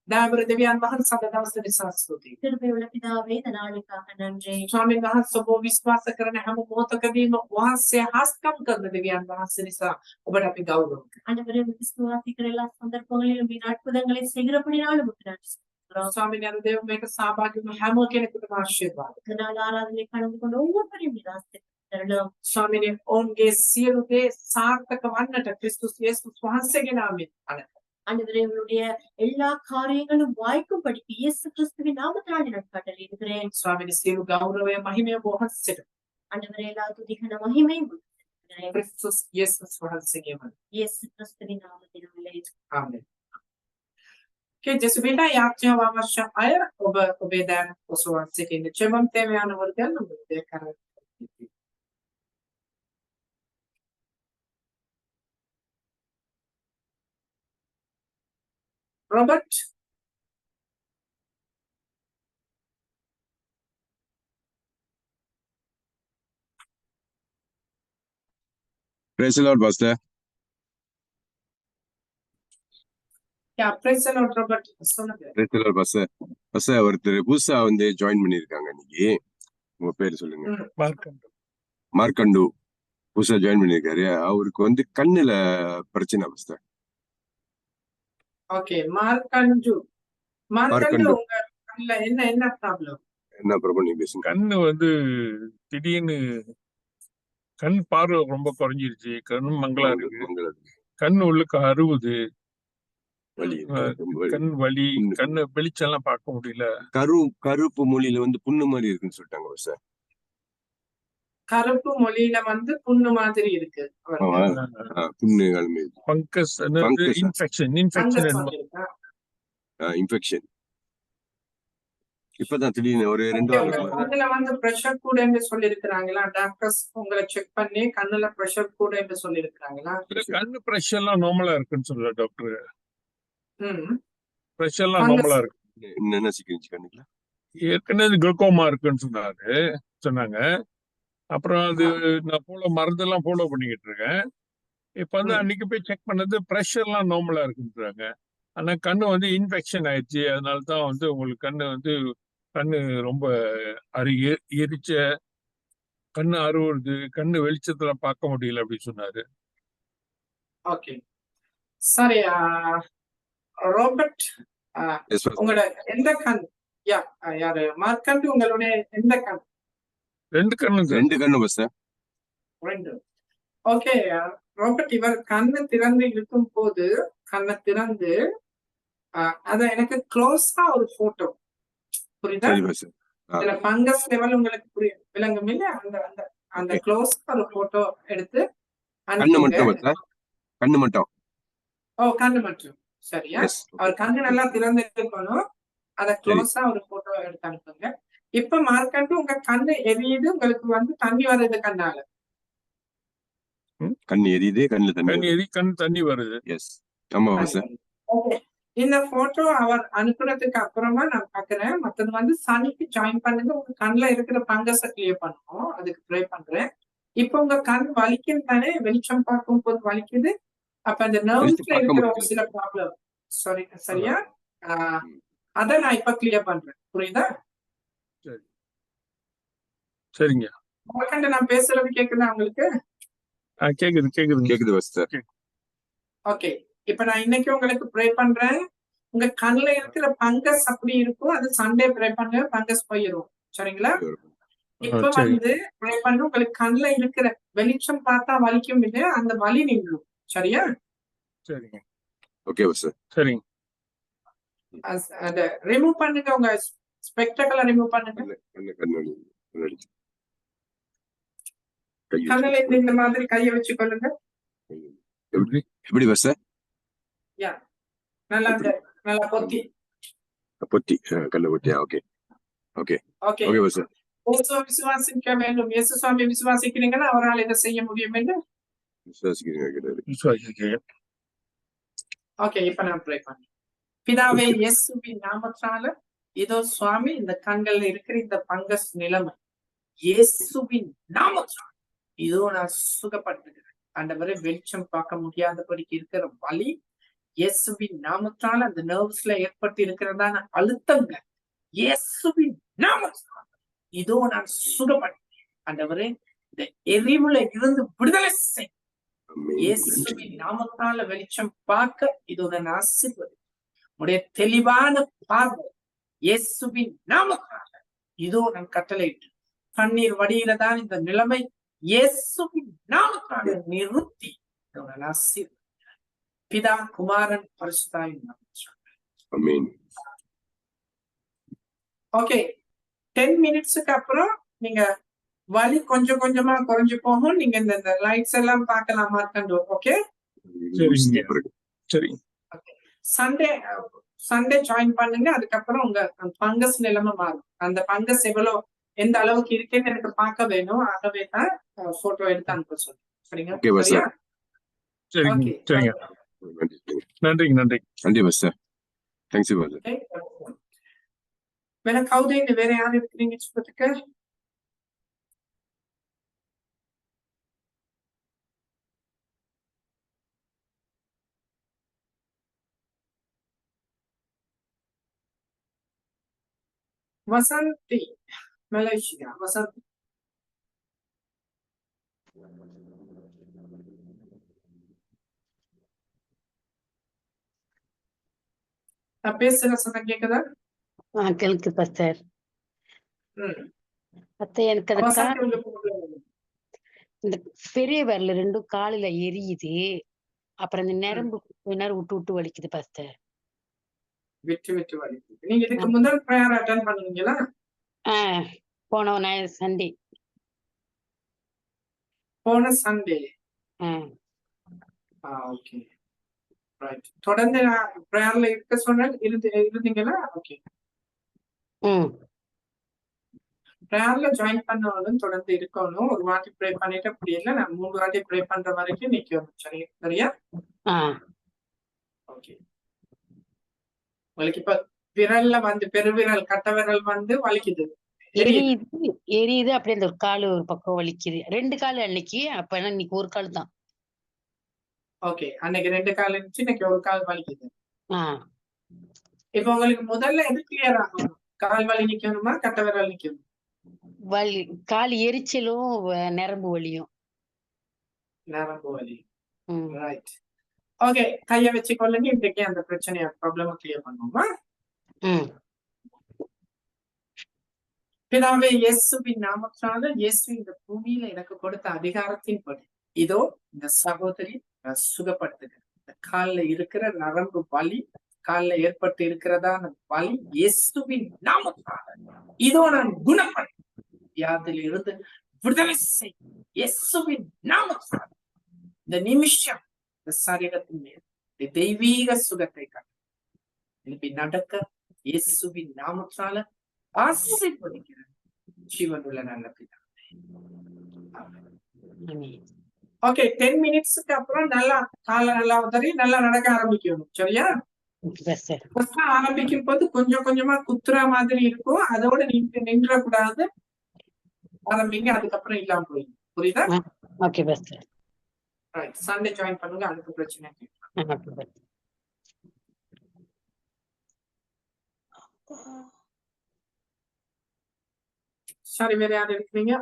දාබර දෙවියන් වහන්සේ අද දවසේ නිසා ස්තුතියි.
கிருபையுள்ள பிதாவே இந்த நாளுக்காக நன்றி.
ස්වාමීන් වහන්සේ ඔබ විශ්වාස කරන හැම මොහොතකදීම වහන්සේ හස්කම් කරන දෙවියන් වහන්සේ නිසා ඔබට අපි ගෞරව කරනවා.
ஆண்டவரே விசுவாசிக்கிற எல்லா சந்தர்ப்பங்களிலும் நீர் அற்புதங்களை செய்கிறபடினாலும் உமக்கு நன்றி செலுத்துகிறோம்.
ස්වාමීන් වහන්සේ දේව මේක සහභාගී වුණ හැම කෙනෙකුටම ආශිර්වාද.
இந்த நாள் ஆராதனை கலந்து கொண்ட ஒவ்வொருவரையும் நீர் ஆசீர்வதித்தருளும்.
ස්වාමීනි ඔවුන්ගේ සියලු දේ සාර්ථක වන්නට ක්‍රිස්තුස් යේසුස් වහන්සේගේ නාමයෙන් අනත.
ஆண்டவரே உங்களுடைய எல்லா காரியங்களும் வாய்க்கும்படிக்கு இயேசு கிறிஸ்துவின் நாமத்தினால் நான் கட்டளையிடுகிறேன்.
ස්වාමීනි සියලු ගෞරවය මහිමය වහන්සේට
ஆண்டவரே எல்லா துதிகன மகிமையும் உமக்கு செலுத்துகிறேன்.
ක්‍රිස්තුස් යේසුස් වහන්සේගේම
இயேசு கிறிஸ்துவின் நாமத்தினாலே
ආමෙන්. ජෙසුබීලා යාඥාව අවශ්‍ය අය ඔබේ දැන් ඔසවා සිටින්න. ජෙබම් தேவையானவர்கள் நம்மளுடைய கரத்தில். Robert
Praise the Lord, Pastor.
praise the Lord, Robert சொல்லுங்க.
Praise the Lord, Pastor. Pastor, ஒருத்தர் புதுசா ஜாயின் பண்ணிருக்காங்க இன்னைக்கு. உங்க பேரு சொல்லுங்க. மார்க்கண்டு புதுசா ஜாயின் பண்ணிருக்காரு. அவருக்கு கண்ணுல பிரச்சனை Pastor.
ஓகே, மார்க்கண்டு உங்க கண்ணுல என்ன ப்ராப்ளம்?
என்ன ப்ராப்ளம் நீங்க பேசுங்க.
கண்ணு திடீர்னு கண் பார்வை ரொம்ப குறைஞ்சிருச்சு. கண் மங்களா இருக்கு. கண்ணு உள்ளுக்கு அறுவுது. கண் வலி, கண்ணு வெளிச்செல்லாம் பார்க்க முடியல.
கருப்பு மொழியில புண்ணு மாதிரி இருக்குன்னு சொல்லிட்டாங்க சார்.
கருப்பு மொழியில புண்ணு மாதிரி இருக்கு.
புண்ணு
ஃபங்கஸ்
இன்ஃபெக்ஷன். இப்பதான் திடீர்னு ஒரு 2 வாரம்
கண்ணுல பிரஷர் கூடன்னு சொல்லிருக்காங்களா? டாக்டர்ஸ் உங்களை செக் பண்ணி கண்ணுல பிரஷர் கூடன்னு சொல்லிருக்காங்களா?
கண்ணு பிரஷர்லாம் நார்மலா இருக்குன்னு சொல்ல டாக்டர். பிரஷர்லாம் நார்மலா இருக்கு.
என்ன சிக்கிருச்சு கண்ணுல?
ஏற்கனவே குளுக்கோமா இருக்குன்னு சொன்னாங்க. அப்புறம் அது நான் மருந்தெல்லாம் ஃபாலோ பண்ணிக்கிட்டு இருக்கேன். இப்ப அன்னைக்கு போய் செக் பண்ணது பிரஷர்லாம் நார்மலா இருக்குன்றாங்க. ஆனா கண்ணு இன்ஃபெக்ஷன் ஆயிடுச்சு. அதனாலதான் உங்களுக்கு கண்ணு ரொம்ப எரிச்ச, கண்ணு அறுவுறது, கண்ணு வெளிச்சத்துல பார்க்க முடியல அப்படின்னு சொன்னாரு.
ஓகே, சரி. ராபர்ட், உங்களோட எந்த கண்? யாரு மார்க்கண்டு, உங்களுடைய எந்த கண்?
2 கண்ணு
சார்.
2. ஓகே ராபர்ட், இவர் கண்ணு திறந்து இருக்கும் போது அத எனக்கு க்ளோஸா ஒரு போட்டோ, புரியுதா? இதுல ஃபங்கஸ் லெவல் உங்களுக்கு விளங்கும் இல்ல? அந்த க்ளோஸா ஒரு போட்டோ எடுத்து
கண்ணு மட்டும்.
ஓ, கண்ணு மட்டும். சரியா? அவர் கண்ணு நல்லா திறந்து இருக்கணும். அத க்ளோஸா ஒரு போட்டோ எடுத்து அனுப்புங்க. இப்ப மார்க்கண்டு உங்க கண்ணு எரியுது, உங்களுக்கு தண்ணி வருது கண்ணால.
கண்ணு எரியுது,
கண் தண்ணி வருது.
எஸ், ஆமா சார்.
ஓகே, இந்த போட்டோ அவர் அனுப்புறதுக்கு அப்புறமா நான் பாக்குறேன். மத்தது சனிக்கு ஜாயின் பண்ணுங்க. உங்க கண்ணுல இருக்கிற பங்கஸ கிளியர் பண்ணணும். அதுக்கு ட்ரை பண்றேன். இப்ப உங்க கண் வலிக்கும் தானே? வெளிச்சம் பார்க்கும் போது வலிக்குது. அப்ப அந்த நர்வ்ஸ்ல இருக்கிற ஒரு சில ப்ராப்ளம், சரியா? அத நான் இப்ப கிளியர் பண்றேன். புரியுதா?
சரிங்க.
மார்க்கண்டு, நான் பேசுறது கேக்குதா உங்களுக்கு?
கேக்குது
சார்.
ஓகே, இப்ப நான் இன்னைக்கு உங்களுக்கு ப்ரே பண்றேன். உங்க கண்ணுல இருக்கிற பங்கஸ் அப்படி இருக்கும். அது சண்டே ப்ரே பண்ணுங்க, பங்கஸ் போயிடும். சரிங்களா? இப்ப ப்ரே பண்ண உங்களுக்கு கண்ணுல இருக்கிற வெளிச்சம் பார்த்தா வலிக்கும் இல்லையா? அந்த வலி நின்றும். சரியா?
சரிங்க.
Okay sir.
சரிங்க.
அத ரிமூவ் பண்ணுங்க. உங்க ஸ்பெக்டக்கலை ரிமூவ் பண்ணுங்க. கண்ணுல இந்த மாதிரி கையை வச்சு கொள்ளுங்க.
எப்படி சார்?
நல்லா பொத்தி
கண்ணு பொத்தியா? Okay okay
okay
okay sir.
விசுவாசிக்க வேண்டும். இயேசு சுவாமி விசுவாசிக்கிறீங்கன்னா அவரால் இதை செய்ய முடியும் என்று
விசுவாசிக்கிறேன்.
ஓகே, இப்ப நான் ப்ரே பண்ணேன். பிதாவே, இயேசுவின் நாமத்தால இதோ சுவாமி, இந்த கண்கள்ல இருக்கிற இந்த பங்கஸ் நிலைமை இயேசுவின் நாமத்தால இதோ நான் சுகப்படுத்துகிறேன். ஆண்டவரே, வெளிச்சம் பார்க்க முடியாதபடிக்கு இருக்கிற வலி இயேசுவின் நாமத்தால அந்த நர்வ்ஸ்ல ஏற்பட்டு இருக்கிறதான அழுத்தங்க இயேசுவின் நாமத்தால இதோ நான் சுகப்படுத்துகிறேன். ஆண்டவரே, இந்த எரிவுல இருந்து விடுதலை செய். இயேசுவின் நாமத்தால வெளிச்சம் பார்க்க இதோ நான் ஆசீர்வதி. உடைய தெளிவான பார்வை இயேசுவின் நாமத்தால இதோ நான் கட்டளையிட்டு கண்ணீர் வடியிலதான் இந்த நிலைமை இயேசுவின் நாமத்தால நிறுத்தி இதோ நான் ஆசீர்வதி. பிதா, குமாரன், பரிசுத்தாவின் நாமத்தால. ஓகே, 10 மினிட்ஸுக்கு அப்புறம் நீங்க வலி கொஞ்சம் கொஞ்சமா குறைஞ்சு போகும். நீங்க இந்த லைட்ஸ் எல்லாம் பார்க்கலாம் மார்க்கண்டு. ஓகே,
சரி.
சண்டே சண்டே ஜாயின் பண்ணுங்க. அதுக்கப்புறம் உங்க பங்கஸ் நிலைமை மாறும். அந்த பங்கஸ் எந்த அளவுக்கு இருக்குன்னு எனக்கு பார்க்க வேணும். ஆகவே தான் போட்டோ எடுத்து அனுப்ப சொல்றேன். சரிங்க?
ஓகே பஸ்
சரியா?
சார்.
சரிங்க
ஓகே.
சரிங்க நன்றிங்க நன்றி
நன்றி bus sir. Thanks bus sir.
வேற கவுதைன்னு வேற யாரு இருக்கிறீங்க சொல்றதுக்கு? வசந்தி, மலேசியா. வசந்தி. நான் பேசுற சத்தம் கேக்குதா?
கேளுக்கு பாஸ்டர். அத்தை எனக்கு அந்த
வசந்தி உங்களுக்கு
இந்த பெரிய விரல் ரெண்டும் காலில எரியுது. அப்புறம் இந்த நரம்பு கொஞ்ச நேரம் விட்டு விட்டு வலிக்குது பாஸ்டர்.
விட்டு விட்டு வலிக்குது. நீங்க இதுக்கு முதல் பிரேயர் அட்டெண்ட் பண்ணுவீங்களா?
போன சண்டே.
போன சண்டே. Okay right. தொடர்ந்து பிரேயர்ல இருக்க சொன்ன இருந்தீங்களா? ஓகே. பிரேயர்ல ஜாயின் பண்ணவனும் தொடர்ந்து இருக்கணும். ஒரு வாட்டி ப்ரே பண்ணிட்டு அப்படி இல்லை, நான் 3 வாட்டி ப்ரே பண்ற வரைக்கும் நிக்கணும். சரியா? ஓகே. உங்களுக்கு இப்ப விரல்ல வந்து பெருவிரல் கட்ட விரல் வந்து வலிக்குது,
எரியுது. அப்படியே அந்த ஒரு காலு ஒரு பக்கம் வலிக்குது. 2 காலு அன்னைக்கு. அப்ப இன்னைக்கு ஒரு கால் தான்.
ஓகே. அன்னைக்கு 2 கால் இருந்துச்சு, இன்னைக்கு ஒரு கால் வலிக்குது. இப்ப உங்களுக்கு முதல்ல எது கிளியர் ஆகும்? கால் வலி நிக்கணுமா, கட்ட விரல் நிக்கணும்?
வலி, கால் எரிச்சலும் நரம்பு வலியும்.
நரம்பு வலி. ரைட். ஓகே. கைய வச்சு கொள்ளுங்க. இன்றைக்கு அந்த பிரச்சனைய ப்ராப்ளம் கிளியர் பண்ணுவோமா? பிதாவே, இயேசுவின் நாமத்தால, இயேசு இந்த பூமியில எனக்கு கொடுத்த அதிகாரத்தின்படி இதோ இந்த சகோதரி சுகப்படுத்துகிறேன். இந்த கால்ல இருக்கிற நரம்பு வலி, கால்ல ஏற்பட்டு இருக்கிறதான வலி இயேசுவின் நாமத்தால இதோ நான் குணப்படுத்த, வியாதியில இருந்து விடுதலை செய் இயேசுவின் நாமத்தால. இந்த நிமிஷம் இந்த சரீரத்தின் மேல் தெய்வீக சுகத்தை எழுப்பி நடக்க இயேசுவின் நாமத்தால ஆசீர்வதிக்கிறேன். ஜீவனுள்ள நல்ல பிதாவே. ஓகே. 10 மினிட்ஸ்க்கு அப்புறம் நல்லா கால நல்லா உதறி நல்லா நடக்க ஆரம்பிக்கணும். சரியா? ஆரம்பிக்கும் போது கொஞ்சம் கொஞ்சமா குத்துற மாதிரி இருக்கும். அதோட நின்றக்கூடாது. ஆரம்பிங்க, அதுக்கப்புறம் இல்லாம போயிடும். புரியுதா? சண்டே ஜாயின் பண்ணுங்க. அதுக்கு பிரச்சனை சரி. வேற யாரு இருக்கிறீங்க?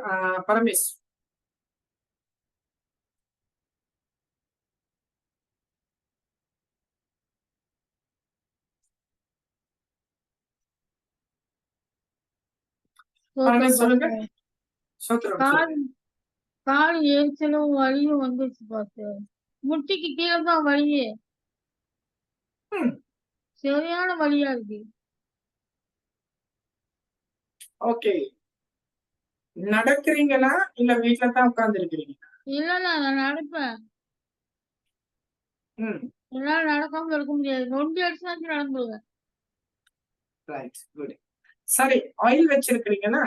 பரமேஷ். சொல்லுங்க.
கால் எரிச்சலும் வலியும் வந்துச்சு பாஸ்டர். முட்டிக்கு கீழே தான் வலியே. சரியான வலியா இருக்கு.
ஓகே. நடக்கிறீங்களா இல்ல வீட்டுல தான் உட்கார்ந்து இருக்கிறீங்க?
இல்ல நான் நடப்பேன். என்னால நடக்காம இருக்க முடியாது. நொண்டி அடிச்சு நடந்துருவேன்.
சரி. ஆயில் வச்சிருக்கிறீங்களா?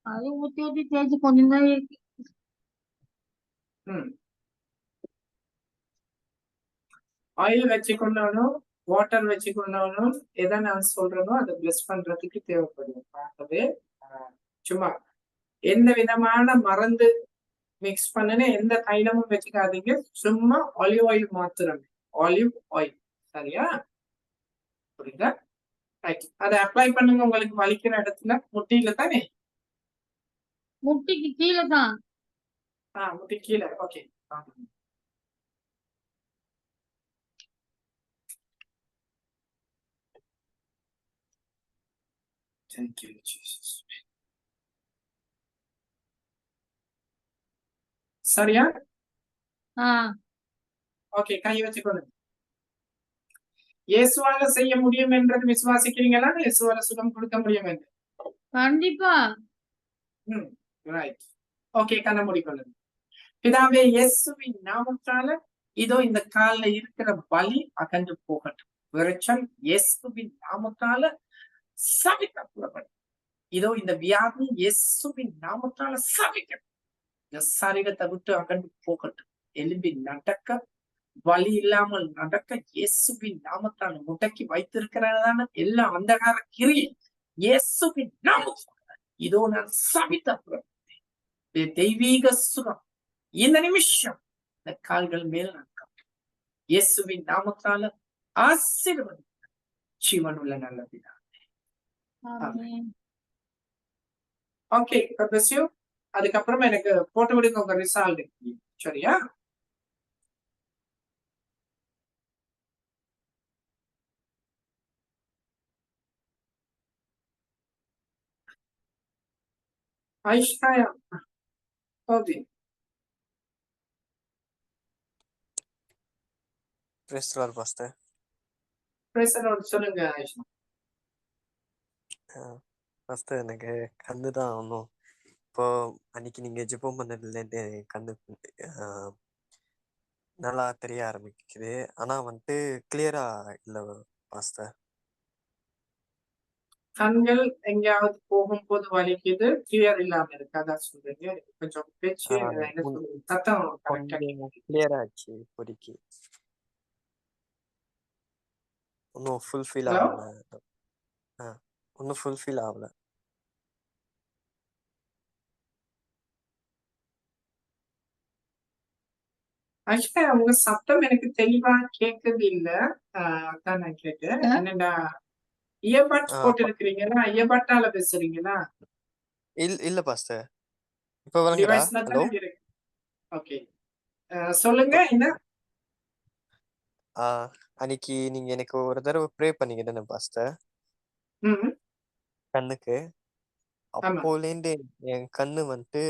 அது ஊத்தி ஊத்தி தேய்ச்சி கொஞ்சம் தான் இருக்கு.
ஆயில் வச்சுக்கொண்டாலும் வாட்டர் வச்சுக்கொண்டாலும் எதை நான் சொல்றேனோ அதை பிளஸ் பண்றதுக்கு தேவைப்படும். ஆகவே சும்மா எந்த விதமான மருந்து மிக்ஸ் பண்ணுன்னு எந்த தைலமும் வச்சுக்காதீங்க. சும்மா ஆலிவ் ஆயில் மாத்திரம். Olive oil. சரியா? புரியுதா? அதை அப்ளை பண்ணுங்க. உங்களுக்கு வலிக்கிற இடத்துல முட்டியில தானே?
முட்டிக்கு கீழே தான்.
முட்டி கீழே. ஓகே. Thank you, Jesus. சரியா? ஓகே, கை வச்சுக்கொள்ளுங்க. இயேசுவால செய்ய முடியும் என்றது விசுவாசிக்கிறீங்களா? இயேசுவால சுகம் கொடுக்க முடியும் என்று.
கண்டிப்பா.
ரைட். ஓகே, கண்ண மூடிக்கொள்ளுங்க. பிதாவே, இயேசுவின் நாமத்தால இதோ இந்த கால்ல இருக்கிற வலி அகன்று போகட்டும். விரைச்சல் இயேசுவின் நாமத்தால சபிக்கப்படும். இதோ இந்த வியாதி இயேசுவின் நாமத்தால சபிக்கட்டும். இந்த சரீரத்தை விட்டு அகன்று போகட்டும். எலும்பி நடக்க, வலி இல்லாமல் நடக்க இயேசுவின் நாமத்தால் முடக்கி வைத்திருக்கிறதான எல்லா அந்தகார கிரியை இயேசுவின் நாமத்தால் இதோ நான் சபித்த தெய்வீக சுகம் இந்த நிமிஷம் இந்த கால்கள் மேல் நான் இயேசுவின் நாமத்தால ஆசீர்வதி ஜீவனுள்ள நல்ல பிதாவே. ஓகே, அதுக்கப்புறமா எனக்கு போட்டு விடுங்க உங்க ரிசால்ட். சரியா? ஐஷாயா, ஓகே. சொல்லுங்க ஐஷா.
எனக்கு கண்ணு தான் ஒன்றும் இப்போ அன்னைக்கு நீங்க ஜெபம் பண்ணதுலேருந்து கண்ணு நல்லா தெரிய ஆரம்பிக்குது. ஆனா வந்துட்டு கிளியரா இல்ல பாஸ்டர்.
கண்கள் எங்கேயாவது போகும்போது வலிக்குது, கிளியர் இல்லாம இருக்கு. அதான் சொல்றீங்க. கொஞ்சம் பேச்சு சத்தம்
கிளியரா ஆச்சு இப்போதைக்கு. ஒன்னும் ஃபுல்ஃபில் ஆகல. ஒன்னும் ஃபுல்ஃபில் ஆகல.
ஆக்சுவலா உங்க சத்தம் எனக்கு தெளிவா கேட்கறது இல்ல. அதான் நான் கேட்டேன். என்னடா இயர்பட்ஸ் போட்டு இருக்கிறீங்களா? இயர்பட்டால பேசுறீங்களா?
இல்ல பாஸ்டர். இப்ப வழங்குதா? ஹலோ.
ஓகே, சொல்லுங்க. என்ன
அன்னைக்கு நீங்க எனக்கு ஒரு தடவை ப்ரே பண்ணீங்க பாஸ்டர் கண்ணுக்கு. அப்போலேருந்து என் கண்ணு வந்துட்டு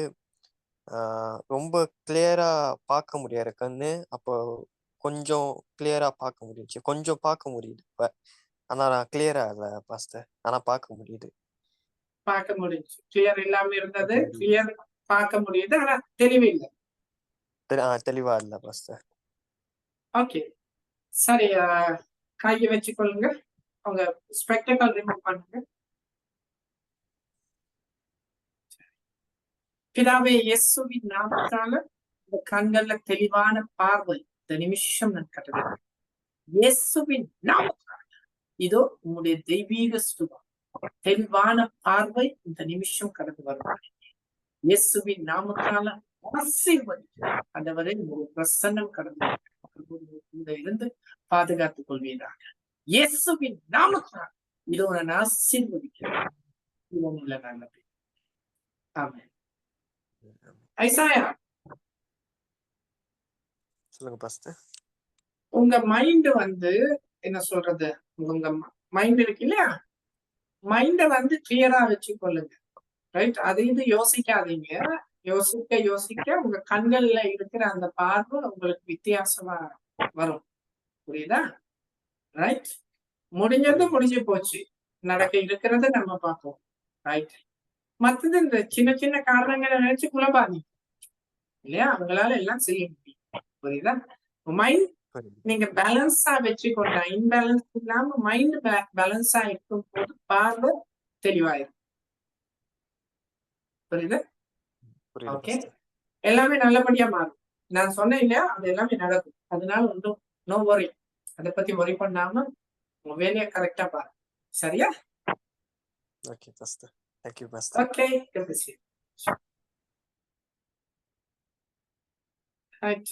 ரொம்ப கிளியரா பார்க்க முடியாத கண்ணு. அப்போ கொஞ்சம் கிளியரா பார்க்க முடிஞ்சுச்சு. கொஞ்சம் பார்க்க முடியுது இப்ப. ஆனா நான் கிளியரா இல்ல பாஸ்டர். ஆனா பார்க்க முடியுது.
பார்க்க முடிஞ்சு. கிளியர் இல்லாம இருந்தது, கிளியர் பார்க்க முடியுது. ஆனா தெளிவு இல்லை.
தெளிவா இல்ல பாஸ்டர்.
ஓகே, சரி. கையை வச்சுக்கொள்ளுங்க. உங்க ஸ்பெக்டக்கல் ரிமூவ் பண்ணுங்க. பிதாவே, இயேசுவின் நாமத்தால இந்த கண்கள்ல தெளிவான பார்வை இந்த நிமிஷம் நான் கட்டுறேன். இயேசுவின் நாமத்தால இதோ உங்களுடைய தெய்வீக சுகம், தெளிவான பார்வை இந்த நிமிஷம் கடந்து வருவாங்க. இயேசுவின் நாமத்தால ஆசீர்வதிக்கிறேன். ஆண்டவரே, ஒரு பிரசன்னம் கடந்து இருந்து பாதுகாத்துக் கொள்வீராக. இயேசுவின் நாமத்தால இதோ நான் ஆசீர்வதிக்கிறேன். நல்லது. ஆமென். ஐசாயா,
சொல்லுங்க பாஸ்டர்.
உங்க மைண்ட் என்ன சொல்றது, உங்க மைண்ட் இருக்கு இல்லையா, மைண்ட கிளியரா வச்சுக்கொள்ளுங்க. ரைட்? அது இது யோசிக்காதீங்க. யோசிக்க யோசிக்க உங்க கண்கள்ல இருக்கிற அந்த பார்வை உங்களுக்கு வித்தியாசமா வரும். புரியுதா? ரைட்? முடிஞ்சது முடிஞ்சு போச்சு. நடக்க இருக்கிறத நம்ம பார்ப்போம். ரைட்? மற்றது இந்த சின்ன சின்ன காரணங்களை நினைச்சு குழம்பாதீங்க இல்லையா? அவங்களால எல்லாம் செய்ய முடியும். புரியுதா? மைண்ட் நீங்க பேலன்ஸா வச்சுக்கொண்டா, இன்பேலன்ஸ் இல்லாம மைண்ட் பேலன்ஸா இருக்கும் போது பார்வை தெளிவாயிரும். புரியுது? ஓகே, எல்லாமே நல்லபடியா மாறும். நான் சொன்னேன் இல்லையா, அது எல்லாமே நடக்கும். அதனால ஒன்றும் நோ வரி. அதை பத்தி வரி பண்ணாம உங்க வேலையை கரெக்டா பாருங்க. சரியா?
Okay pastor. Thank you, Pastor.
Okay, good to see you. Right.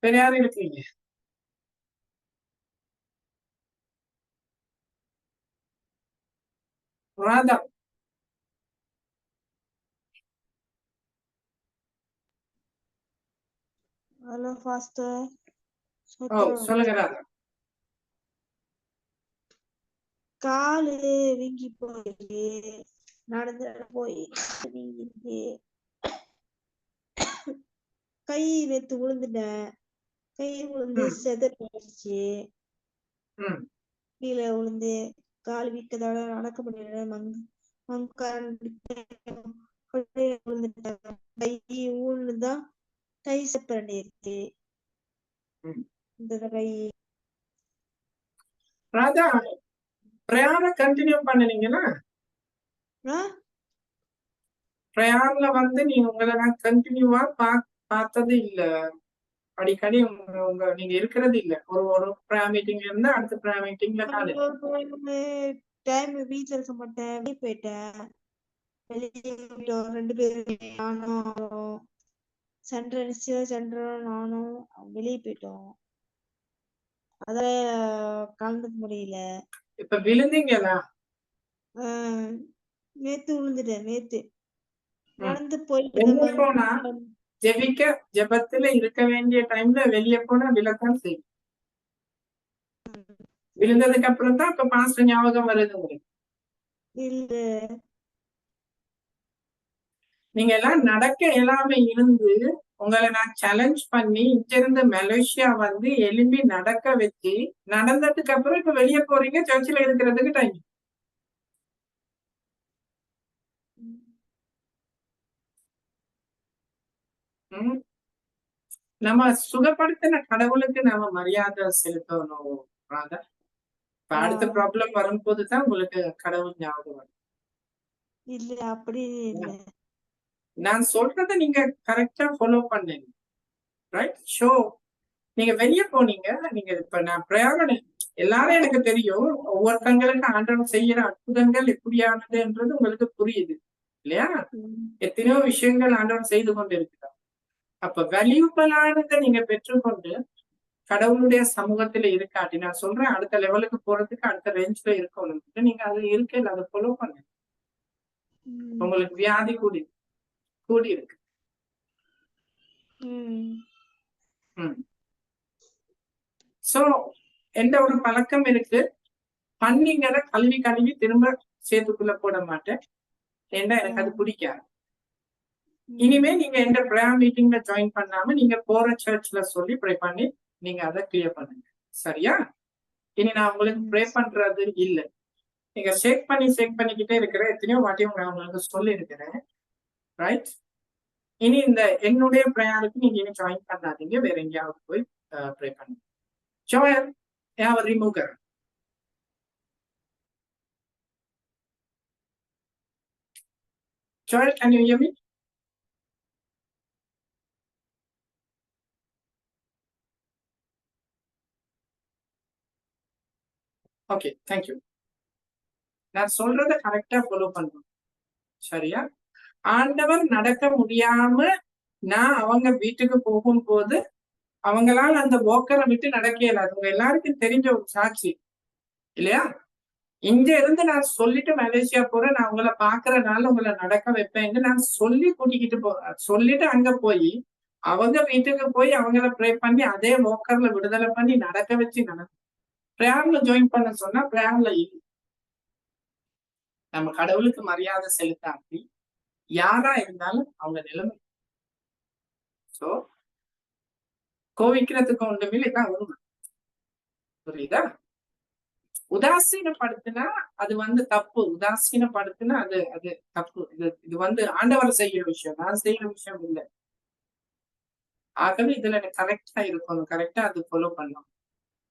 வேற யாரும் இருக்கீங்க? ராதா,
ஃபாஸ்டர்
ஓ சொல்லுங்க ராதா.
காலு வீங்கி போயிருக்கு, நடந்து போய் வீங்கிருக்கு. கை நேத்து விழுந்துட்டேன், கை விழுந்து செதறிடுச்சு, கீழே விழுந்து கால் வீக்கத்தோட நடக்க முடியல. விழுந்துட்டேன், கை ஊழுதான் கை செப்பரண்டி இருக்கு இந்த கை.
ராதா பிரயாணம் கண்டினியூ பண்ணுனீங்கன்னா பிரயாணல வந்து நீங்க உங்களை நான் கண்டினியூவா பார்த்தது இல்ல, அடிக்கடி நீங்க இருக்கிறது இல்ல. ஒரு ப்ரேயர் மீட்டிங்ல இருந்து அடுத்த ப்ரேயர் மீட்டிங்ல
டைம் வீட்டுல இருக்க மாட்டேன், வெளியே போயிட்டேன். வெளியே 2 பேரும் நானும் சென்ட்ரல் நானும் வெளியே போயிட்டோம், அத கலந்துக்க முடியல.
இப்ப விழுந்தீங்களா?
நேத்து விழுந்துட்டேன், நேத்து நடந்து போயிட்டு
போனா ஜெபத்துல இருக்க வேண்டிய டைம்ல வெளியே போனா விழத்தான் செய்யும். விழுந்ததுக்கு அப்புறம் தான் இப்ப பாஸ்டர் ஞாபகம் வருது உங்களுக்கு.
இல்ல
நீங்க எல்லாம் நடக்க எல்லாமே இருந்து உங்களை நான் சேலஞ்ச் பண்ணி இங்க இருந்து மலேசியா வந்து எலும்பி நடக்க வச்சு நடந்ததுக்கு அப்புறம் இப்ப வெளியே போறீங்க, சர்ச்சில் இருக்கிறதுக்கு டைம். நம்ம சுகப்படுத்தின கடவுளுக்கு நம்ம மரியாதை செலுத்தணும். இப்ப அடுத்த ப்ராப்ளம் வரும்போதுதான் உங்களுக்கு கடவுள் ஞாபகம் வரும்.
இல்ல அப்படி இல்ல,
நான் சொல்றத நீங்க கரெக்டா ஃபாலோ பண்ணீங்க, ரைட்? ஷோ நீங்க வெளியே போனீங்க. நீங்க இப்ப நான் பிரயாணம் எல்லாரும் எனக்கு தெரியும், ஒவ்வொருத்தங்களுக்கு ஆண்டவன் செய்யற அற்புதங்கள் எப்படியானதுன்றது உங்களுக்கு புரியுது இல்லையா? எத்தனையோ விஷயங்கள் ஆண்டவன் செய்து கொண்டு இருக்கிறார். அப்ப வேல்யூபிளானதை நீங்க பெற்றுக்கொண்டு கடவுளுடைய சமூகத்துல இருக்காட்டி, நான் சொல்றேன் அடுத்த லெவலுக்கு போறதுக்கு அடுத்த ரேஞ்ச்ல இருக்கணும், நீங்க அது இருக்கையில் அதை ஃபாலோ பண்ணுங்க. உங்களுக்கு வியாதி கூடி இருக்கு. சோ எந்த ஒரு பழக்கம் இருக்கு, பண்ணீங்கத கழுவி திரும்ப சேர்த்துக்குள்ள போட மாட்டேன், ஏன்னா எனக்கு அது பிடிக்காது. இனிமே நீங்க எந்த ப்ரேயர் மீட்டிங்ல ஜாயின் பண்ணாம நீங்க போற சர்ச்ல சொல்லி ப்ரே பண்ணி நீங்க அதை கிளியர் பண்ணுங்க, சரியா? இனி நான் உங்களுக்கு ப்ரே பண்றது இல்லை, நீங்க ஷேக் பண்ணிக்கிட்டே இருக்கிற எத்தனையோ வாட்டி நான் உங்களுக்கு சொல்லி இருக்கிறேன், ரைட்? இனி இந்த என்னுடைய ப்ரேயருக்கு நீங்க இனி ஜாயின் பண்ணாதீங்க, வேற எங்கேயாவது போய் ப்ரே பண்ணுங்க. ஜோயல் ரிமூவ் கர். Joel, can you hear me? Okay, thank you. நான் சொல்றத கரெக்டா ஃபாலோ பண்ணுவேன், சரியா? ஆண்டவர் நடக்க முடியாம நான் அவங்க வீட்டுக்கு போகும்போது அவங்களால அந்த வாக்கரை விட்டு நடக்க இயலாது. உங்க எல்லாருக்கும் தெரிஞ்ச ஒரு சாட்சி இல்லையா? இங்க இருந்து நான் சொல்லிட்டு மலேசியா போறேன், நான் உங்களை பாக்குறதுனால உங்களை நடக்க வைப்பேன்னு நான் சொல்லி கூட்டிக்கிட்டு சொல்லிட்டு அங்க போய் அவங்க வீட்டுக்கு போய் அவங்கள ப்ரே பண்ணி அதே வாக்கர்ல விடுதலை பண்ணி நடக்க வச்சு பிரேயர்ல ஜாயின் பண்ண சொன்னா பிரேயர்ல இல்லை. நம்ம கடவுளுக்கு மரியாதை செலுத்தாட்டி யாரா இருந்தாலும் அவங்க நிலைமை. சோ கோவிக்கிறதுக்கு ஒன்றுமில்லை, இதான் உண்மை, புரியுதா? உதாசீனப்படுத்தினா அது வந்து தப்பு, உதாசீனப்படுத்தினா அது தப்பு. இது ஆண்டவர் செய்யற விஷயம், நான் செய்யற விஷயம் இல்லை. ஆகவே இதுல கரெக்டா இருக்கணும், கரெக்டா அது ஃபாலோ பண்ணணும்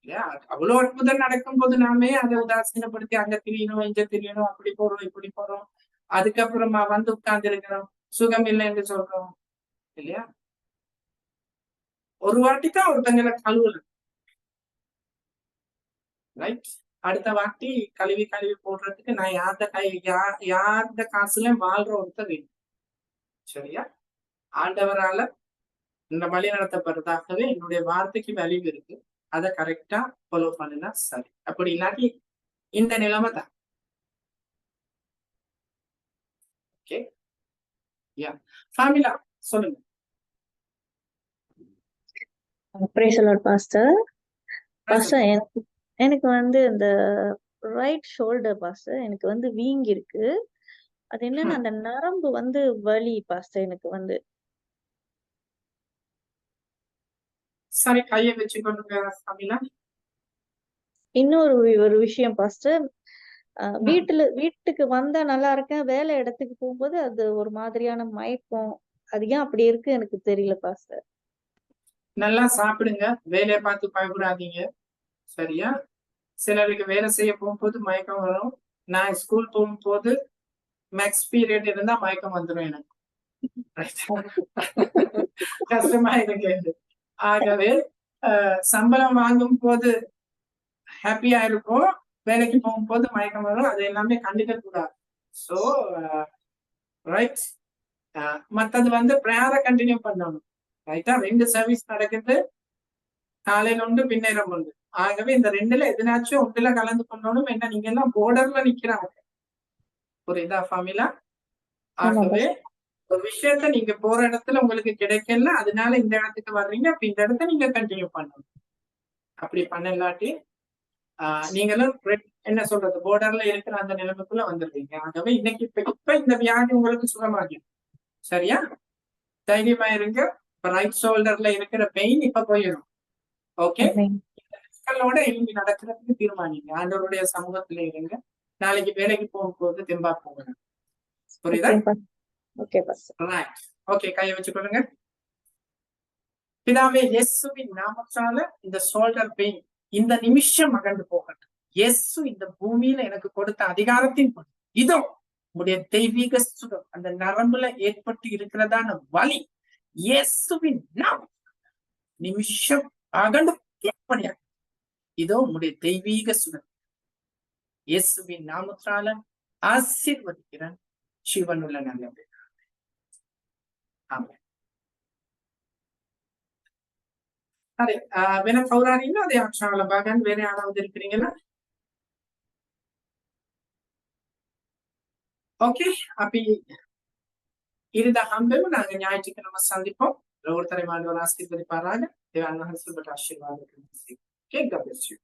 இல்லையா? அவ்வளவு அற்புதம் நடக்கும் போது நாமே அதை உதாசீனப்படுத்தி அங்க திரியணும் இங்க திரியணும், அப்படி போறோம் இப்படி போறோம், அதுக்கப்புறமா வந்து உட்கார்ந்து இருக்கிறோம், சுகம் இல்லைன்னு சொல்றோம் இல்லையா? ஒரு வாட்டிதான் ஒருத்தங்களை கழுவுல, ரைட்? அடுத்த வாட்டி கழுவி போடுறதுக்கு நான் யார்த காசுல வாழ்ற ஒருத்தர் வேணும், சரியா? ஆண்டவரால இந்த வழி நடத்தப்படுறதாகவே என்னுடைய வார்த்தைக்கு வேல்யூ இருக்கு, அதை கரெக்டா ஃபாலோ பண்ணுனா சரி. அப்படி இல்லாட்டி இந்த நிலைமை தான். ஓகே, யா ஃபேமிலா சொல்லுங்க.
Praise the Lord, Pastor. Pastor, எனக்கு வந்து இந்த ரைட் ஷோல்டர் பாஸ்டர் எனக்கு வந்து வீங்கி இருக்கு. அது என்னன்னா அந்த நரம்பு வந்து வலி பாஸ்டர் எனக்கு வந்து.
சரி, கையை வச்சுக்கொள்ளுங்க சாமிலா.
இன்னொரு ஒரு விஷயம் பாஸ்டர், வீட்டுக்கு வந்தா நல்லா இருக்கேன், வேலை இடத்துக்கு போகும்போது அது ஒரு மாதிரியான மயக்கம். அது ஏன் அப்படி இருக்கு எனக்கு தெரியல பாஸ்டர்.
நல்லா சாப்பிடுங்க, வேலையை பார்த்து பயப்படாதீங்க, சரியா? சிலருக்கு வேலை செய்ய போகும்போது மயக்கம் வரும். நான் ஸ்கூல் போகும்போது மேக்ஸ் பீரியட் இருந்தா மயக்கம் வந்துடும் எனக்கு. கஷ்டமா இருக்கு. ஆகவே சம்பளம் வாங்கும் போது ஹாப்பியா இருக்கும், வேலைக்கு போகும்போது மயக்கம் வரும். அது எல்லாமே கண்டுக்க கூடாது. ஸோ ரைட், மற்றது வந்து ப்ரேயரை கண்டினியூ பண்ணணும். ரைட்டா? 2 சர்வீஸ் நடக்குது, காலையில உண்டு பின்னேரம் உண்டு. ஆகவே இந்த 2ல எதுனாச்சும் ஒன்றுல கலந்து கொள்ளணும். என்ன நீங்க எல்லாம் போர்டர்ல நிக்கிறாங்க, புரியுதா ஃபாமிலா? ஆகவே ஒரு விஷயத்த நீங்க போற இடத்துல உங்களுக்கு கிடைக்கல, அதனால இந்த இடத்துக்கு வர்றீங்க, அப்ப இந்த இடத்த நீங்க கண்டினியூ பண்ணணும். அப்படி பண்ணலாட்டி நீங்களும் என்ன சொல்றது, போர்டர்ல இருக்கிற அந்த நிலைமைக்குள்ள வந்துருவீங்க. ஆகவே இன்னைக்கு இப்ப இந்த வியாதி உங்களுக்கு சுகமாகும், சரியா? தைரியமா இருங்க. ரைட் ஷோல்டர்ல இருக்கிற பெயின் இப்ப போயிடும். ஓகே, மக்களோட எழும்பி நடக்கிறதுக்கு தீர்மானிங்க. ஆண்டவருடைய சமூகத்துல இருங்க. நாளைக்கு வேலைக்கு போகும்போது தெம்பா போகணும், புரியுதா? ஓகே, கையை வச்சுக்கொள்ளுங்க. பிதாவே, இயேசுவின் நாமத்தால இந்த ஷோல்டர் பெயின் இந்த நிமிஷம் அகன்று போகட்டும். இயேசு இந்த பூமியில எனக்கு கொடுத்த அதிகாரத்தின் இதோ உடைய தெய்வீக சுகம் அந்த நரம்புல ஏற்பட்டு இருக்கிறதான வலி இயேசுவின் நாமம் நிமிஷம் அகண்டு கேட்படியா. இதோ உடைய தெய்வீக சுகம் இயேசுவின் நாமத்தால ஆசீர்வதிக்கிறேன். சிவனுள்ள நல்லது. ஆமாம். అదే వెన పౌరాణిలో అదే అక్షరాల భాగాన్ని వేరే ఆడవది இருக்கிறீங்களா? ஓகே, அப்படி இருந்த ஹம்பலும் நாங்க ஞாயிற்றுக்கிழமை சந்திப்போம். ஒருத்தரை மாண்டவர் ஆசீர்வதிப்பாராக. தேவான ஆசீர்வாதம். Okay, God bless you.